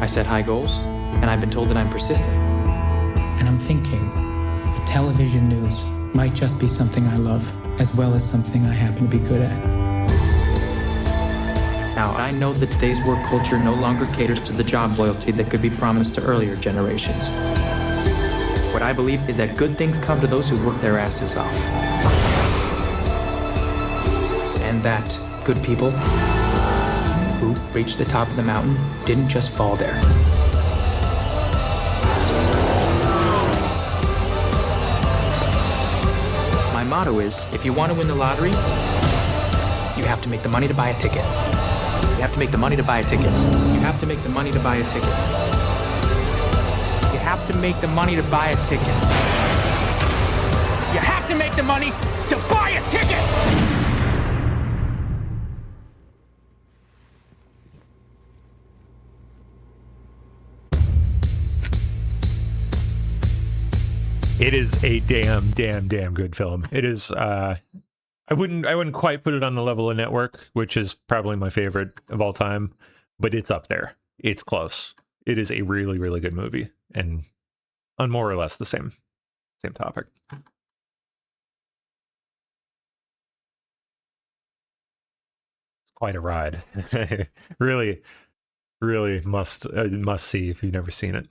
I set high goals, and I've been told that I'm persistent. And I'm thinking, the television news might just be something I love, as well as something I happen to be good at. Now, I know that today's work culture no longer caters to the job loyalty that could be promised to earlier generations. What I believe is that good things come to those who work their asses off. And that good people who reach the top of the mountain didn't just fall there. My motto is, if you want to win the lottery, you have to make the money to buy a ticket. You have to make the money to buy a ticket. You have to make the money to buy a ticket. You have to make the money to buy a ticket. You have to make the money to buy a ticket! It is a damn good film. It is, I wouldn't quite put it on the level of Network, which is probably my favorite of all time, but it's up there. It's close. It is a really, really good movie, and on more or less the same topic. It's quite a ride. Really must see if you've never seen it.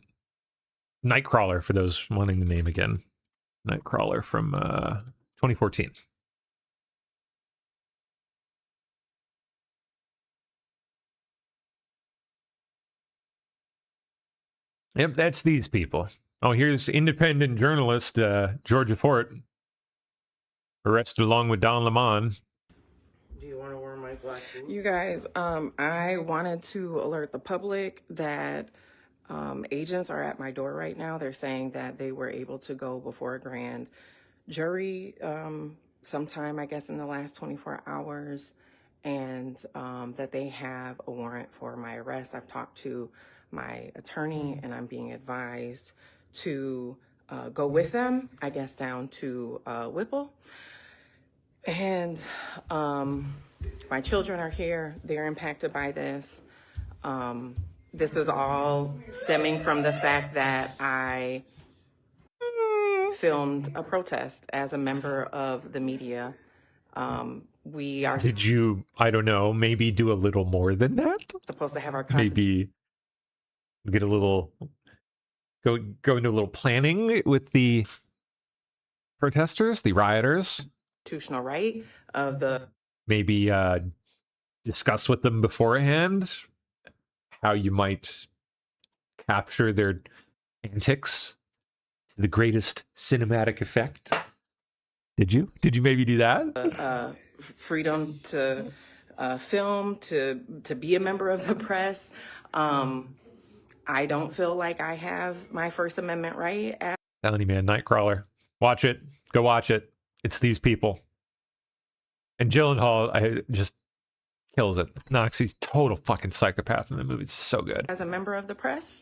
Nightcrawler, for those wanting the name again. Nightcrawler from 2014. Yep, that's these people. Oh, here's independent journalist Georgia Fort, arrested along with Don Lemon. Do you want to wear my black boots? You guys, I wanted to alert the public that agents are at my door right now. They're saying that they were able to go before a grand jury sometime, I guess, in the last 24 hours, and that they have a warrant for my arrest. I've talked to my attorney, and I'm being advised to go with them, I guess, down to Whipple. And my children are here. They're impacted by this. This is all stemming from the fact that I filmed a protest as a member of the media. We are... Did you, I don't know, maybe do a little more than that? Supposed to have our... Maybe get a little... Go into a little planning with the protesters, the rioters. Constitutional right of the Maybe discuss with them beforehand how you might capture their antics to the greatest cinematic effect. Did you maybe do that? freedom to film, to be a member of the press. I don't feel like I have my First Amendment right. Telling you, man, Nightcrawler. Watch it. Go watch it. It's these people. And Gyllenhaal just kills it. Knocks, he's total fucking psychopath in the movie. It's so good. As a member of the press,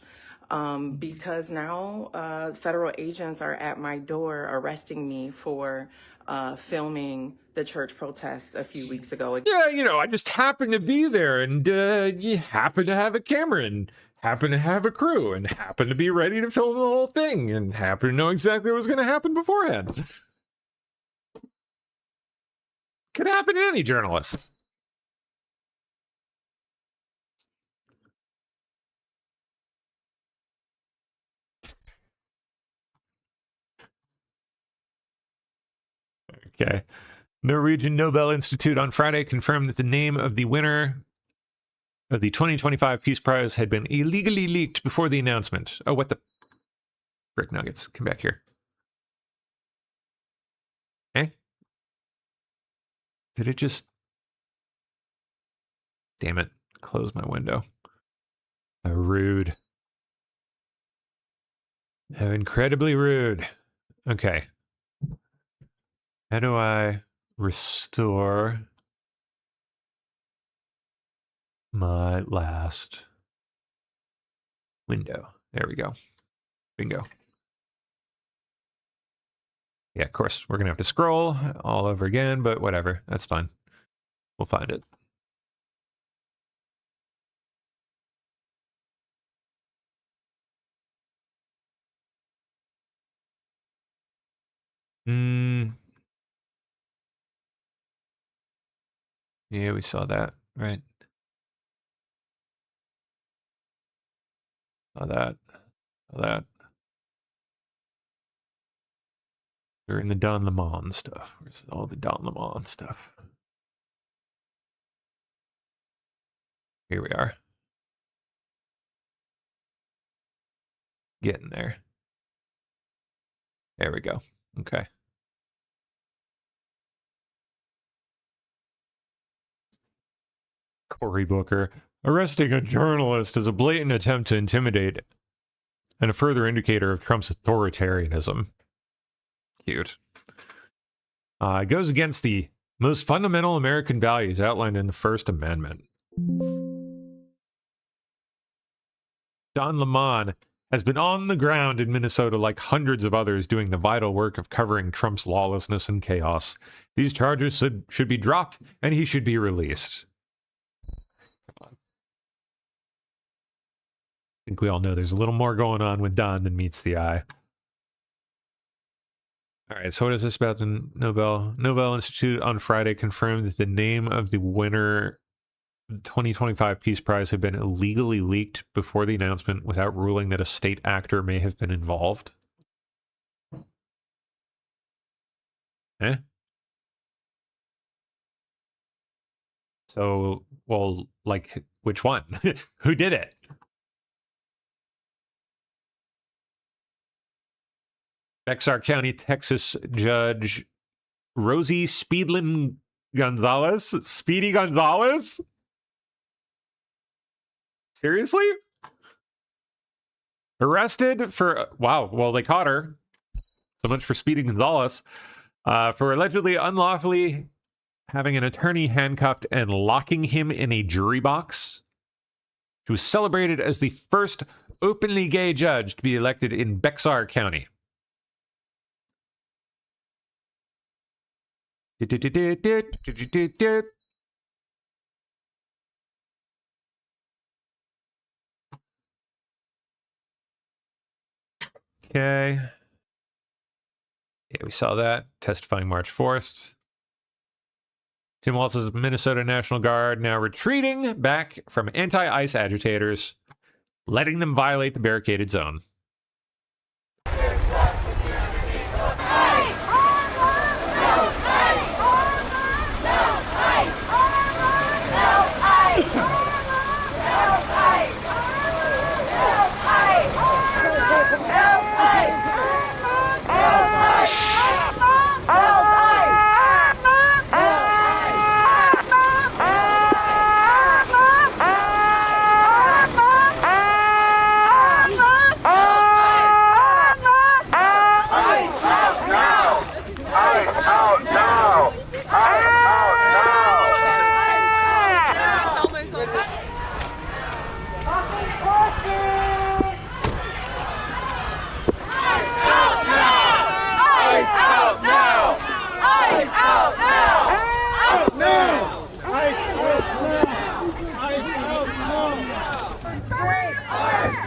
because now federal agents are at my door arresting me for filming the church protest a few weeks ago. Yeah, I just happened to be there, and you happen to have a camera, and happen to have a crew, and happen to be ready to film the whole thing, and happen to know exactly what was going to happen beforehand. Could happen to any journalist. Okay. Norwegian Nobel Institute on Friday confirmed that the name of the winner of the 2025 Peace Prize had been illegally leaked before the announcement. Oh, what the frick nuggets? Come back here. Eh? Did it just... Damn it. Close my window. How rude. How incredibly rude. Okay. How do I restore my last window? There we go. Bingo. Yeah, of course, we're going to have to scroll all over again, but whatever. That's fine. We'll find it. Yeah, we saw that, right? Saw that. Saw that. During the Don Lemon stuff. Where's all the Don Lemon stuff? Here we are. Getting there. There we go. Okay. Cory Booker. Arresting a journalist is a blatant attempt to intimidate and a further indicator of Trump's authoritarianism. Cute. It goes against the most fundamental American values outlined in the First Amendment. Don Lemon has been on the ground in Minnesota like hundreds of others doing the vital work of covering Trump's lawlessness and chaos. These charges should be dropped and he should be released. I think we all know there's a little more going on with Don than meets the eye. All right, so what is this about the Nobel Institute on Friday confirmed that the name of the winner of the 2025 Peace Prize had been illegally leaked before the announcement without ruling that a state actor may have been involved. Eh? So, well, like, which one? Who did it? Bexar County, Texas Judge Rosie Speedy Gonzalez? Seriously? Arrested for... Wow, well, they caught her. So much for Speedy Gonzalez. For allegedly unlawfully having an attorney handcuffed and locking him in a jury box. She was celebrated as the first openly gay judge to be elected in Bexar County. Okay. Yeah, we saw that. Testifying March 4th. Tim Walz's Minnesota National Guard now retreating back from anti-ICE agitators, letting them violate the barricaded zone.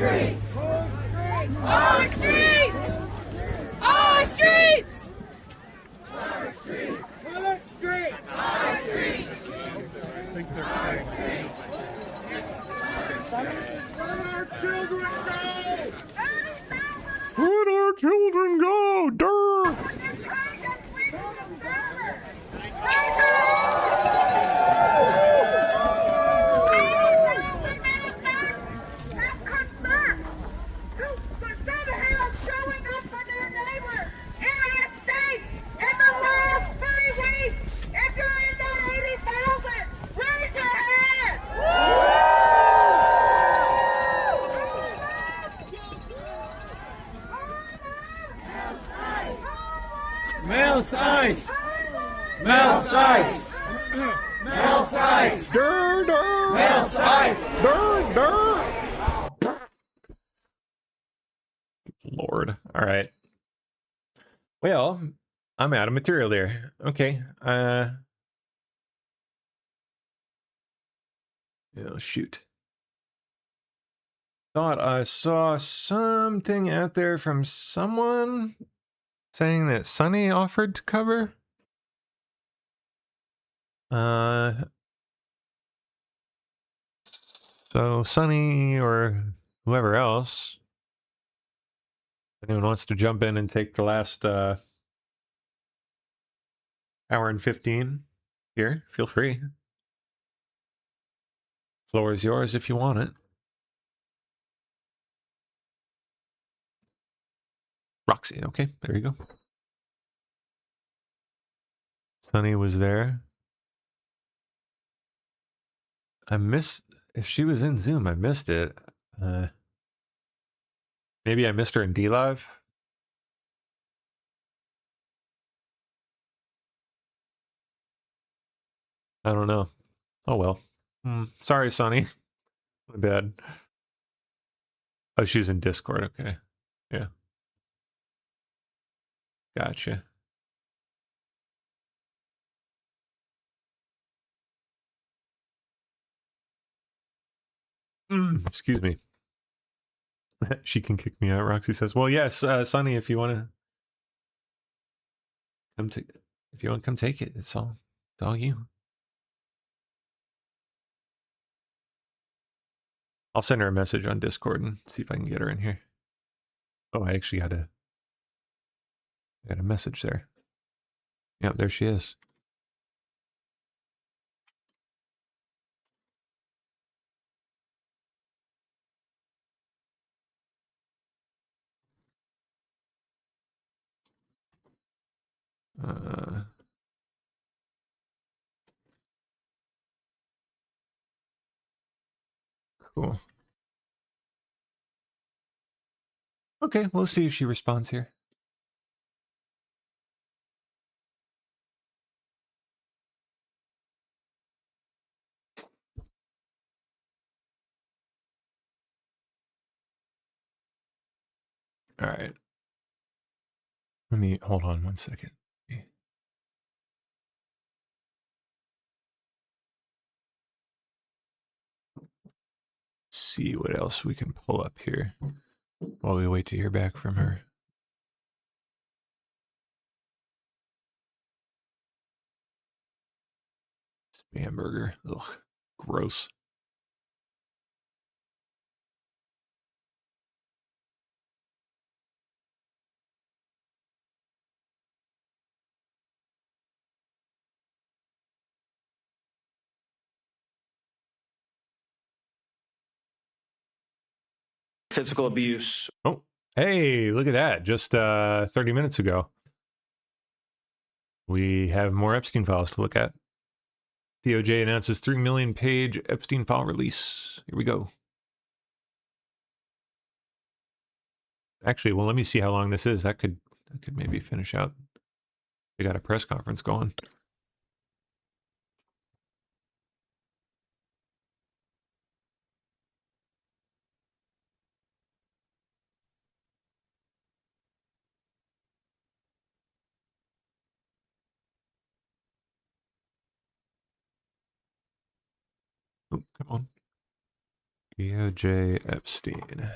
streets! Our streets! Our streets! Our streets! Our streets! Our streets! I think they're saying. Let our children go! Let our children go! Durr! Melts ice! Melts ice! Melts ice! Durr, durr! Melts ice! Durr, durr! Lord. All right. Well, I'm out of material there. Okay. Oh, shoot. Thought I saw something out there from someone saying that Sunny offered to cover. So Sunny or whoever else, anyone wants to jump in and take the last hour and 15 here, feel free. Floor is yours if you want it. Roxy, okay, there you go. Sunny was there. I missed, if she was in Zoom, I missed it. Maybe I missed her in D-Live. I don't know. Oh well. Sorry, Sunny. My bad. Oh, she's in Discord, okay. Yeah. Gotcha. Excuse me. She can kick me out, Roxy says. Well, yes, Sunny, if you want to come to, if you want to come take it, it's all you. I'll send her a message on Discord and see if I can get her in here. Oh, I actually got a message there. Yep, there she is. Cool. Okay, we'll see if she responds here. All right. Let me hold on one second. See what else we can pull up here while we wait to hear back from her. Spam burger. Ugh, gross. Physical abuse. Oh, hey, look at that. Just 30 minutes ago. We have more Epstein files to look at. DOJ announces 3 million page Epstein file release. Here we go. Actually, well, let me see how long this is. That could maybe finish out. We got a press conference going. Oh, come on. DOJ Epstein.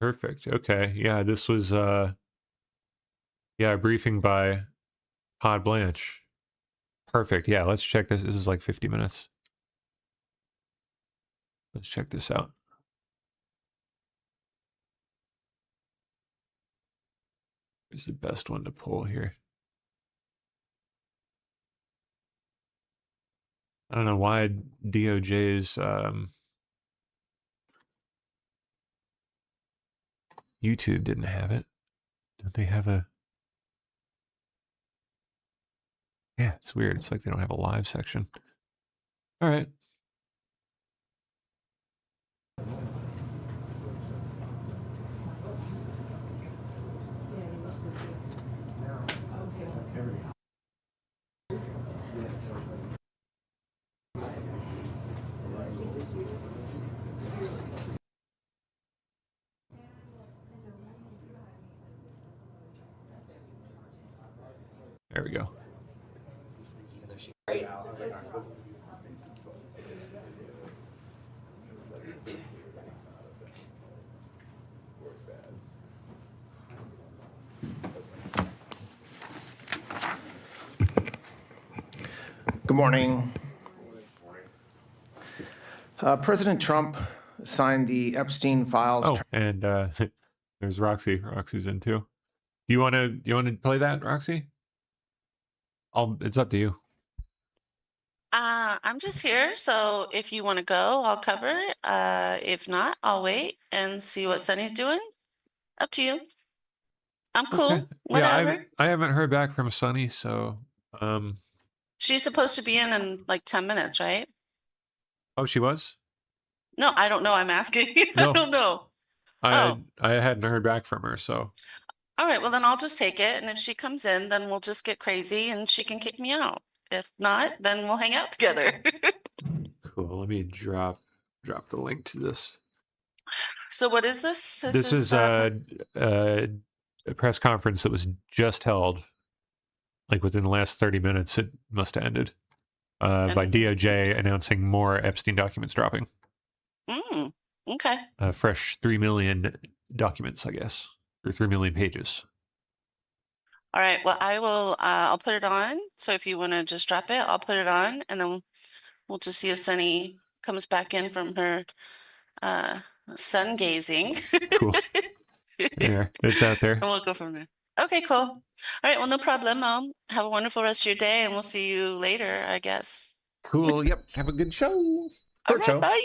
Perfect. Okay. Yeah, this was a briefing by Pod Blanche. Perfect. Yeah, let's check this. This is like 50 minutes. Let's check this out. Is the best one to pull here. I don't know why DOJ's YouTube didn't have it. Don't they have a... Yeah, it's weird. It's like they don't have a live section. All right. There we go. Good morning. President Trump signed the Epstein files. Oh, and there's Roxy. Roxy's in too. Do you want to play that, Roxy? It's up to you. I'm just here, so if you want to go, I'll cover it. If not, I'll wait and see what Sunny's doing. Up to you. I'm cool. Okay. Whatever. Yeah, I haven't heard back from Sunny, so She's supposed to be in like 10 minutes, right? Oh, she was? No, I don't know. I'm asking. No. I don't know. I hadn't heard back from her, so All right, well, then I'll just take it. And if she comes in, then we'll just get crazy and she can kick me out. If not, then we'll hang out together. cool. Let me drop the link to this. So what is this? This is a press conference that was just held, like within the last 30 minutes. It must have ended by DOJ announcing more Epstein documents dropping. Okay. Fresh 3 million documents, I guess, or 3 million pages. All right. Well, I will. I'll put it on. So if you want to just drop it, I'll put it on, and then we'll just see if Sunny comes back in from her sun gazing. Cool. Yeah, it's out there. And we'll go from there. Okay, cool. All right. Well, no problem. Have a wonderful rest of your day, and we'll see you later, I guess. Cool. Yep. Have a good show. All right. Bye.